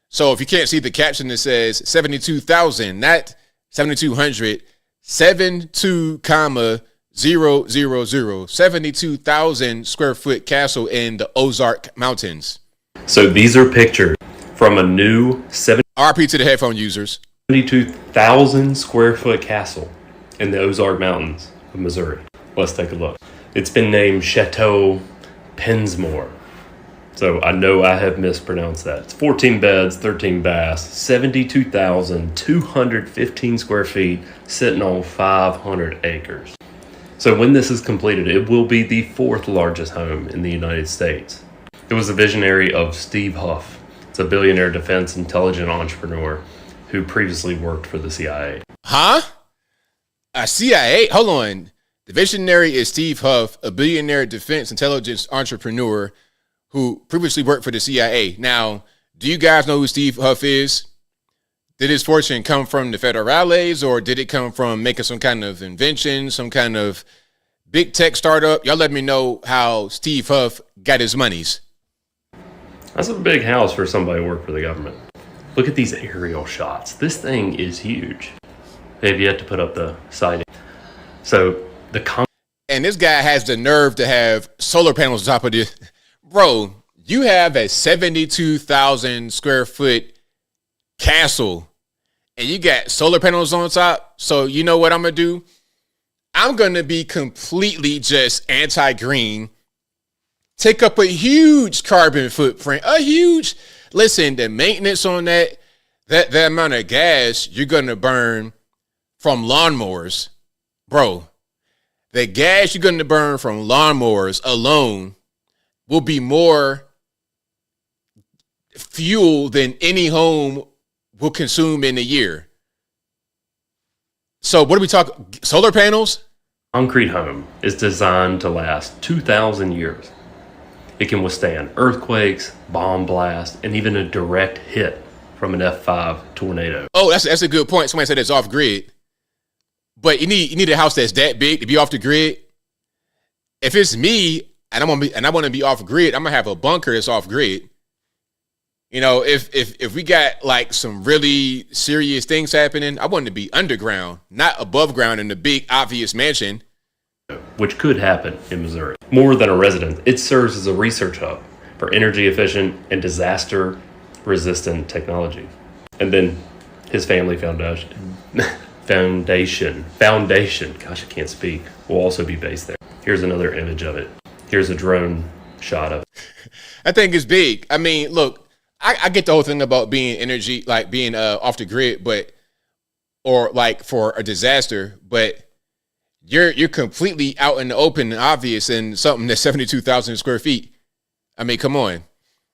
So if you can't see the caption, it says 72,000, not 7,200. 72,000, 72,000 square foot castle in the Ozark Mountains. So these are pictures from a new RP to the headphone users. 72,000 square foot castle in the Ozark Mountains of Missouri. Let's take a look. It's been named Chateau Pensmore. So I know I have mispronounced that. It's 14 beds, 13 baths, 72,215 square feet, sitting on 500 acres. So when this is completed, it will be the fourth largest home in the United States. It was a visionary of Steve Huff. It's a billionaire defense intelligence entrepreneur who previously worked for the CIA. Huh? A CIA? Hold on. The visionary is Steve Huff, a billionaire defense intelligence entrepreneur who previously worked for the CIA. Now, do you guys know who Steve Huff is? Did his fortune come from the federales, or did it come from making some kind of invention, some kind of big tech startup? Y'all let me know how Steve Huff got his monies. That's a big house for somebody who worked for the government. Look at these aerial shots. This thing is huge. They've yet to put up the siding. So and this guy has the nerve to have solar panels on top of this. Bro, you have a 72,000 square foot castle and you got solar panels on top. So you know what I'm going to do? I'm going to be completely just anti-green. Take up a huge carbon footprint, listen, the maintenance on that amount of gas you're going to burn from lawnmowers, bro, the gas you're going to burn from lawnmowers alone will be more fuel than any home will consume in a year. So what are we talking? Solar panels? Concrete home is designed to last 2,000 years. It can withstand earthquakes, bomb blasts, and even a direct hit from an F5 tornado. Oh, that's a good point. Somebody said it's off grid. But you need a house that's that big to be off the grid. If it's me and I want to be off grid, I'm gonna have a bunker that's off grid. You know, if we got like some really serious things happening, I want to be underground, not above ground in the big obvious mansion. Which could happen in Missouri. More than a residence, it serves as a research hub for energy efficient and disaster resistant technology. And then his family foundation, gosh, I can't speak, will also be based there. Here's another image of it. Here's a drone shot of it. I think it's big. I mean, look, I get the whole thing about being energy, like being off the grid, or like for a disaster, but you're completely out in the open and obvious in something that's 72,000 square feet. I mean, come on.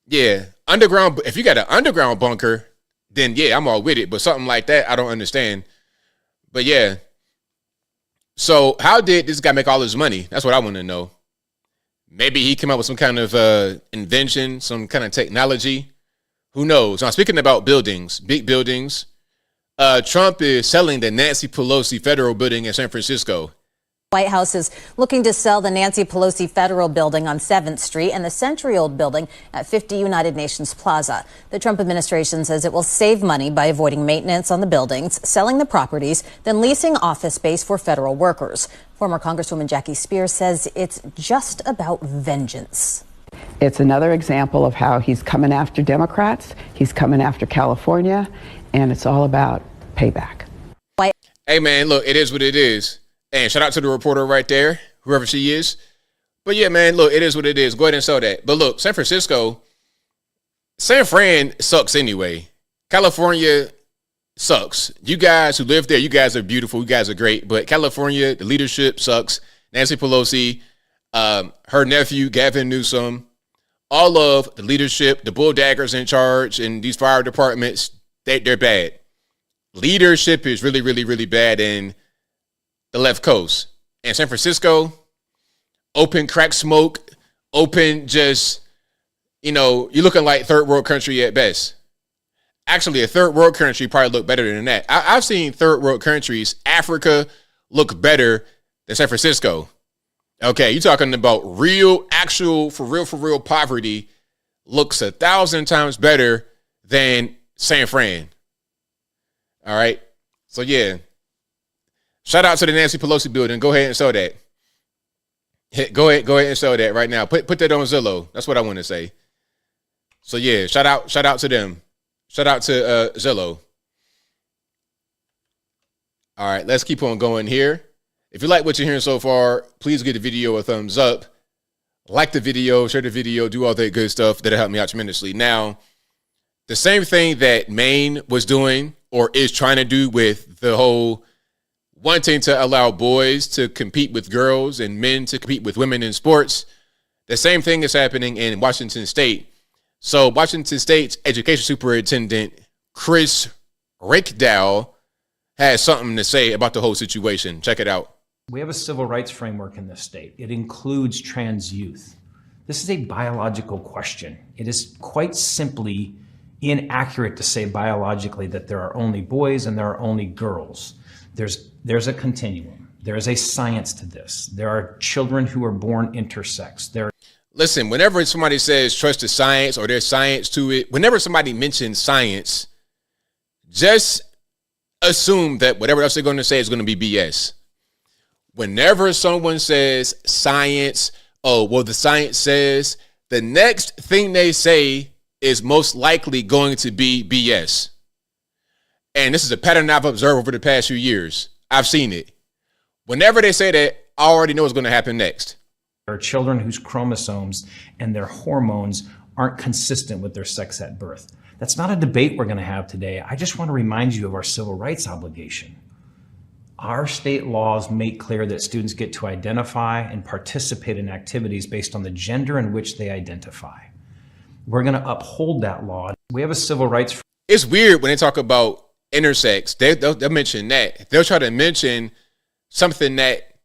Yeah. Underground. If you got an underground bunker, then yeah, I'm all with it. But something like that, I don't understand. But yeah. So how did this guy make all his money? That's what I want to know. Maybe he came up with some kind of invention, some kind of technology. Who knows? Now, speaking about buildings, big buildings, Trump is selling the Nancy Pelosi federal building in San Francisco. White House is looking to sell the Nancy Pelosi Federal Building on 7th Street and the century-old building at 50 United Nations Plaza. The Trump administration says it will save money by avoiding maintenance on the buildings, selling the properties, then leasing office space for federal workers. Former Congresswoman Jackie Spears says it's just about vengeance. It's another example of how he's coming after Democrats, he's coming after California, and it's all about payback. Hey, man, look, it is what it is. And shout out to the reporter right there, whoever she is. But yeah, man, look, it is what it is. Go ahead and sell that. But look, San Francisco, San Fran sucks anyway. California sucks. You guys who live there, you guys are beautiful. You guys are great. But California, the leadership sucks. Nancy Pelosi, her nephew, Gavin Newsom, all of the leadership, the bulldaggers in charge in these fire departments, they're bad. Leadership is really, really, really bad in the left coast. And San Francisco, open crack smoke, open just, you're looking like third world country at best. Actually, a third world country probably look better than that. I've seen third world countries, Africa, look better than San Francisco. Okay, you're talking about real, actual, for real poverty looks 1,000 times better than San Fran. All right. So, yeah. Shout out to the Nancy Pelosi building. Go ahead and sell that. Go ahead and sell that right now. Put that on Zillow. That's what I want to say. So, yeah, shout out to them. Shout out to Zillow. All right, let's keep on going here. If you like what you're hearing so far, please give the video a thumbs up. Like the video, share the video, do all that good stuff. That'll help me out tremendously. Now, the same thing that Maine was doing or is trying to do with the whole wanting to allow boys to compete with girls and men to compete with women in sports, the same thing is happening in Washington State. So Washington State's education superintendent, Chris Rickdow, has something to say about the whole situation. Check it out. We have a civil rights framework in this state. It includes trans youth. This is a biological question. It is quite simply inaccurate to say biologically that there are only boys and there are only girls. There's a continuum. There is a science to this. There are children who are born intersex. Listen, whenever somebody says trust the science or there's science to it, whenever somebody mentions science, just assume that whatever else they're going to say is going to be BS. Whenever someone says science, oh, well, the science says, the next thing they say is most likely going to be BS. And this is a pattern I've observed over the past few years. I've seen it. Whenever they say that, I already know what's going to happen next. There are children whose chromosomes and their hormones aren't consistent with their sex at birth. That's not a debate we're going to have today. I just want to remind you of our civil rights obligation. Our state laws make clear that students get to identify and participate in activities based on the gender in which they identify. We're going to uphold that law. We have a civil rights. It's weird when they talk about intersex. They'll mention that. They'll try to mention something that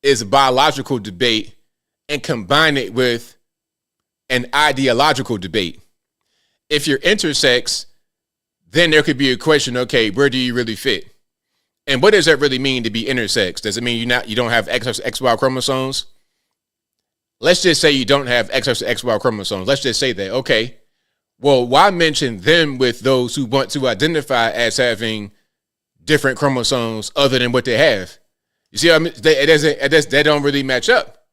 is a biological debate and combine it with an ideological debate. If you're intersex, then there could be a question, okay, where do you really fit? And what does that really mean to be intersex? Does it mean you don't have XY chromosomes? Let's just say you don't have XY chromosomes. Let's just say that. Okay. Well, why mention them with those who want to identify as having different chromosomes other than what they have? You see, that don't really match up.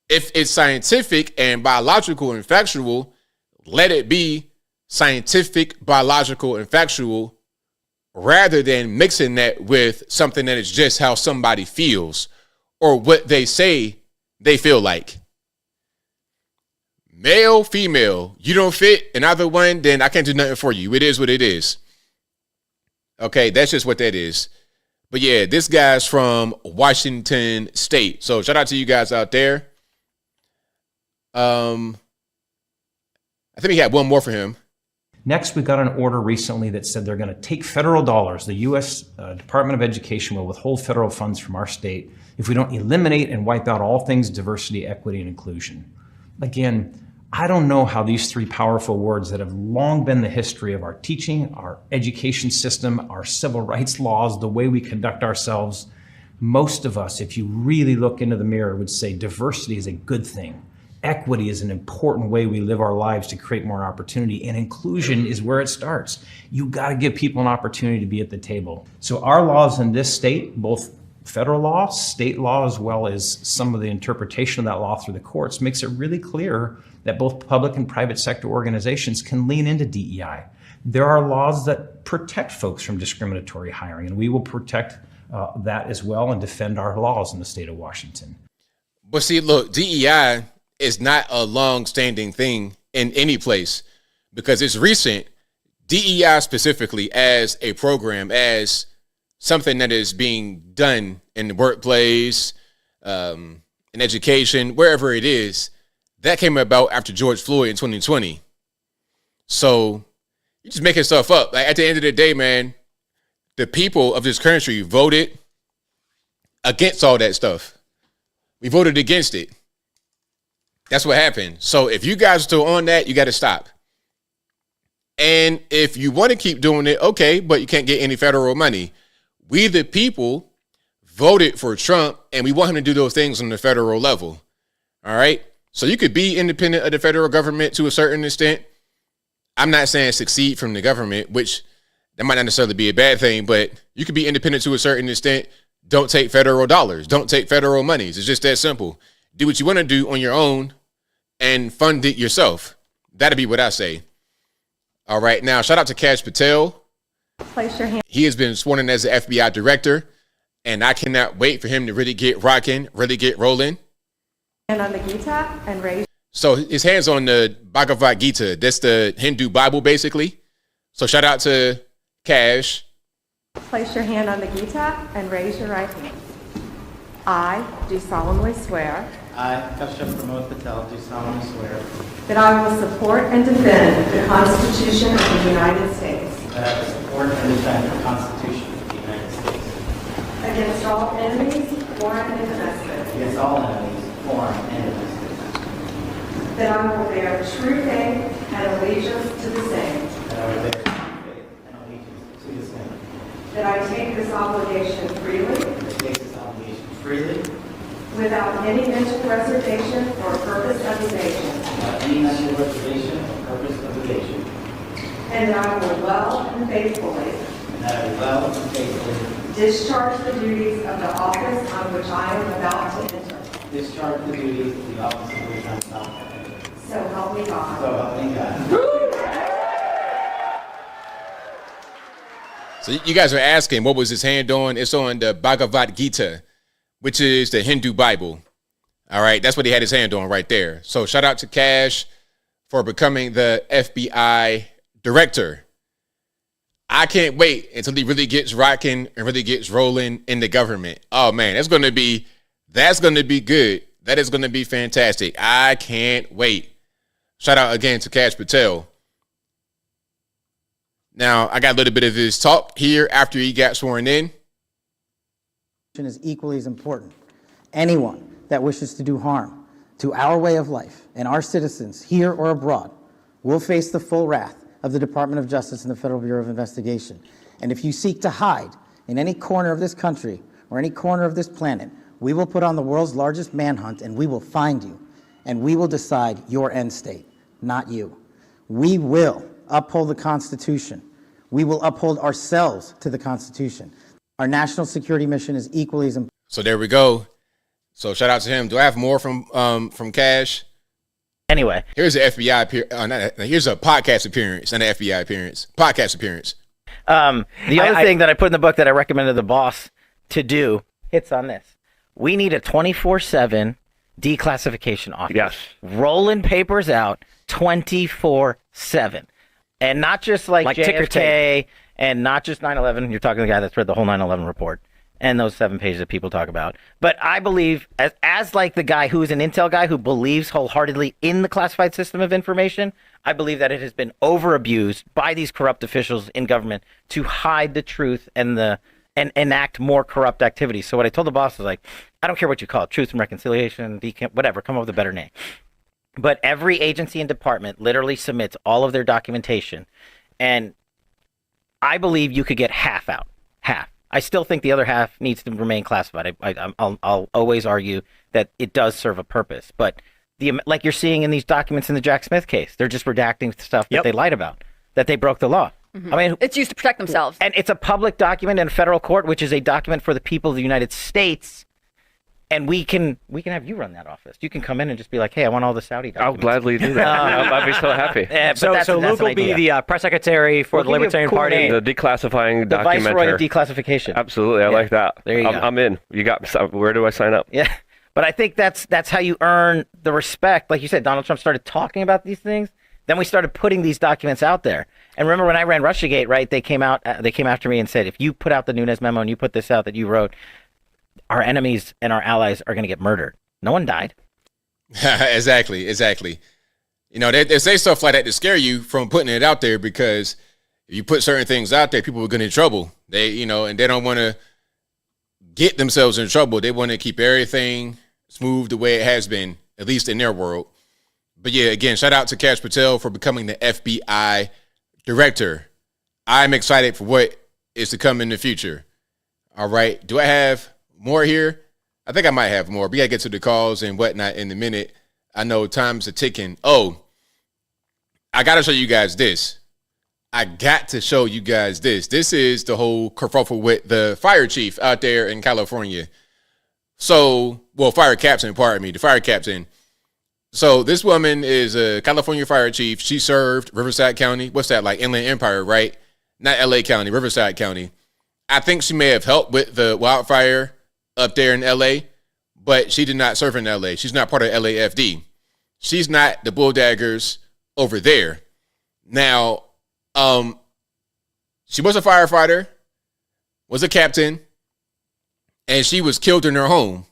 If it's scientific and biological and factual, let it be scientific, biological, and factual, rather than mixing that with something that is just how somebody feels or what they say they feel like. Male, female, you don't fit in either one, then I can't do nothing for you. It is what it is. Okay, that's just what that is. But yeah, this guy's from Washington State. So shout out to you guys out there. I think we had one more for him. Next, we got an order recently that said they're going to take federal dollars. The U.S. Department of Education will withhold federal funds from our state if we don't eliminate and wipe out all things diversity, equity, and inclusion. Again, I don't know how these three powerful words that have long been the history of our teaching, our education system, our civil rights laws, the way we conduct ourselves, most of us, if you really look into the mirror, would say diversity is a good thing. Equity is an important way we live our lives to create more opportunity, and inclusion is where it starts. You got to give people an opportunity to be at the table. So our laws in this state, both federal law, state law, as well as some of the interpretation of that law through the courts, makes it really clear that both public and private sector organizations can lean into DEI. There are laws that protect folks from discriminatory hiring, and we will protect that as well and defend our laws in the state of Washington. But see, look, DEI is not a long-standing thing in any place because it's recent. DEI specifically as a program, as something that is being done in the workplace, in education, wherever it is, that came about after George Floyd in 2020. So you're just making stuff up. Like, at the end of the day, man, the people of this country voted against all that stuff. We voted against it. That's what happened. So if you guys are still on that, you got to stop. And if you want to keep doing it, okay, but you can't get any federal money. We, the people, voted for Trump, and we want him to do those things on the federal level. All right? So you could be independent of the federal government to a certain extent. I'm not saying succeed from the government, which that might not necessarily be a bad thing, but you could be independent to a certain extent. Don't take federal dollars. Don't take federal monies. It's just that simple. Do what you want to do on your own and fund it yourself. That'd be what I say. All right. Now, shout out to Kash Patel. Place your hand. He has been sworn in as the FBI director, and I cannot wait for him to really get rocking, really get rolling. And on the Gita and raise. So his hands on the Bhagavad Gita. That's the Hindu Bible, basically. So shout out to Kash. Place your hand on the Gita and raise your right hand. I do solemnly swear. I, Kashyap Pramod Patel, do solemnly swear that I will support and defend the Constitution of the United States. that I will support and defend the Constitution of the United States Against all enemies, foreign and domestic. against all enemies, foreign and domestic. That I will bear true faith and allegiance to the same. That I will bear true faith and allegiance to the same. That I take this obligation freely. That I take this obligation freely. Without any mental reservation or purpose of evasion. Without any mental reservation or purpose of evasion. And that I will well and faithfully. And that I will well and faithfully. Discharge the duties of the office on which I am about to enter. Discharge the duties of the office of which I am about to enter. So help me God. So help me God. So you guys are asking, what was his hand on? It's on the Bhagavad Gita, which is the Hindu Bible. All right, that's what he had his hand on right there. So shout out to Kash for becoming the FBI director. I can't wait until he really gets rocking and really gets rolling in the government. Oh man, that's going to be good. That is going to be fantastic. I can't wait. Shout out again to Kash Patel. Now, I got a little bit of his talk here after he got sworn in. Is equally as important. Anyone that wishes to do harm to our way of life and our citizens here or abroad will face the full wrath of the Department of Justice and the Federal Bureau of Investigation. And if you seek to hide in any corner of this country or any corner of this planet, we will put on the world's largest manhunt and we will find you and we will decide your end state, not you. We will uphold the Constitution. We will uphold ourselves to the Constitution. Our national security mission is equally as important. So there we go. So shout out to him. Do I have more from Kash? Anyway, here's an FBI here's a podcast appearance and an FBI appearance. Podcast appearance. The other thing that I put in the book that I recommended the boss to do hits on this. We need a 24/7 declassification office. Yes. Rolling papers out 24/7. And not just like JFK and not just 9/11. You're talking to the guy that's read the whole 9/11 report and those 7 pages that people talk about. But I believe, as like the guy who's an intel guy who believes wholeheartedly in the classified system of information, I believe that it has been over-abused by these corrupt officials in government to hide the truth and enact more corrupt activities. So what I told the boss was like, I don't care what you call it, truth and reconciliation, whatever, come up with a better name. But every agency and department literally submits all of their documentation. And I believe you could get half out. Half. I still think the other half needs to remain classified. I'll always argue that it does serve a purpose. But like you're seeing in these documents in the Jack Smith case, they're just redacting stuff that they lied about, that they broke the law. Mm-hmm. I mean, it's used to protect themselves. And it's a public document in a federal court, which is a document for the people of the United States. And we can have you run that office. You can come in and just be like, hey, I want all the Saudi documents. I'll gladly do that. I'd be so happy. Yeah, so Luke will be the press secretary for the Libertarian Party. The declassifying the documenter. Viceroy of declassification. Absolutely. I like that. There you go. I'm in. You got. Where do I sign up? Yeah. But I think that's how you earn the respect. Like you said, Donald Trump started talking about these things. Then we started putting these documents out there. And remember when I ran Russiagate, right? They came after me and said, if you put out the Nunes memo and you put this out that you wrote, our enemies and our allies are going to get murdered. No one died. Exactly. You know, they say stuff like that to scare you from putting it out there, because if you put certain things out there, people are going to get in trouble. And they don't want to get themselves in trouble. They want to keep everything smooth the way it has been, at least in their world. But yeah, again, shout out to Kash Patel for becoming the FBI director. I'm excited for what is to come in the future. All right. Do I have more here? I think I might have more. We got to get to the calls and whatnot in a minute. I know time's a ticking. Oh, I got to show you guys this. This is the whole kerfuffle with the fire chief out there in California. So, fire captain, pardon me, the fire captain. So this woman is a California fire chief. She served Riverside County. What's that, like Inland Empire, right? Not LA County, Riverside County. I think she may have helped with the wildfire up there in LA, but she did not serve in LA. She's not part of LAFD. She's not the bulldaggers over there. Now, she was a firefighter, was a captain, and she was killed in her home.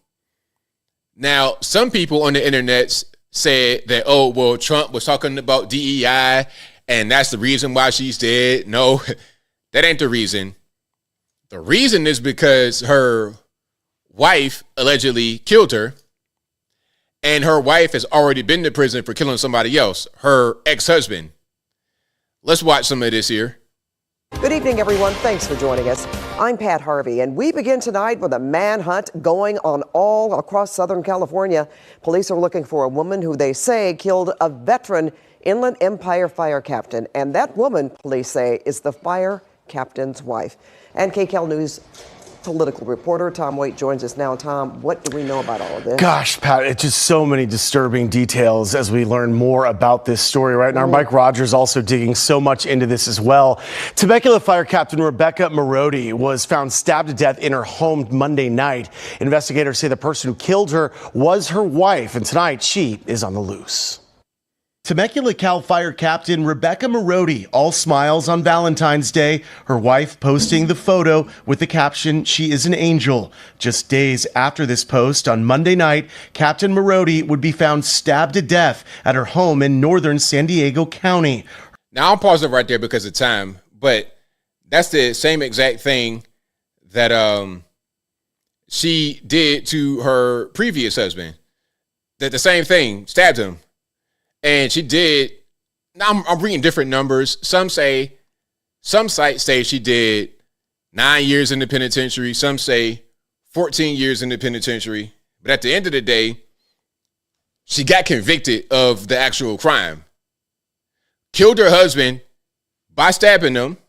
Now, some people on the internet said that, Trump was talking about DEI, and that's the reason why she's dead. No, that ain't the reason. The reason is because her wife allegedly killed her, and her wife has already been to prison for killing somebody else, her ex-husband. Let's watch some of this here. Good evening, everyone. Thanks for joining us. I'm Pat Harvey, and we begin tonight with a manhunt going on all across Southern California. Police are looking for a woman who they say killed a veteran Inland Empire fire captain. And that woman, police say, is the fire captain's wife. And KCAL News political reporter Tom Waite joins us now. Tom, what do we know about all of this? Gosh, Pat, it's just so many disturbing details as we learn more about this story right now. Mike Rogers also digging so much into this as well. Temecula Fire Captain Rebecca Marodi was found stabbed to death in her home Monday night. Investigators say the person who killed her was her wife, and tonight she is on the loose. Temecula Cal Fire Captain Rebecca Marodi, all smiles on Valentine's Day, her wife posting the photo with the caption, "She is an angel." Just days after this post on Monday night, Captain Marodi would be found stabbed to death at her home in northern San Diego County. Now, I'll pause it right there because of time, but that's the same exact thing that she did to her previous husband. That the same thing, stabbed him. And she did, now I'm reading different numbers. Some sites say she did 9 years in the penitentiary. Some say 14 years in the penitentiary. But at the end of the day, she got convicted of the actual crime. Killed her husband by stabbing him,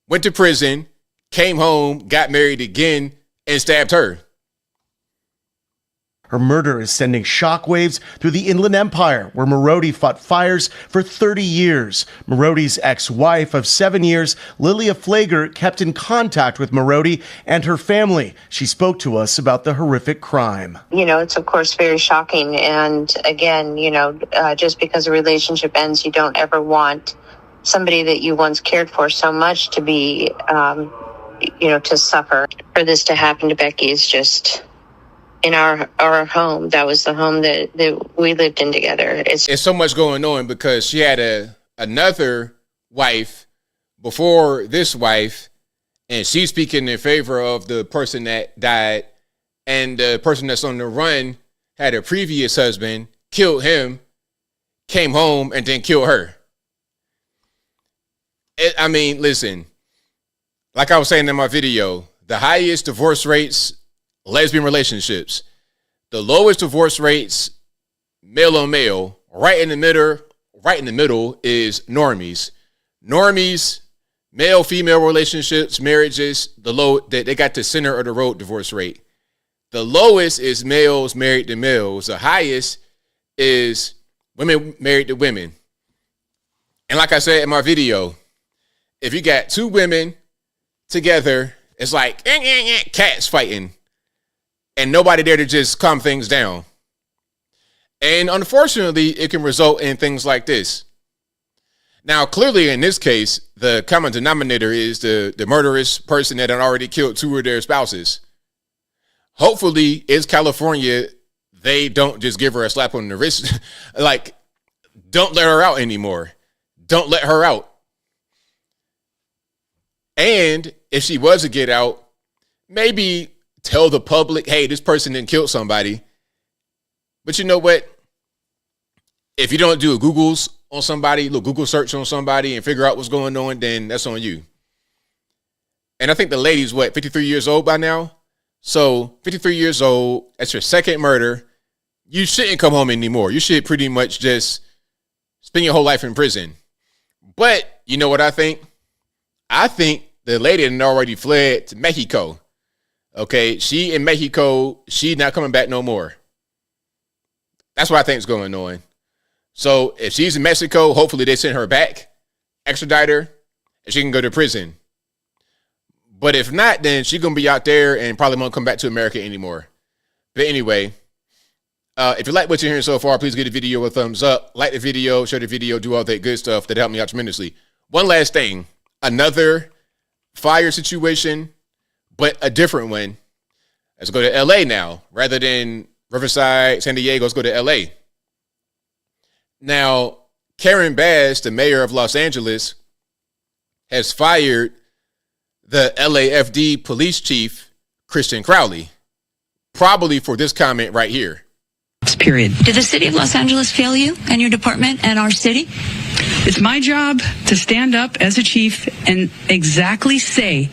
went to prison, came home, got married again, and stabbed her. Her murder is sending shockwaves through the Inland Empire, where Marodi fought fires for 30 years. Marodi's ex-wife of 7 years, Lilia Flager, kept in contact with Marodi and her family. She spoke to us about the horrific crime. You know, it's of course very shocking. And again, just because a relationship ends, you don't ever want somebody that you once cared for so much to be, to suffer. For this to happen to Becky is just in our home. That was the home that we lived in together. It's so much going on because she had another wife before this wife, and she's speaking in favor of the person that died, and the person that's on the run had a previous husband, killed him, came home, and then killed her. I mean, listen, like I was saying in my video, the highest divorce rates, lesbian relationships. The lowest divorce rates, male on male. Right in the middle is normies. Normies, male-female relationships, marriages, they got the center of the road divorce rate. The lowest is males married to males. The highest is women married to women. And like I said in my video, if you got two women together, it's like cats fighting and nobody there to just calm things down. And unfortunately, it can result in things like this. Now, clearly in this case, the common denominator is the murderous person that had already killed two of their spouses. Hopefully, it's California. They don't just give her a slap on the wrist. Like, don't let her out anymore. Don't let her out. And if she was to get out, maybe tell the public, hey, this person didn't kill somebody. But you know what? If you don't do a Googles on somebody, little Google search on somebody and figure out what's going on, then that's on you. And I think the lady's 53 years old by now? So 53 years old, that's your second murder. You shouldn't come home anymore. You should pretty much just spend your whole life in prison. But you know what I think? I think the lady had already fled to Mexico. Okay, she in Mexico, she not coming back no more. That's what I think is going on. So if she's in Mexico, hopefully they send her back, extradite her, and she can go to prison. But if not, then she's going to be out there and probably won't come back to America anymore. But anyway, if you like what you're hearing so far, please give the video a thumbs up. Like the video, share the video, do all that good stuff that helped me out tremendously. One last thing. Another fire situation, but a different one. Let's go to LA now. Rather than Riverside, San Diego, let's go to LA. Now, Karen Bass, the mayor of Los Angeles, has fired the LAFD police chief, Christian Crowley, probably for this comment right here. Period. Did the city of Los Angeles fail you and your department and our city? It's my job to stand up as a chief and exactly say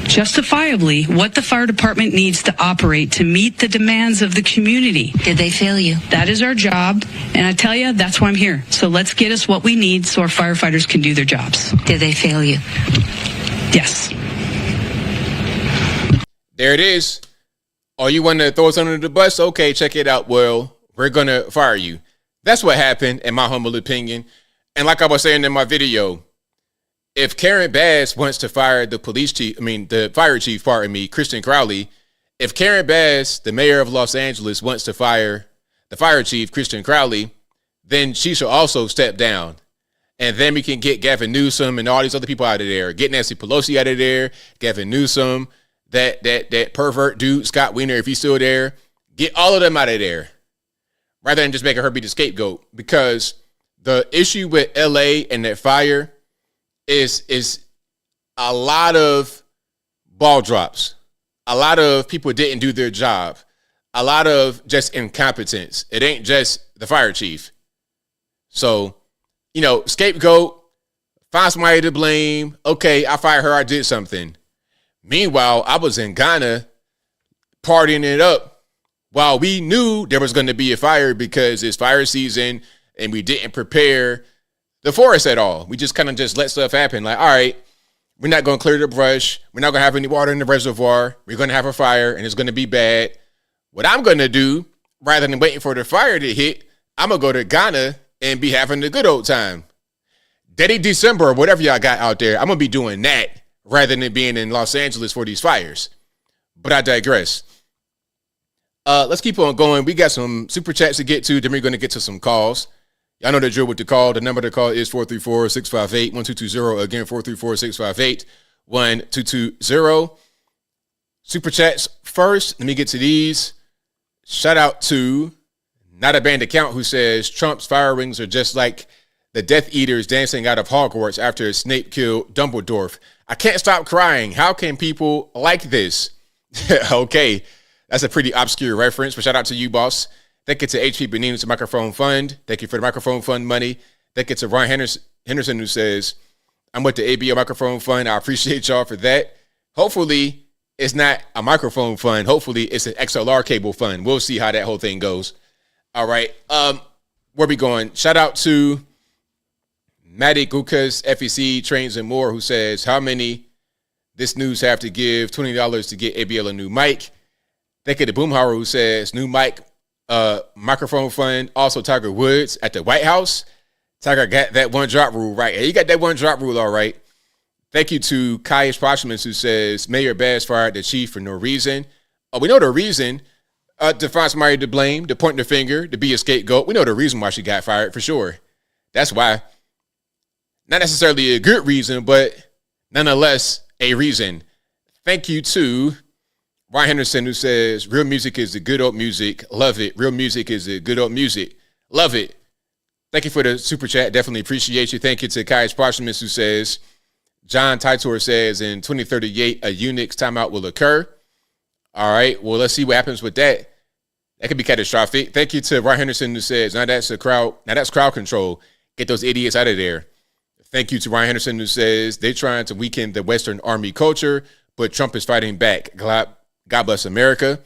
justifiably what the fire department needs to operate to meet the demands of the community. Did they fail you? That is our job, and I tell you, that's why I'm here. So let's get us what we need so our firefighters can do their jobs. Did they fail you? Yes. There it is. Oh, you want to throw us under the bus? Okay, check it out. Well, we're going to fire you. That's what happened, in my humble opinion. And like I was saying in my video, if Karen Bass wants to fire the fire chief, Christian Crowley, if Karen Bass, the mayor of Los Angeles, wants to fire the fire chief, Christian Crowley, then she should also step down. And then we can get Gavin Newsom and all these other people out of there. Get Nancy Pelosi out of there, Gavin Newsom, that pervert dude, Scott Wiener, if he's still there. Get all of them out of there. Rather than just making her be the scapegoat. Because the issue with LA and that fire is a lot of ball drops. A lot of people didn't do their job. A lot of just incompetence. It ain't just the fire chief. So, scapegoat, find somebody to blame. Okay, I fired her, I did something. Meanwhile, I was in Ghana partying it up while we knew there was going to be a fire because it's fire season and we didn't prepare the forest at all. We just kind of just let stuff happen. Like, all right, we're not going to clear the brush. We're not going to have any water in the reservoir. We're going to have a fire and it's going to be bad. What I'm going to do, rather than waiting for the fire to hit, I'm going to go to Ghana and be having a good old time. Daddy December or whatever y'all got out there, I'm going to be doing that rather than being in Los Angeles for these fires. But I digress. Let's keep on going. We got some super chats to get to. Then we're going to get to some calls. Y'all know the drill with the call. The number to call is 434-658-1220. Again, 434-658-1220. Super chats first. Let me get to these. Shout out to Not a Banned Account, who says Trump's firings are just like the Death Eaters dancing out of Hogwarts after Snape killed Dumbledore. I can't stop crying. How can people like this? Okay, that's a pretty obscure reference, but shout out to you, boss. Thank you to HP Benina's Microphone Fund. Thank you for the Microphone Fund money. Thank you to Ron Henderson, who says, I'm with the ABL Microphone Fund. I appreciate y'all for that. Hopefully, it's not a microphone fund. Hopefully, it's an XLR cable fund. We'll see how that whole thing goes. All right. Where we going? Shout out to Maddie Gukas, FEC, Trains and More, who says, how many this news have to give $20 to get ABL a new mic? Thank you to Boomhauer, who says, new mic, microphone fund. Also, Tiger Woods at the White House. Tiger got that one drop rule right. Hey, you got that one drop rule all right. Thank you to Kaish Poshmans, who says, Mayor Bass fired the chief for no reason. We know the reason. To find somebody to blame, to point the finger, to be a scapegoat. We know the reason why she got fired for sure. That's why. Not necessarily a good reason, but nonetheless a reason. Thank you to Ryan Henderson, who says, real music is the good old music. Love it. Real music is the good old music. Love it. Thank you for the super chat. Definitely appreciate you. Thank you to Kai's Parchments, who says, John Titor says, in 2038, a Unix timeout will occur. All right. Well, let's see what happens with that. That could be catastrophic. Thank you to Ryan Henderson, who says, now that's crowd control. Get those idiots out of there. Thank you to Ryan Henderson, who says, they're trying to weaken the Western Army culture, but Trump is fighting back. God bless America.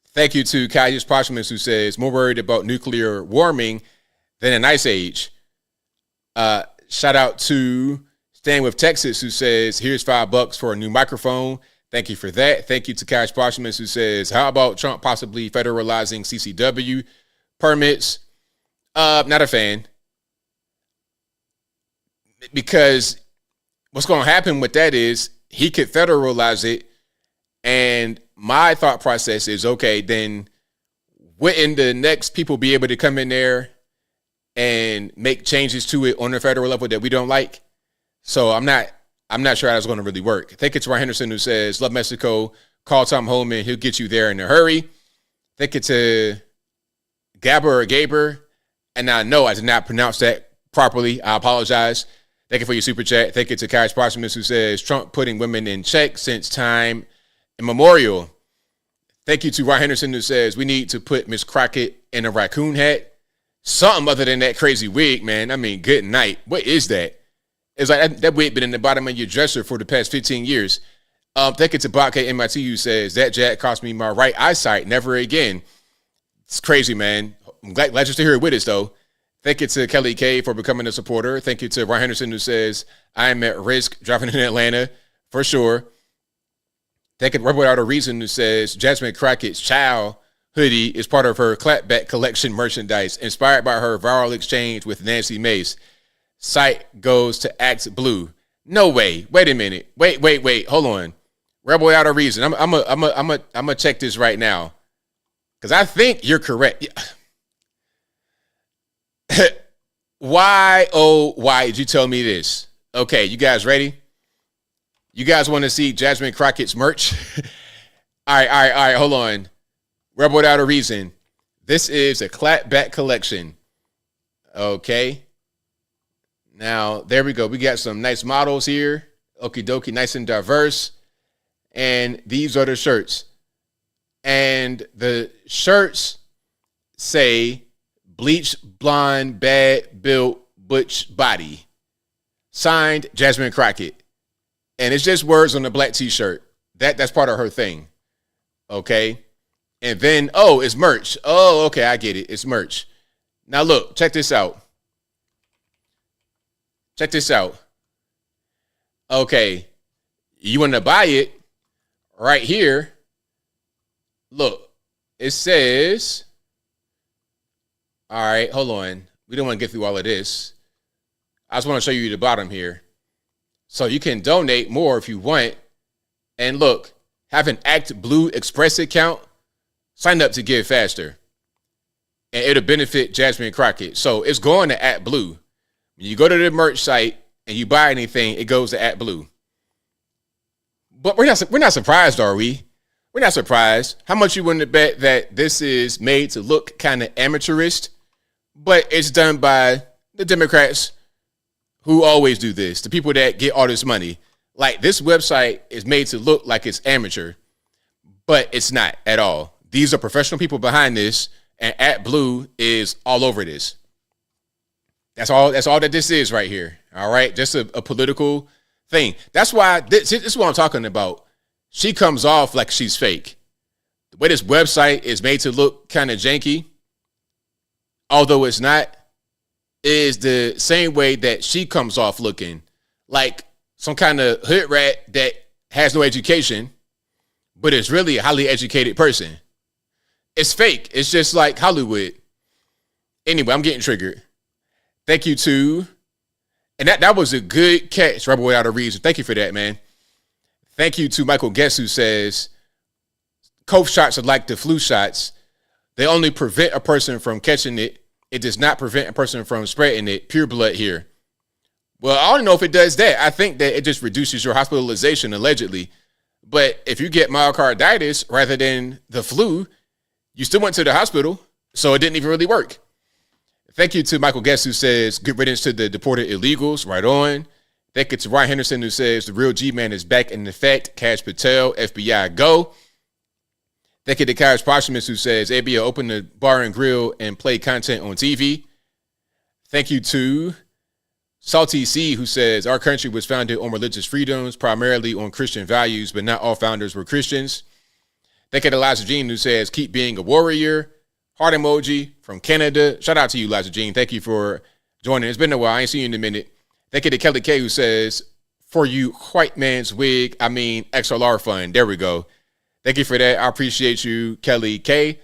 Thank you to Kaius Poshmans, who says, more worried about nuclear warming than an ice age. Shout out to Stan with Texas, who says, here's $5 for a new microphone. Thank you for that. Thank you to Kaius Poshmans, who says, how about Trump possibly federalizing CCW permits? Not a fan. Because what's going to happen with that is he could federalize it. And my thought process is, okay, then wouldn't the next people be able to come in there and make changes to it on the federal level that we don't like? So I'm not sure how that's going to really work. Thank you to Ryan Henderson, who says, love Mexico. Call Tom Holman. He'll get you there in a hurry. Thank you to Gabber or Gaber. And I know I did not pronounce that properly. I apologize. Thank you for your super chat. Thank you to Kaius Poshmans, who says, Trump putting women in check since time immemorial. Thank you to Ryan Henderson, who says, we need to put Miss Crockett in a raccoon hat. Something other than that crazy wig, man. I mean, good night. What is that? It's like that wig been in the bottom of your dresser for the past 15 years. Thank you to Bobcat MIT, who says, that jack cost me my right eyesight. Never again. It's crazy, man. I'm glad you're still here with us, though. Thank you to Kelly K for becoming a supporter. Thank you to Ryan Henderson, who says, I am at risk driving in Atlanta for sure. Thank you to Without a Reason, who says, Jasmine Crockett's child hoodie is part of her clapback collection merchandise, inspired by her viral exchange with Nancy Mace. Site goes to Act Blue. No way. Wait a minute. Wait. Hold on. Rebel Without a Reason. I'm gonna check this right now, because I think you're correct. Why did you tell me this? Okay, you guys ready? You guys want to see Jasmine Crockett's merch? All right, hold on. Rebel Without a Reason. This is a clapback collection. Okay. Now, there we go. We got some nice models here. Okie dokie, nice and diverse. And these are the shirts. And the shirts say, bleach, blonde, bad, built, butch body. Signed, Jasmine Crockett. And it's just words on the black t-shirt. That's part of her thing. Okay? And then, it's merch. Oh, okay, I get it. It's merch. Now, look, check this out. Check this out. Okay, you want to buy it right here. Look, it says, all right, hold on. We don't want to get through all of this. I just want to show you the bottom here. So you can donate more if you want. And look, have an Act Blue Express account. Sign up to give faster. And it'll benefit Jasmine Crockett. So it's going to Act Blue. When you go to the merch site and you buy anything, it goes to Act Blue. But we're not surprised, are we? We're not surprised. How much you willing to bet that this is made to look kind of amateurist, but it's done by the Democrats who always do this, the people that get all this money. Like, this website is made to look like it's amateur, but it's not at all. These are professional people behind this, and AdBlue is all over this. That's all that this is right here. All right, just a political thing. That's why this is what I'm talking about. She comes off like she's fake. The way this website is made to look kind of janky, although it's not, is the same way that she comes off looking like some kind of hood rat that has no education, but is really a highly educated person. It's fake. It's just like Hollywood. Anyway, I'm getting triggered. Thank you to, and that was a good catch, Rebel Without a Reason. Thank you for that, man. Thank you to Michael Guess, who says, COVID shots are like the flu shots. They only prevent a person from catching it. It does not prevent a person from spreading it. Pure blood here. Well, I don't know if it does that. I think that it just reduces your hospitalization, allegedly. But if you get myocarditis rather than the flu, you still went to the hospital, so it didn't even really work. Thank you to Michael Guest, who says, good riddance to the deported illegals. Right on. Thank you to Ryan Henderson, who says, the real G-Man is back in effect. Cash Patel, FBI, go. Thank you to Kairos Posthumous, who says, ABL, open the bar and grill and play content on TV. Thank you to Salty C, who says, our country was founded on religious freedoms, primarily on Christian values, but not all founders were Christians. Thank you to Elijah Jean, who says, keep being a warrior. Heart emoji from Canada. Shout out to you, Elijah Jean. Thank you for joining. It's been a while. I ain't seen you in a minute. Thank you to Kelly K, who says, for you white man's wig, I mean XLR fund. There we go. Thank you for that. I appreciate you, Kelly K.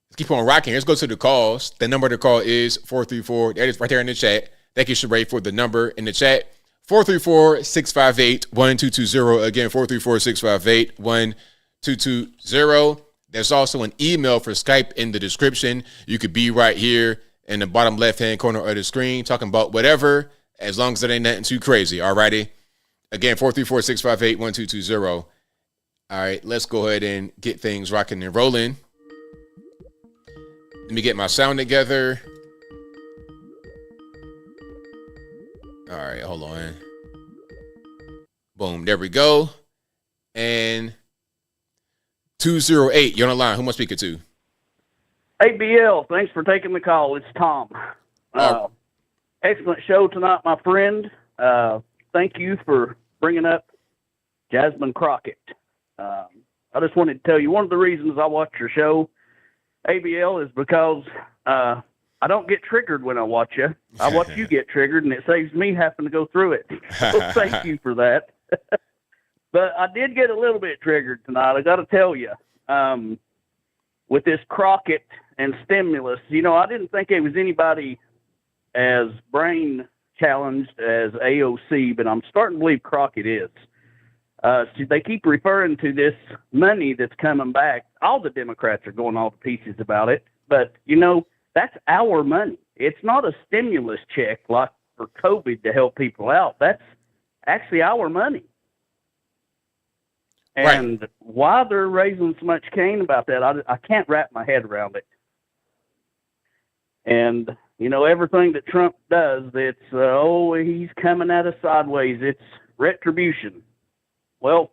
Let's keep on rocking. Let's go to the calls. The number to call is 434. That is right there in the chat. Thank you, Sheree, for the number in the chat. 434-658-1220. Again, 434-658-1220. There's also an email for Skype in the description. You could be right here in the bottom left-hand corner of the screen talking about whatever, as long as it ain't nothing too crazy. All righty. Again, 434-658-1220. All right, let's go ahead and get things rocking and rolling. Let me get my sound together. All right, hold on. Boom, there we go. And 208, you're on the line. Who am I speaking to? ABL, thanks for taking the call. It's Tom. Excellent show tonight, my friend. Thank you for bringing up Jasmine Crockett. I just wanted to tell you, one of the reasons I watch your show, ABL, is because I don't get triggered when I watch you. I watch you get triggered, and it saves me having to go through it. So thank you for that. But I did get a little bit triggered tonight, I got to tell you, with this Crockett and stimulus. You know, I didn't think it was anybody as brain challenged as AOC, but I'm starting to believe Crockett is. So they keep referring to this money that's coming back. All the Democrats are going all to pieces about it, but, you know, that's our money. It's not a stimulus check like for COVID to help people out. That's actually our money. And why they're raising so much cane about that, I can't wrap my head around it. And, you know, everything that Trump does, it's, he's coming at us sideways. It's retribution. Well,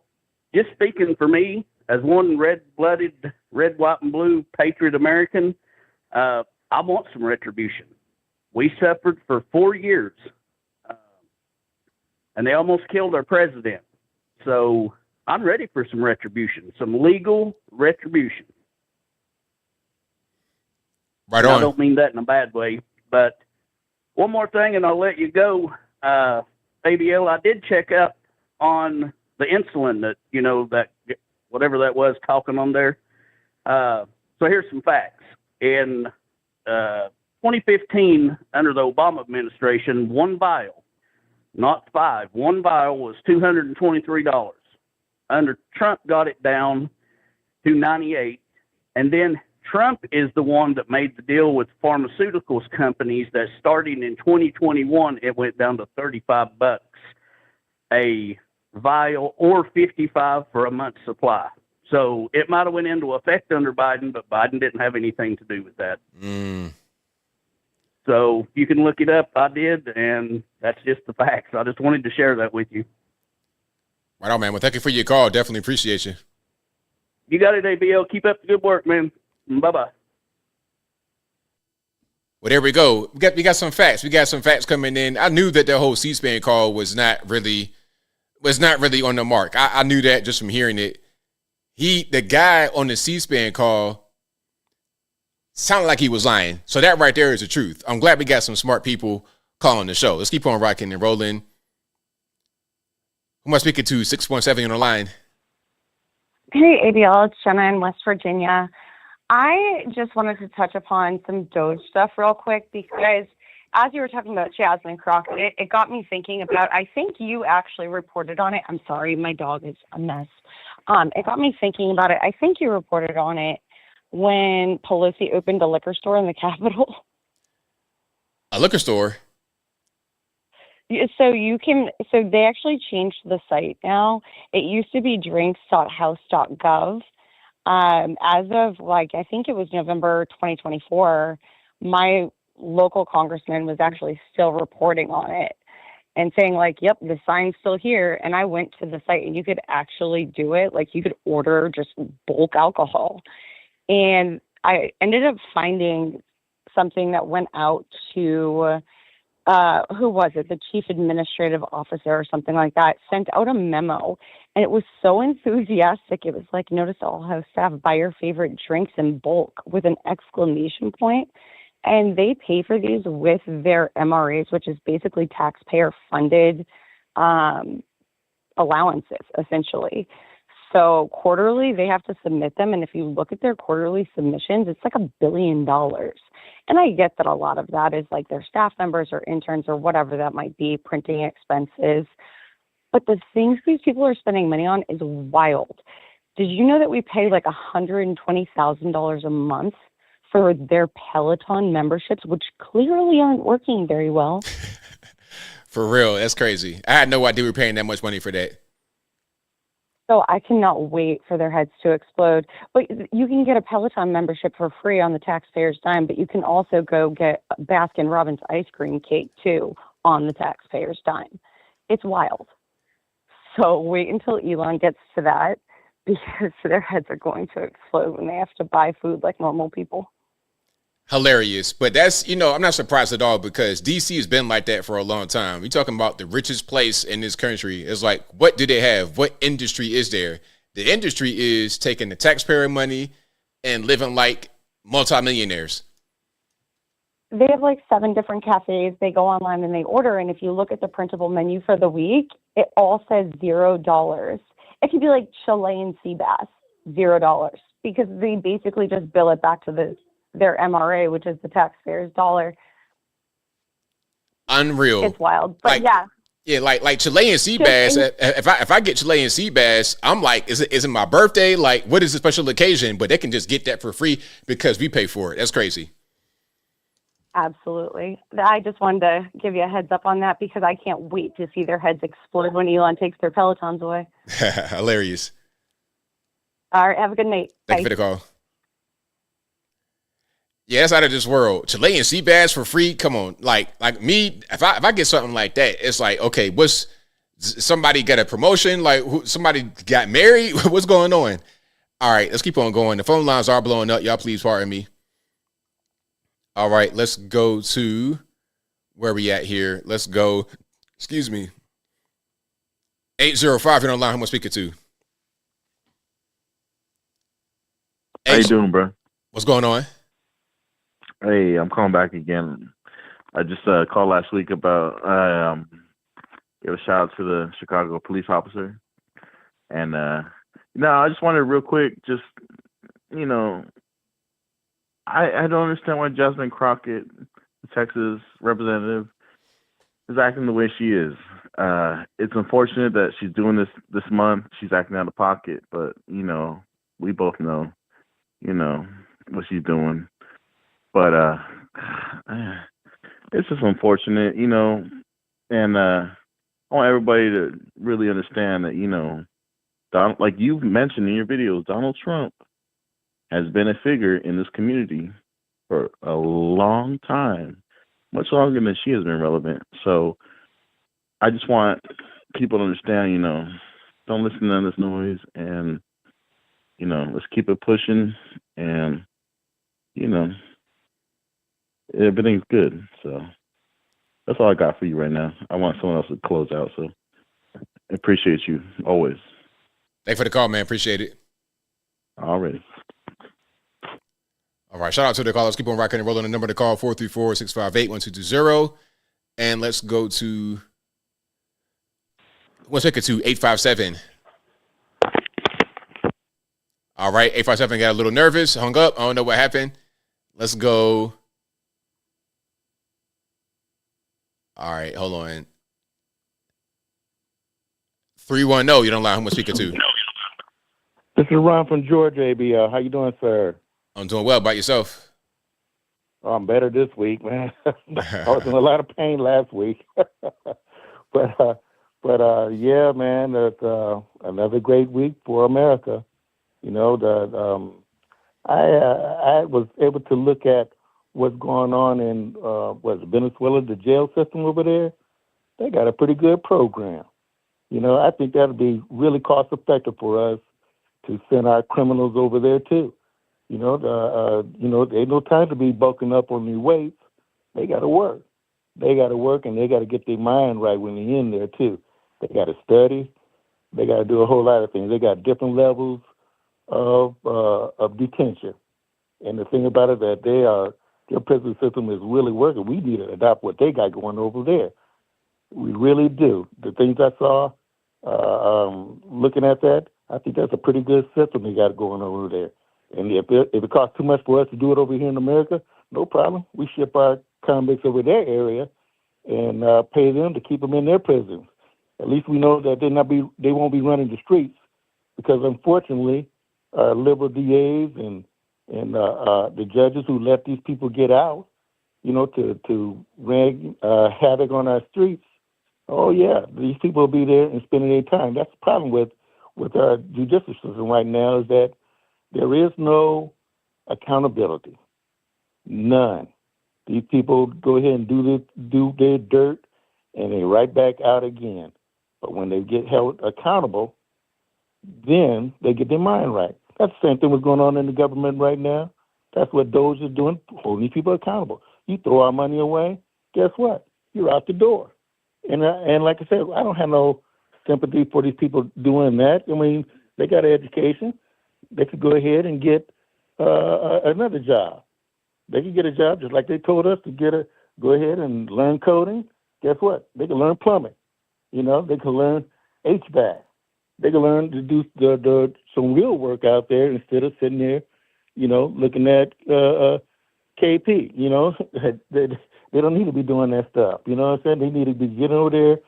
just speaking for me, as one red-blooded, red, white, and blue patriot American, I want some retribution. We suffered for 4 years, and they almost killed our president. So I'm ready for some retribution, some legal retribution. Right on. I don't mean that in a bad way, but one more thing, and I'll let you go. ABL, I did check out on the insulin that, you know, that whatever that was talking on there. So here's some facts. In 2015, under the Obama administration, one vial, not five, one vial was $223. Under Trump, got it down to $98. And then Trump is the one that made the deal with pharmaceuticals companies that starting in 2021, it went down to $35 a vial or $55 for a month's supply. So it might have went into effect under Biden, but Biden didn't have anything to do with that. So you can look it up. I did, and that's just the facts. I just wanted to share that with you. Right on, man. Well, thank you for your call. Definitely appreciate you. You got it, ABL. Keep up the good work, man. Bye-bye. Well, there we go. We got some facts. We got some facts coming in. I knew that the whole C-SPAN call was not really on the mark. I knew that just from hearing it. The guy on the C-SPAN call sounded like he was lying. So that right there is the truth. I'm glad we got some smart people calling the show. Let's keep on rocking and rolling. Who am I speaking to? 617 on the line. Hey, ABL, it's Jenna in West Virginia. I just wanted to touch upon some DOGE stuff real quick because as you were talking about Jasmine Crockett, it got me thinking about, I think you actually reported on it. I'm sorry, my dog is a mess. It got me thinking about it. I think you reported on it when Pelosi opened a liquor store in the Capitol. A liquor store? So they actually changed the site now. It used to be drinks.house.gov. As of I think it was November 2024, my local congressman was actually still reporting on it and saying yep, the sign's still here. And I went to the site and you could actually do it. You could order just bulk alcohol. And I ended up finding something that went out to, who was it? The chief administrative officer or something like that sent out a memo, and it was so enthusiastic. It was notice all house staff buy your favorite drinks in bulk with an exclamation point. And they pay for these with their MRAs, which is basically taxpayer funded allowances, essentially. So quarterly, they have to submit them. And if you look at their quarterly submissions, it's $1 billion. And I get that a lot of that is their staff members or interns or whatever that might be, printing expenses. But the things these people are spending money on is wild. Did you know that we pay $120,000 a month for their Peloton memberships, which clearly aren't working very well? For real, that's crazy. I had no idea we were paying that much money for that. So I cannot wait for their heads to explode. But you can get a Peloton membership for free on the taxpayer's dime, but you can also go get Baskin Robbins ice cream cake too on the taxpayer's dime. It's wild. So wait until Elon gets to that, because their heads are going to explode when they have to buy food like normal people. Hilarious. But that's, I'm not surprised at all, because DC has been like that for a long time. We're talking about the richest place in this country. It's what do they have? What industry is there? The industry is taking the taxpayer money and living like multimillionaires. They have 7 different cafes. They go online and they order. And if you look at the printable menu for the week, it all says $0. It could be Chilean sea bass, $0, because they basically just bill it back to their MRA, which is the taxpayer's dollar. Unreal. It's wild, but yeah. Yeah, like Chilean sea bass. If I get Chilean sea bass, I'm is it my birthday? What is the special occasion? But they can just get that for free because we pay for it. That's crazy. Absolutely. I just wanted to give you a heads up on that, because I can't wait to see their heads explode when Elon takes their Pelotons away. Hilarious. All right. Have a good night. Thank you for the call. Yeah, that's out of this world. Chilean sea bass for free. Come on. Like me, if I get something like that, it's okay, what's somebody got a promotion? Somebody got married? What's going on? All right, let's keep on going. The phone lines are blowing up. Y'all please pardon me. All right, let's go to where we at here. Let's go. Excuse me. 805, you're on the line. Who am I speaking to? How you doing, bro? What's going on? Hey, I'm calling back again. I just called last week about give a shout out to the Chicago police officer, and I just wanted real quick, just I don't understand why Jasmine Crockett, the Texas representative, is acting the way she is. It's unfortunate that she's doing this month. She's acting out of pocket, but we both know, what she's doing. But it's just unfortunate, and I want everybody to really understand that, like you've mentioned in your videos, Donald Trump has been a figure in this community for a long time, much longer than she has been relevant. So I just want people to understand, don't listen to this noise, and, let's keep it pushing, and, everything's good. So that's all I got for you right now. I want someone else to close out, so I appreciate you always. Thanks for the call, man. Appreciate it. Already. All right. Shout out to the callers. Keep on rocking and rolling. The number to call, 434-658-1220. And let's go to, let's take it to 857. All right. 857 got a little nervous, hung up. I don't know what happened. Let's go. All right. Hold on. 310. You don't lie. Who am I speaking to? This is Ron from Georgia, ABL. How you doing, sir? I'm doing well. About yourself? Oh, I'm better this week, man. I was in a lot of pain last week. but yeah, man, it's another great week for America. I was able to look at what's going on in Venezuela, the jail system over there. They got a pretty good program. I think that'll be really cost effective for us to send our criminals over there too. There ain't no time to be bulking up on these weights. They got to work. And they got to get their mind right when they're in there too. They got to study. They got to do a whole lot of things. They got different levels of detention. And the thing about it that their prison system is really working. We need to adopt what they got going over there. We really do. The things I saw, looking at that, I think that's a pretty good system they got going over there. And if it costs too much for us to do it over here in America, no problem. We ship our convicts over their area and pay them to keep them in their prisons. At least we know that they won't be running the streets, because unfortunately, liberal DAs and the judges who let these people get out, to wreak havoc on our streets. Oh yeah, these people will be there and spending their time. That's the problem with our judicial system right now, is that there is no accountability. None. These people go ahead and do their dirt, and they right back out again. But when they get held accountable, then they get their mind right. That's the same thing that's going on in the government right now. That's what DOGE is doing, holding these people accountable. You throw our money away, guess what? You're out the door. And like I said, I don't have no sympathy for these people doing that. I mean, they got an education. They could go ahead and get another job. They could get a job just like they told us to go ahead and learn coding. Guess what? They can learn plumbing. They can learn HVAC. They can learn to do some real work out there instead of sitting there, looking at KP. They don't need to be doing that stuff. You know what I'm saying? They need to be getting over there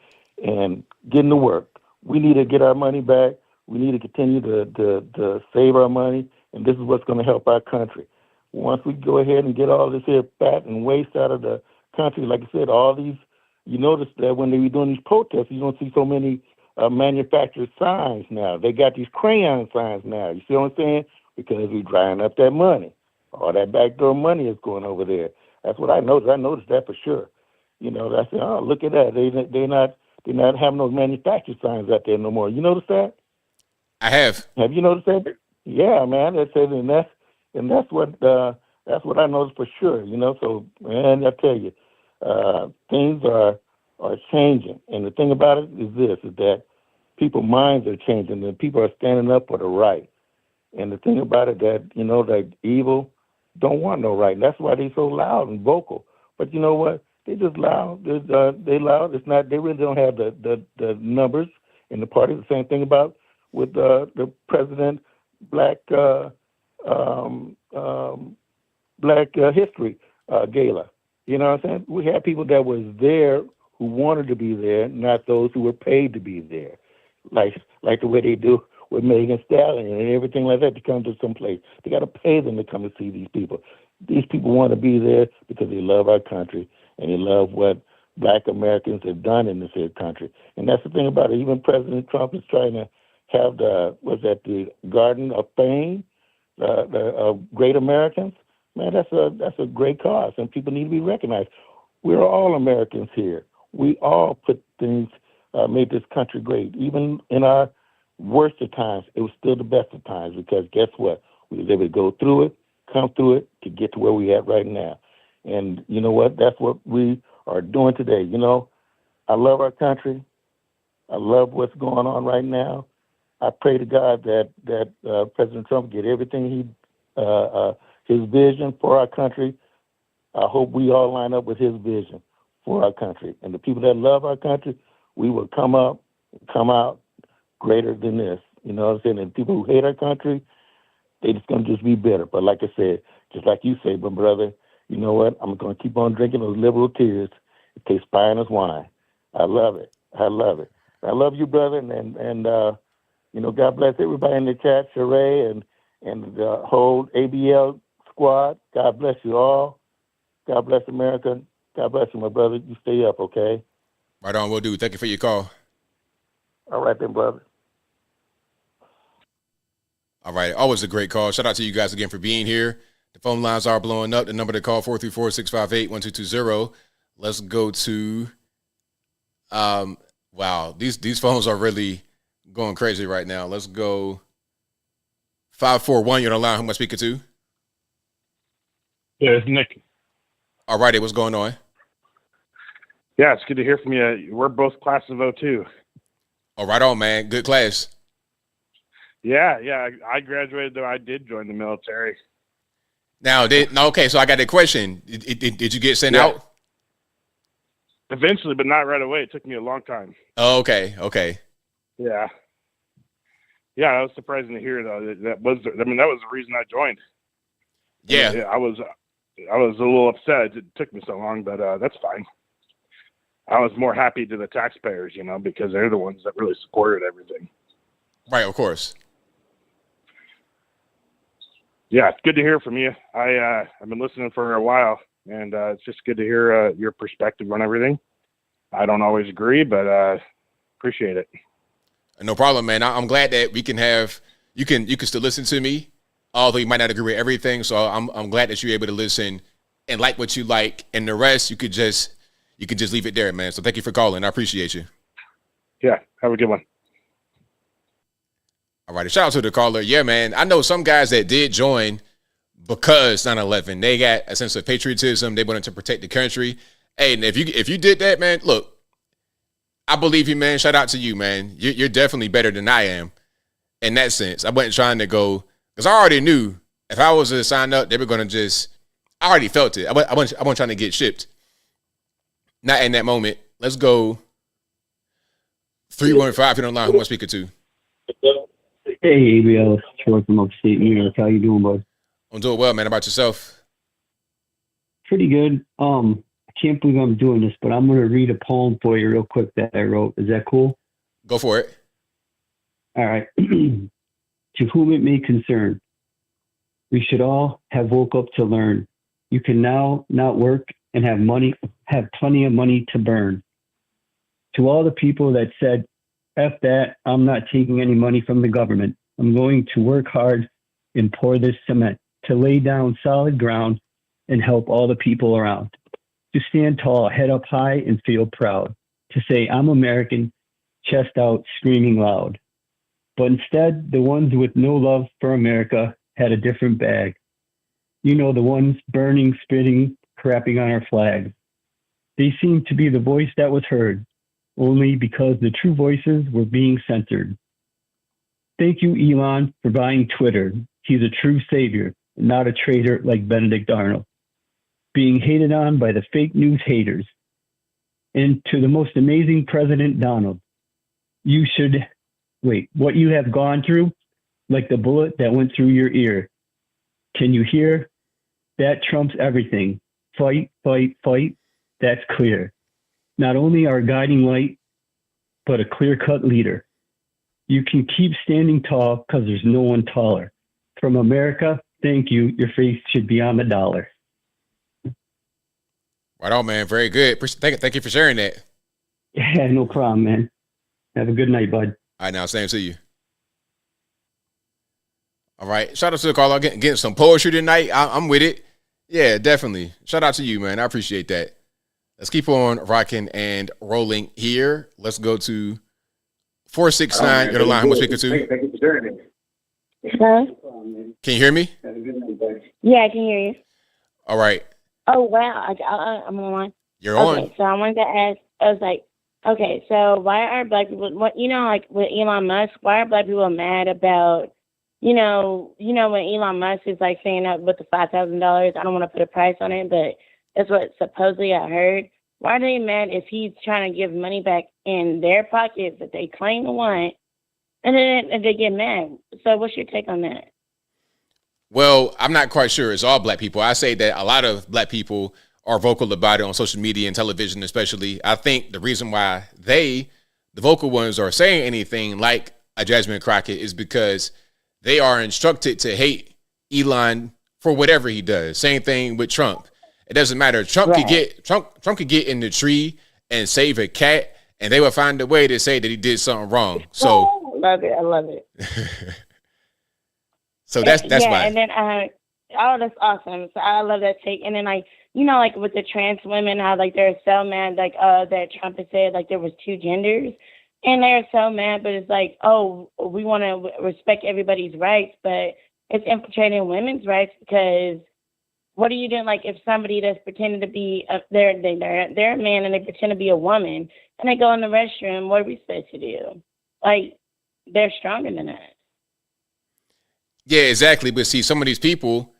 and getting to work. We need to get our money back. We need to continue to save our money, and this is what's going to help our country. Once we go ahead and get all this here fat and waste out of the country, like I said, all these, you notice that when they were doing these protests, you don't see so many manufactured signs now. They got these crayon signs now. You see what I'm saying? Because we're drying up that money. All that backdoor money is going over there. That's what I noticed. I noticed that for sure. I said, oh, look at that. They're not having those manufactured signs out there no more. You notice that? I have. Have you noticed that? Yeah, man. That's what I noticed for sure. So man, I tell you, things are changing. And the thing about it is this: is that people's minds are changing, and people are standing up for the right. And the thing about it that that evil don't want no right. And that's why they're so loud and vocal. But you know what? They just loud. They loud. It's not. They really don't have the numbers in the party. The same thing about with the president Black History Gala. You know what I'm saying? We had people that was there who wanted to be there, not those who were paid to be there, like the way they do with Megan Stallion and everything like that to come to some place. They got to pay them to come and see these people. These people want to be there because they love our country and they love what Black Americans have done in this here country. And that's the thing about it. Even President Trump is trying to have the Garden of Fame, the Great Americans. Man, that's a great cause, and people need to be recognized. We're all Americans here. We all put things, made this country great. Even in our worst of times, it was still the best of times, because guess what? We was able to go through it, come through it, to get to where we at right now. And you know what? That's what we are doing today. You know, I love our country. I love what's going on right now. I pray to God that President Trump get everything his vision for our country. I hope we all line up with his vision for our country. And the people that love our country, we will come out greater than this. You know what I'm saying? And people who hate our country, they just going to just be bitter. But like I said, just like you say, my brother, you know what? I'm going to keep on drinking those liberal tears. It tastes fine as wine. I love it. I love it. I love you, brother. And you know, God bless everybody in the chat, Sheree and the whole ABL squad. God bless you all. God bless America. God bless you, my brother. You stay up, okay? Right on, will do. Thank you for your call. All right then, brother. All right, always a great call. Shout out to you guys again for being here. The phone lines are blowing up. The number to call, 434-658-1220. Let's go to, wow, these phones are really going crazy right now. Let's go 541. You're on the line. Who am I speaking to? Yeah, it's Nick. All righty, what's going on? Yeah, it's good to hear from you. We're both class of 02. Oh, right on, man. Good class. Yeah. I graduated, though I did join the military. Now, okay, so I got a question. Did you get sent out? Eventually, but not right away. It took me a long time. Oh, okay. Yeah. Yeah, I was surprising to hear, though. That was the reason I joined. Yeah. I was a little upset it took me so long, but that's fine. I was more happy to the taxpayers, you know, because they're the ones that really supported everything. Right, of course. Yeah, it's good to hear from you. I've been listening for a while, and it's just good to hear your perspective on everything. I don't always agree, but appreciate it. No problem, man. I'm glad that we can have you can still listen to me, although you might not agree with everything. So I'm glad that you're able to listen and like what you like, and the rest you could just leave it there, man. So thank you for calling. I appreciate you. Yeah, have a good one. All right, shout out to the caller. Yeah, man. I know some guys that did join because 9/11. They got a sense of patriotism. They wanted to protect the country. Hey, and if you did that, man, look, I believe you, man. Shout out to you, man. You're definitely better than I am in that sense. I wasn't trying to go because I already knew if I was to sign up, they were going to just. I already felt it. I wasn't trying to get shipped. Not in that moment. Let's go 315. You're on the line. Who am I speaking to? Hey, ABL, it's Troy from upstate New York. How you doing, bud? I'm doing well, man. How about yourself? Pretty good. I can't believe I'm doing this, but I'm going to read a poem for you real quick that I wrote. Is that cool? Go for it. All right. To whom it may concern, we should all have woke up to learn. You can now not work and have plenty of money to burn. To all the people that said, F that, I'm not taking any money from the government. I'm going to work hard and pour this cement to lay down solid ground and help all the people around. To stand tall, head up high and feel proud. To say I'm American, chest out, screaming loud. But instead, the ones with no love for America had a different bag. You know, the ones burning, spitting, crapping on our flag. They seemed to be the voice that was heard, only because the true voices were being censored. Thank you, Elon, for buying Twitter. He's a true savior, not a traitor like Benedict Arnold, being hated on by the fake news haters. And to the most amazing President Donald, what you have gone through, like the bullet that went through your ear. Can you hear? That trumps everything. Fight, fight, fight. That's clear. Not only our guiding light, but a clear-cut leader. You can keep standing tall because there's no one taller. From America, thank you. Your face should be on the dollar. Right on, man. Very good. Thank you for sharing that. Yeah, no problem, man. Have a good night, bud. All right, now, same to you. All right. Shout out to the caller getting some poetry tonight. I'm with it. Yeah, definitely. Shout out to you, man. I appreciate that. Let's keep on rocking and rolling here. Let's go to 469. You're the line. Who am I speaking to? Thank you for doing it. Hello? Can you hear me? Yeah, I can hear you. All right. Oh, wow. I'm on line. You're okay, on. So I wanted to ask, I was like, okay, so why are black people, like with Elon Musk, why are black people mad about, when Elon Musk is like saying that with the $5,000, I don't want to put a price on it, but that's what supposedly I heard. Why are they mad if he's trying to give money back in their pockets that they claim to want, and then they get mad? So what's your take on that? Well, I'm not quite sure it's all black people. I say that a lot of black people are vocal about it on social media and television, especially. I think the reason why the vocal ones, are saying anything like a Jasmine Crockett is because they are instructed to hate Elon for whatever he does. Same thing with Trump. It doesn't matter. Trump could get in the tree and save a cat, and they would find a way to say that he did something wrong. So I love it. So that's why. And then that's awesome. So I love that take. And then like with the trans women, how like they're so mad that Trump has said like there was two genders, and they're so mad. But it's like, oh, we want to respect everybody's rights, but it's infiltrating women's rights because what are you doing? Like if somebody that's pretending to be they're a man and they pretend to be a woman and they go in the restroom, what are we supposed to do? Like they're stronger than that. Yeah, exactly. But see, some of these people,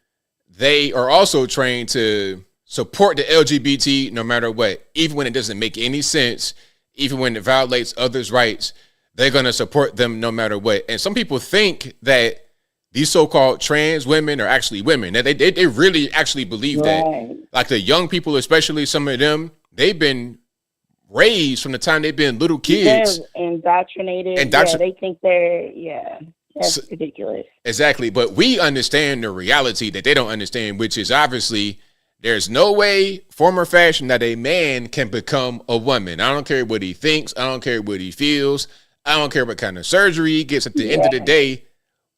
they are also trained to support the LGBT no matter what, even when it doesn't make any sense, even when it violates others' rights, they're going to support them no matter what. And some people think that these so-called trans women are actually women. They really actually believe that. Like the young people, especially some of them, they've been raised from the time they've been little kids. They're indoctrinated. Yeah, they think that's ridiculous. Exactly. But we understand the reality that they don't understand, which is obviously there's no way, form or fashion, that a man can become a woman. I don't care what he thinks. I don't care what he feels. I don't care what kind of surgery he gets. At the end of the day,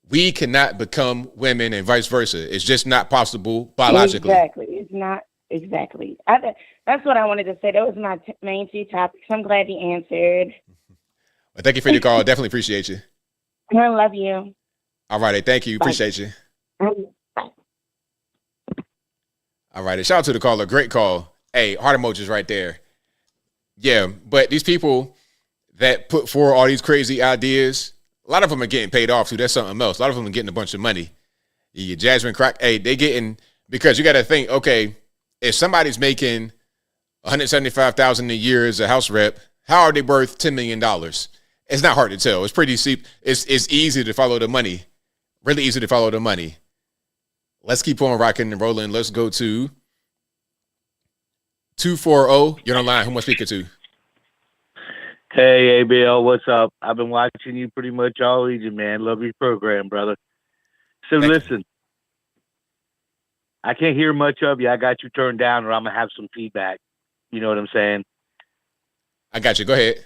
we cannot become women and vice versa. It's just not possible biologically. Exactly. It's not. Exactly. That's what I wanted to say. That was my main two topics. I'm glad you answered. Well, thank you for your call. Definitely appreciate you. I love you. All right. Thank you. Bye. Appreciate you. Bye. All right. Shout out to the caller. Great call. Hey, heart emojis right there. Yeah. But these people that put forward all these crazy ideas, a lot of them are getting paid off too. That's something else. A lot of them are getting a bunch of money. Yeah, Jasmine Crock. Hey, they getting, because you got to think, okay, if somebody's making $175,000 a year as a House rep, how are they worth $10 million? It's not hard to tell. It's pretty steep. It's easy to follow the money. Really easy to follow the money. Let's keep on rocking and rolling. Let's go to 240. You're on line. Who am I speaking to? Hey, ABL, what's up? I've been watching you pretty much all evening, man. Love your program, brother. So listen, I can't hear much of you. I got you turned down, or I'm going to have some feedback. You know what I'm saying? I got you. Go ahead.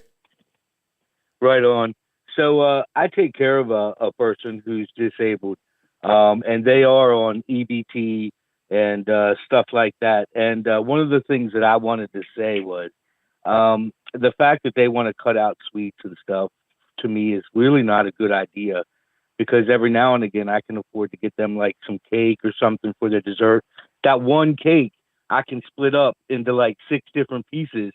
Right on. So I take care of a person who's disabled, and they are on EBT and stuff like that. And one of the things that I wanted to say was the fact that they want to cut out sweets and stuff, to me, is really not a good idea, because every now and again I can afford to get them like some cake or something for their dessert. That one cake I can split up into like 6 different pieces,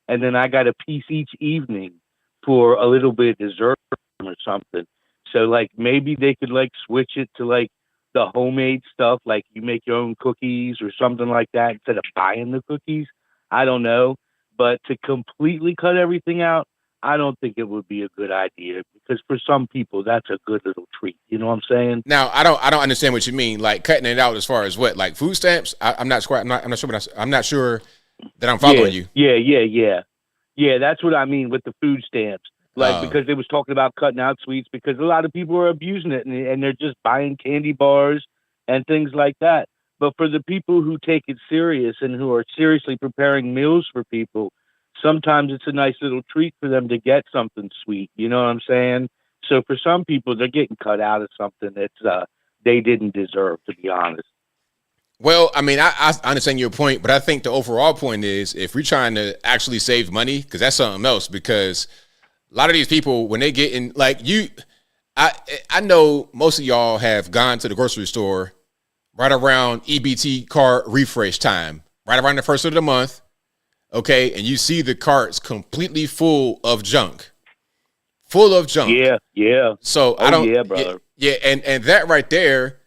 and then I got a piece each evening for a little bit of dessert or something. So like maybe they could like switch it to like the homemade stuff, like you make your own cookies or something like that instead of buying the cookies. I don't know. But to completely cut everything out, I don't think it would be a good idea, because for some people that's a good little treat. You know what I'm saying? Now I don't understand what you mean. Like cutting it out as far as what, like food stamps? I'm not sure that I'm following you. Yeah, that's what I mean with the food stamps. Like, because they was talking about cutting out sweets, because a lot of people are abusing it, and they're just buying candy bars and things like that. But for the people who take it serious and who are seriously preparing meals for people, sometimes it's a nice little treat for them to get something sweet. You know what I'm saying? So for some people, they're getting cut out of something that's they didn't deserve, to be honest. Well, I mean, I understand your point, but I think the overall point is if we're trying to actually save money, because that's something else, because a lot of these people, when they get in, like I know most of y'all have gone to the grocery store right around EBT card refresh time, right around the first of the month, okay, and you see the carts completely full of junk. Yeah. So Yeah, brother. Yeah, and that right there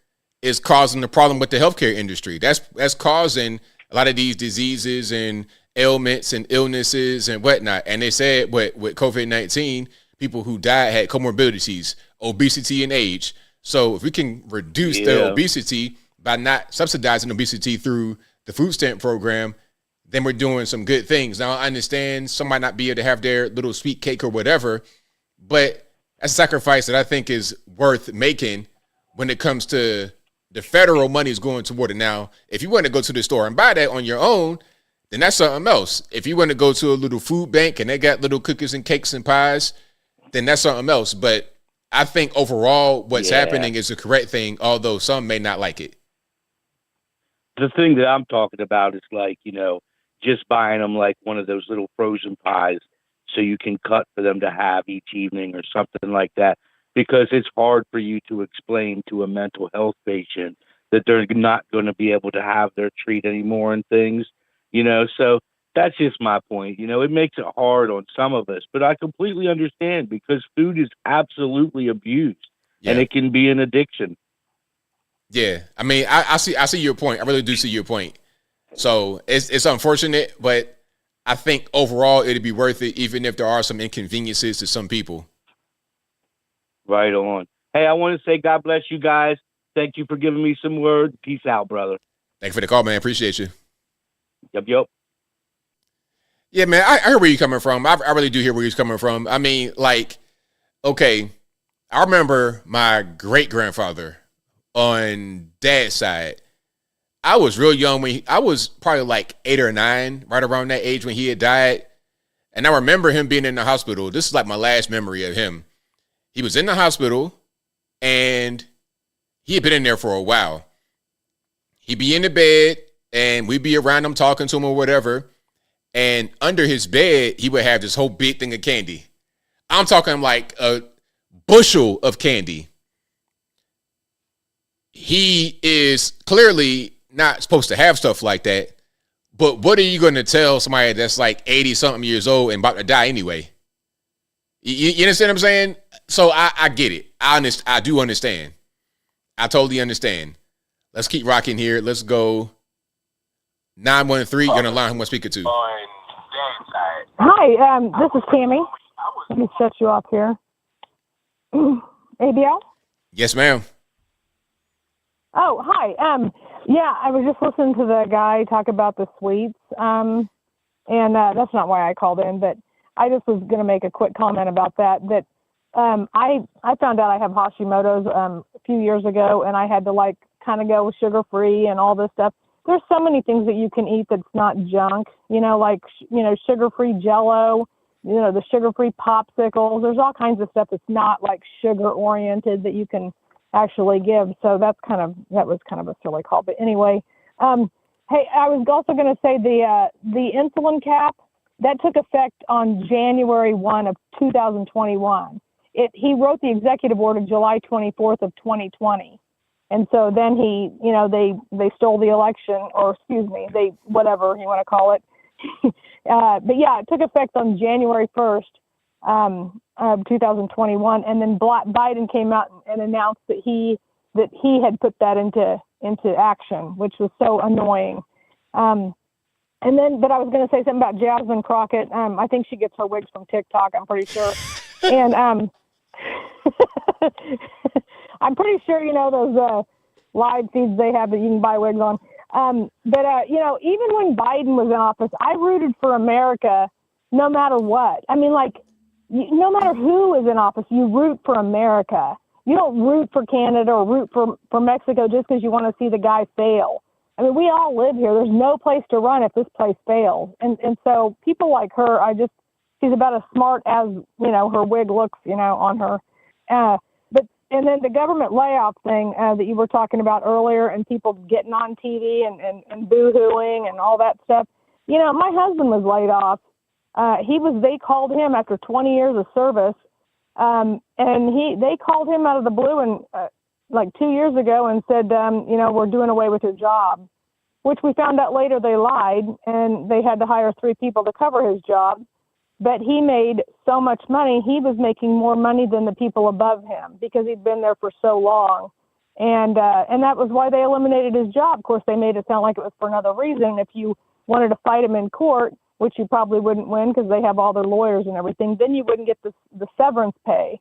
is causing the problem with the healthcare industry. That's causing a lot of these diseases and ailments and illnesses and whatnot. And they said with COVID-19, people who died had comorbidities, obesity, and age. So if we can reduce the obesity by not subsidizing obesity through the food stamp program, then we're doing some good things. Now, I understand some might not be able to have their little sweet cake or whatever, but that's a sacrifice that I think is worth making when it comes to the federal money is going toward it. Now, if you want to go to the store and buy that on your own, then that's something else. If you want to go to a little food bank and they got little cookies and cakes and pies, then that's something else. But I think overall what's happening is the correct thing, although some may not like it. The thing that I'm talking about is like, just buying them like one of those little frozen pies so you can cut for them to have each evening or something like that, because it's hard for you to explain to a mental health patient that they're not going to be able to have their treat anymore and things, so that's just my point. It makes it hard on some of us, but I completely understand because food is absolutely abused and it can be an addiction. Yeah. I mean, I see your point. I really do see your point. So it's unfortunate, but I think overall it'd be worth it, even if there are some inconveniences to some people. Right on. Hey, I want to say God bless you guys. Thank you for giving me some words. Peace out, brother. Thank you for the call, man. Appreciate you. Yep. Yeah, man, I hear where you're coming from. I really do hear where he's coming from. I mean, like, okay, I remember my great-grandfather on dad's side. I was real young when I was probably like 8 or 9, right around that age when he had died. And I remember him being in the hospital. This is like my last memory of him. He was in the hospital and he had been in there for a while. He'd be in the bed and we'd be around him talking to him or whatever. And under his bed, he would have this whole big thing of candy. I'm talking like a bushel of candy. He is clearly not supposed to have stuff like that. But what are you going to tell somebody that's like 80 something years old and about to die anyway? You understand what I'm saying? So I get it. I do understand. I totally understand. Let's keep rocking here. Let's go. 913, you're on the line. Who am I speaking to? Hi, this is Tammy. Let me set you up here. ABL? Yes, ma'am. Oh, hi. Yeah, I was just listening to the guy talk about the sweets, and that's not why I called in, but I just was going to make a quick comment about that. I found out I have Hashimoto's a few years ago, and I had to kind of go with sugar-free and all this stuff. There's so many things that you can eat that's not junk, sugar-free Jell-O, the sugar-free popsicles. There's all kinds of stuff that's not like sugar-oriented that you can actually give. So that was kind of a silly call. But anyway, hey, I was also going to say the insulin cap, that took effect on January 1 of 2021. He wrote the executive order July 24th of 2020. And so then they stole the election, or excuse me, whatever you want to call it. But yeah, it took effect on January 1st of 2021. And then Biden came out and announced that he had put that into action, which was so annoying. But I was going to say something about Jasmine Crockett. I think she gets her wigs from TikTok, I'm pretty sure. And I'm pretty sure those live feeds they have that you can buy wigs on. Even when Biden was in office, I rooted for America no matter what. I mean, no matter who is in office, you root for America. You don't root for Canada or root for Mexico just because you want to see the guy fail. I mean, we all live here. There's no place to run if this place fails. And so people like her, she's about as smart as, her wig looks, on her. But and then the government layoff thing that you were talking about earlier, and people getting on TV and boo-hooing and all that stuff. You know, my husband was laid off. They called him after 20 years of service, and they called him out of the blue and like 2 years ago and said, you know, we're doing away with your job, which we found out later they lied, and they had to hire 3 people to cover his job. But he made so much money. He was making more money than the people above him because he'd been there for so long. And that was why they eliminated his job. Of course, they made it sound like it was for another reason. If you wanted to fight him in court, which you probably wouldn't win because they have all their lawyers and everything, then you wouldn't get the severance pay.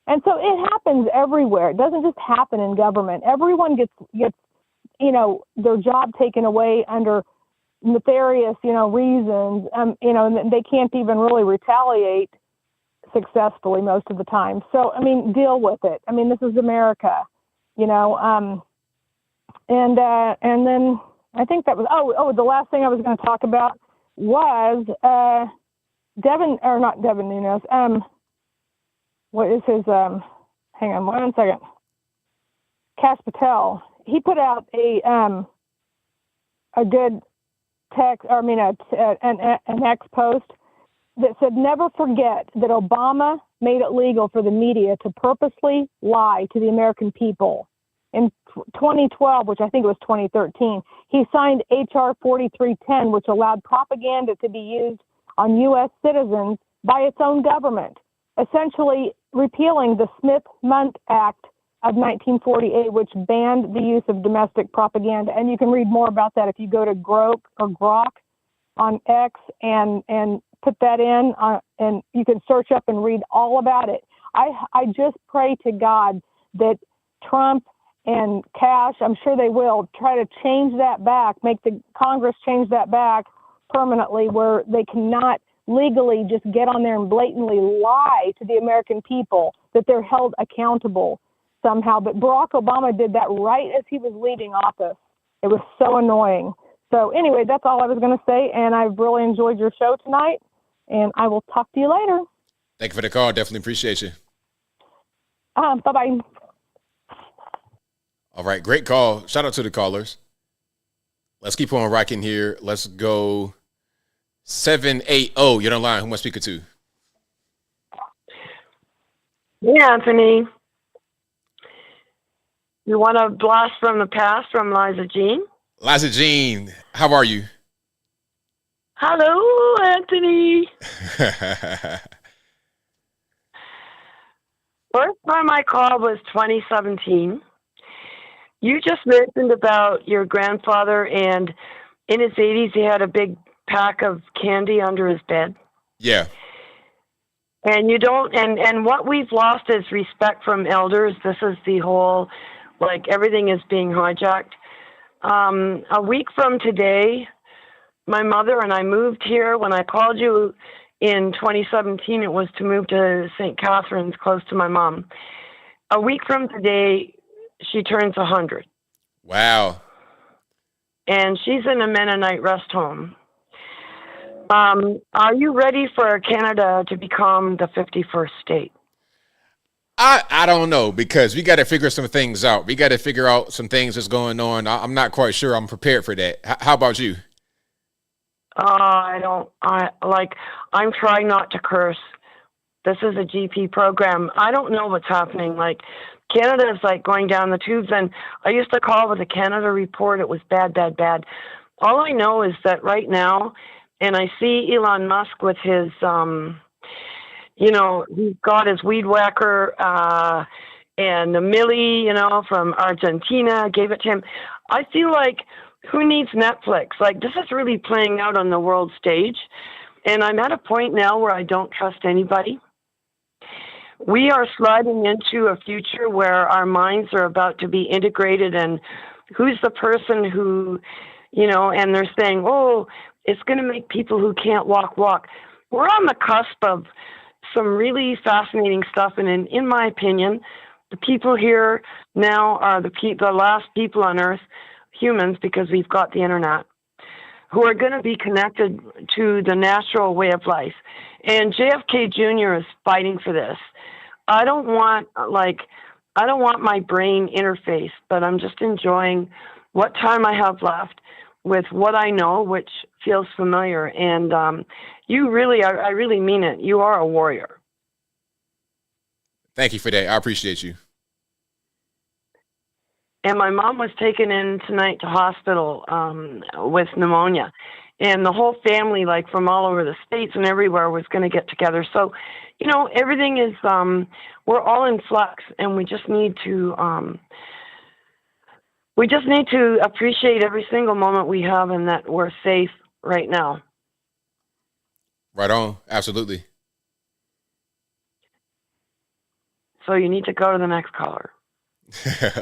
And so it happens everywhere. It doesn't just happen in government. Everyone gets you know, their job taken away under nefarious, you know, reasons, you know, and they can't even really retaliate successfully most of the time. So, I mean, deal with it. I mean, this is America, you know, and then I think that was, the last thing I was going to talk about was, not Devin Nunes. What is his, hang on 1 second. Kash Patel. He put out a good text, an X post that said, never forget that Obama made it legal for the media to purposely lie to the American people. In 2012, which I think it was 2013, he signed H.R. 4310, which allowed propaganda to be used on U.S. citizens by its own government, essentially repealing the Smith-Mundt Act of 1948, which banned the use of domestic propaganda. And you can read more about that if you go to Grok on X and put that in, and you can search up and read all about it. I just pray to God that Trump and Kash, I'm sure they will, try to change that back, make the Congress change that back permanently, where they cannot legally just get on there and blatantly lie to the American people, that they're held accountable somehow. But Barack Obama did that right as he was leaving office. It was so annoying. So anyway, that's all I was going to say, and I've really enjoyed your show tonight, and I will talk to you later. Thank you for the call. Definitely appreciate you. Bye-bye. All right, great call. Shout out to the callers. Let's keep on rocking here. Let's go 780. You're on the line. Who am I speaking to? Hey, Anthony. You want a blast from the past from Liza Jean? Liza Jean, how are you? Hello, Anthony. First time I called was 2017. You just mentioned about your grandfather, and in his 80s, he had a big pack of candy under his bed. Yeah. And you don't, and what we've lost is respect from elders. This is the whole, like, everything is being hijacked. A week from today, my mother and I moved here. When I called you in 2017, it was to move to St. Catharines, close to my mom. A week from today, she turns 100. Wow. And she's in a Mennonite rest home. Are you ready for Canada to become the 51st state? I don't know, because we got to figure some things out. We got to figure out some things that's going on. I'm not quite sure I'm prepared for that. How about you? I'm trying not to curse. This is a GP program. I don't know what's happening. Like, Canada is like going down the tubes, and I used to call with a Canada report. It was bad, bad, bad. All I know is that right now, and I see Elon Musk with his, he's got his weed whacker, and Millie, from Argentina gave it to him. I feel like, who needs Netflix? Like, this is really playing out on the world stage. And I'm at a point now where I don't trust anybody. We are sliding into a future where our minds are about to be integrated, and who's the person who, and they're saying, oh, it's going to make people who can't walk. We're on the cusp of some really fascinating stuff. And in my opinion, the people here now are the last people on earth, humans, because we've got the internet, who are going to be connected to the natural way of life. And JFK Jr. is fighting for this. I don't want, I don't want my brain interface, but I'm just enjoying what time I have left with what I know, which feels familiar. And you really, I really mean it. You are a warrior. Thank you for that. I appreciate you. And my mom was taken in tonight to hospital with pneumonia. And the whole family, like from all over the states and everywhere, was going to get together. So, you know, everything is, we're all in flux, and we just need to appreciate every single moment we have and that we're safe right now. Right on. Absolutely. So you need to go to the next caller.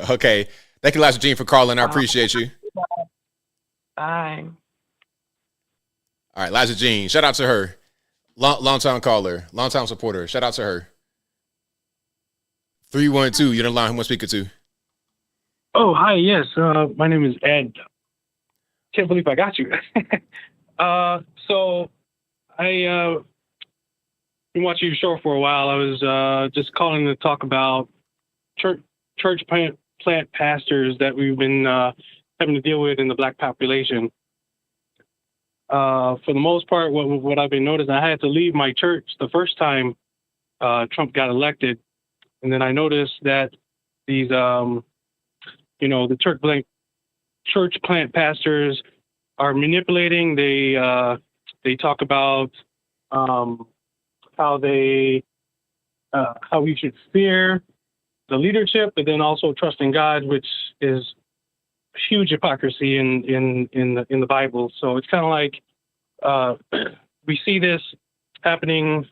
Okay. Thank you, Elijah Jean, for calling. I appreciate you. Bye. All right, Elijah Jean, shout out to her. Long-time caller, long-time supporter. Shout out to her. 312, you're the line. Who am I speaking to? Oh, hi. Yes. My name is Ed. Can't believe I got you. So I been watching your show for a while. I was just calling to talk about church plant pastors that we've been having to deal with in the black population. For the most part, what I've been noticing, I had to leave my church the first time Trump got elected, and then I noticed that these, the church plant pastors are manipulating. They talk about how we should fear the leadership, but then also trust in God, which is huge hypocrisy in the Bible. So it's kind of like we see this happening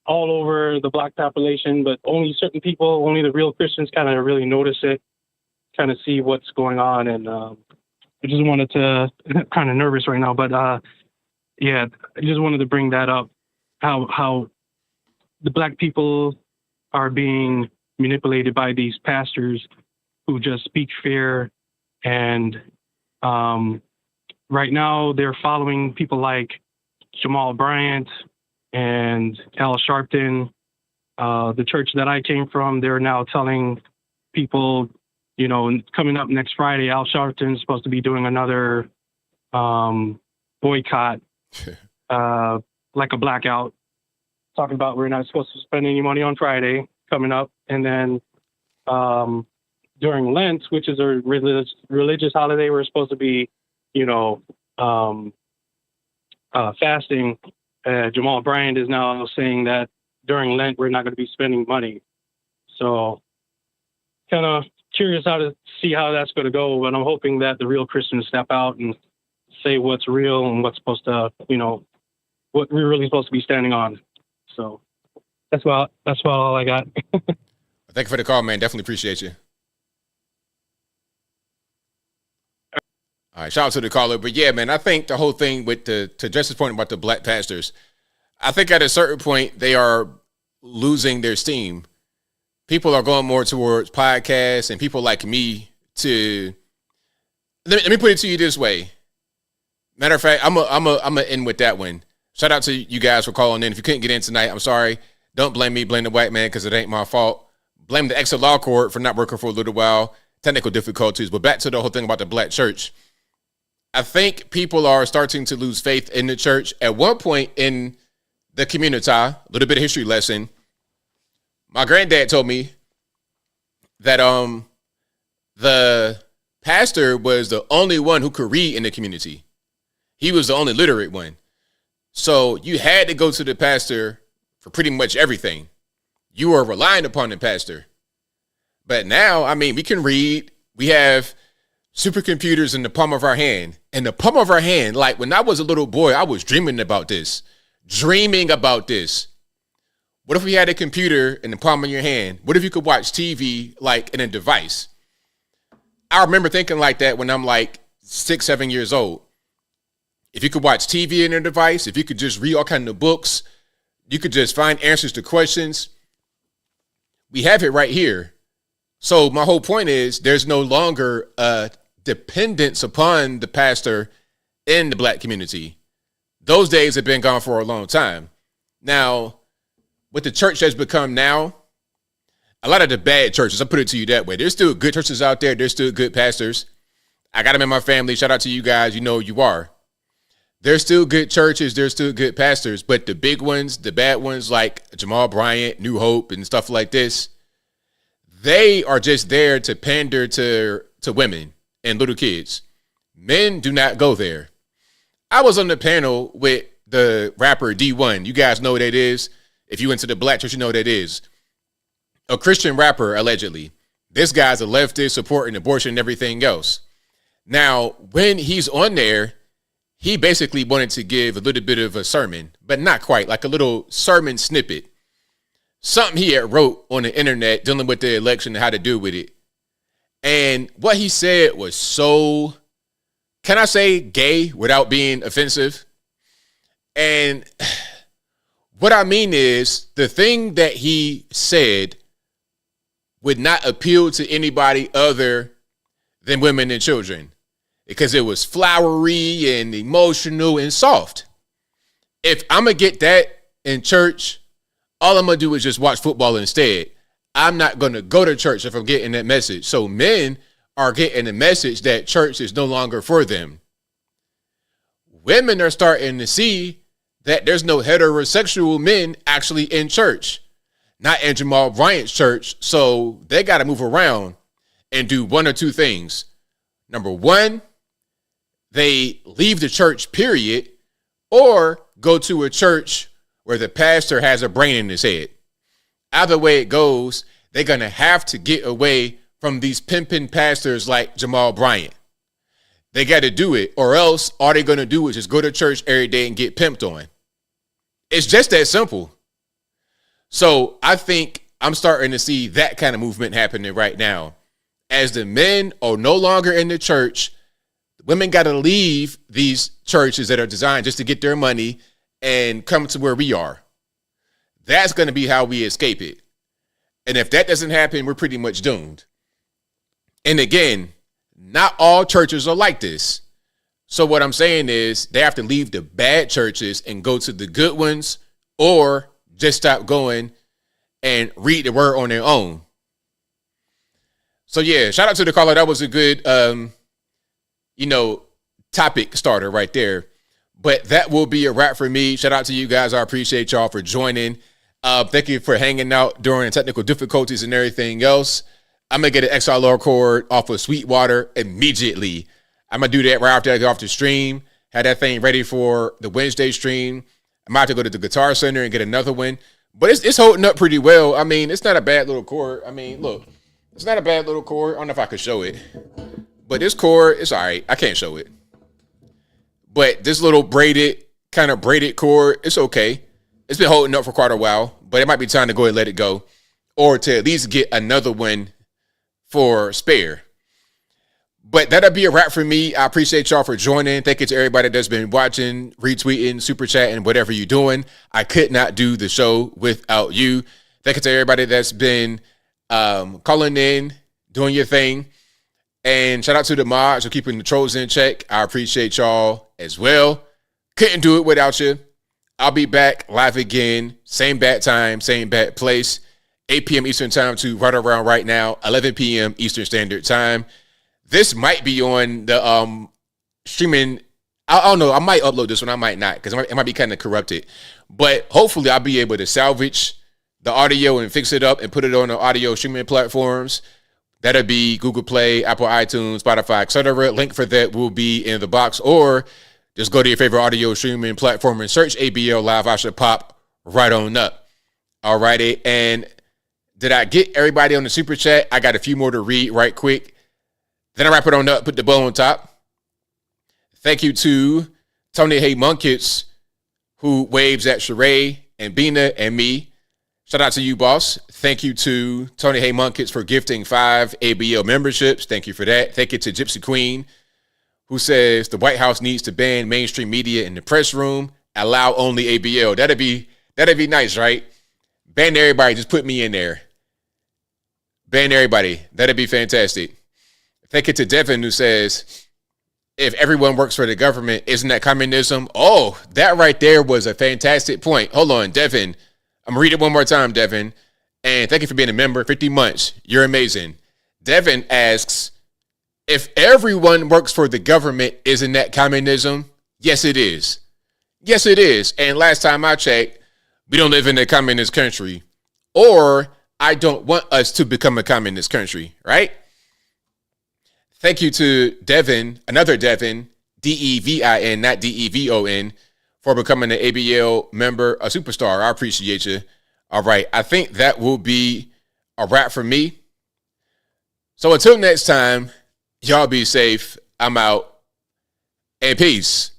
all over the black population, but only certain people, only the real Christians kind of really notice it, kind of see what's going on. And I just wanted to, kind of nervous right now, but yeah, I just wanted to bring that up, how the black people are being manipulated by these pastors who just speak fear. And right now they're following people like Jamal Bryant and Al Sharpton. The church that I came from, they're now telling people, coming up next Friday, Al Sharpton is supposed to be doing another boycott, like a blackout, talking about we're not supposed to spend any money on Friday coming up. And then during Lent, which is a religious holiday, we're supposed to be, fasting. Jamal Bryant is now saying that during Lent, we're not going to be spending money. So kind of curious to see how that's going to go, but I'm hoping that the real Christians step out and say what's real and what's supposed to, what we're really supposed to be standing on. So that's about all I got. Thank you for the call, man. Definitely appreciate you. All right, shout out to the caller. But yeah, man, I think the whole thing with to Justice's point about the black pastors, I think at a certain point they are losing their steam. People are going more towards podcasts and people like me to. Let me put it to you this way. Matter of fact, I'm gonna end with that one. Shout out to you guys for calling in. If you couldn't get in tonight, I'm sorry. Don't blame me. Blame the white man because it ain't my fault. Blame the extra law court for not working for a little while. Technical difficulties. But back to the whole thing about the black church. I think people are starting to lose faith in the church. At one point in the community, a little bit of history lesson, my granddad told me that the pastor was the only one who could read in the community. He was the only literate one. So you had to go to the pastor for pretty much everything. You were relying upon the pastor. But now, I mean, we can read. We have supercomputers in the palm of our hand. In the palm of our hand, like when I was a little boy, I was dreaming about this. What if we had a computer in the palm of your hand? What if you could watch TV like in a device? I remember thinking like that when I'm like 6, 7 years old. If you could watch TV in a device, if you could just read all kinds of books, you could just find answers to questions. We have it right here. So my whole point is there's no longer a dependence upon the pastor in the black community. Those days have been gone for a long time. Now, what the church has become now, a lot of the bad churches, I'll put it to you that way. There's still good churches out there. There's still good pastors. I got them in my family. Shout out to you guys. You know you are. There's still good churches. There's still good pastors. But the big ones, the bad ones like Jamal Bryant, New Hope, and stuff like this, they are just there to pander to women and little kids. Men do not go there. I was on the panel with the rapper D1. You guys know what that is. If you into the black church, you know what that is. A Christian rapper, allegedly. This guy's a leftist supporting abortion and everything else. Now, when he's on there, he basically wanted to give a little bit of a sermon, but not quite, like a little sermon snippet. Something he had wrote on the internet dealing with the election and how to deal with it. And what he said was so, can I say gay without being offensive? And what I mean is the thing that he said would not appeal to anybody other than women and children because it was flowery and emotional and soft. If I'm going to get that in church, all I'm going to do is just watch football instead. I'm not going to go to church if I'm getting that message. So men are getting the message that church is no longer for them. Women are starting to see that there's no heterosexual men actually in church. Not in Jamal Bryant's church, so they got to move around and do one or two things. Number one, they leave the church, period, or go to a church where the pastor has a brain in his head. Either way it goes, they're going to have to get away from these pimping pastors like Jamal Bryant. They got to do it, or else all they're going to do is just go to church every day and get pimped on. It's just that simple. So I think I'm starting to see that kind of movement happening right now. As the men are no longer in the church, women got to leave these churches that are designed just to get their money and come to where we are. That's going to be how we escape it. And if that doesn't happen, we're pretty much doomed. And again, not all churches are like this. So what I'm saying is they have to leave the bad churches and go to the good ones, or just stop going and read the word on their own. So yeah, shout out to the caller. That was a good, topic starter right there. But that will be a wrap for me. Shout out to you guys. I appreciate y'all for joining. Thank you for hanging out during technical difficulties and everything else. I'm going to get an XLR cord off of Sweetwater immediately. I'm going to do that right after I get off the stream. Have that thing ready for the Wednesday stream. I might have to go to the Guitar Center and get another one. But it's holding up pretty well. I mean, it's not a bad little cord. I mean, look, it's not a bad little cord. I don't know if I could show it. But this cord, it's all right. I can't show it. But this little braided cord, it's okay. It's been holding up for quite a while. But it might be time to go and let it go. Or to at least get another one for spare. But that'll be a wrap for me. I appreciate y'all for joining. Thank you to everybody that's been watching, retweeting, super chatting, whatever you're doing. I could not do the show without you. Thank you to everybody that's been calling in, doing your thing. And shout out to the mods for keeping the trolls in check. I appreciate y'all as well. Couldn't do it without you. I'll be back live again. Same bat time, same bat place. 8 p.m. Eastern time to right around right now, 11 p.m. Eastern Standard Time. This might be on the streaming. I don't know. I might upload this one. I might not because it might be kind of corrupted. But hopefully I'll be able to salvage the audio and fix it up and put it on the audio streaming platforms. That'll be Google Play, Apple iTunes, Spotify, etc. Link for that will be in the box. Or just go to your favorite audio streaming platform and search ABL Live. I should pop right on up. All righty. And did I get everybody on the super chat? I got a few more to read right quick. Then I wrap it on up, put the bow on top. Thank you to Tony Hay Munkits, who waves at Sheree and Bina and me. Shout out to you, boss. Thank you to Tony Hay Munkits for gifting 5 ABL memberships. Thank you for that. Thank you to Gypsy Queen, who says the White House needs to ban mainstream media in the press room. Allow only ABL. That'd be nice, right? Ban everybody. Just put me in there. Ban everybody. That'd be fantastic. Thank you to Devin, who says, if everyone works for the government, isn't that communism? Oh, that right there was a fantastic point. Hold on, Devin. I'm going to read it one more time, Devin. And thank you for being a member. 50 months. You're amazing. Devin asks, if everyone works for the government, isn't that communism? Yes, it is. Yes, it is. And last time I checked, we don't live in a communist country. Or I don't want us to become a communist country, right? Thank you to Devin, another Devin, Devin, not Devon, for becoming an ABL member, a superstar. I appreciate you. All right. I think that will be a wrap for me. So until next time, y'all be safe. I'm out. And peace.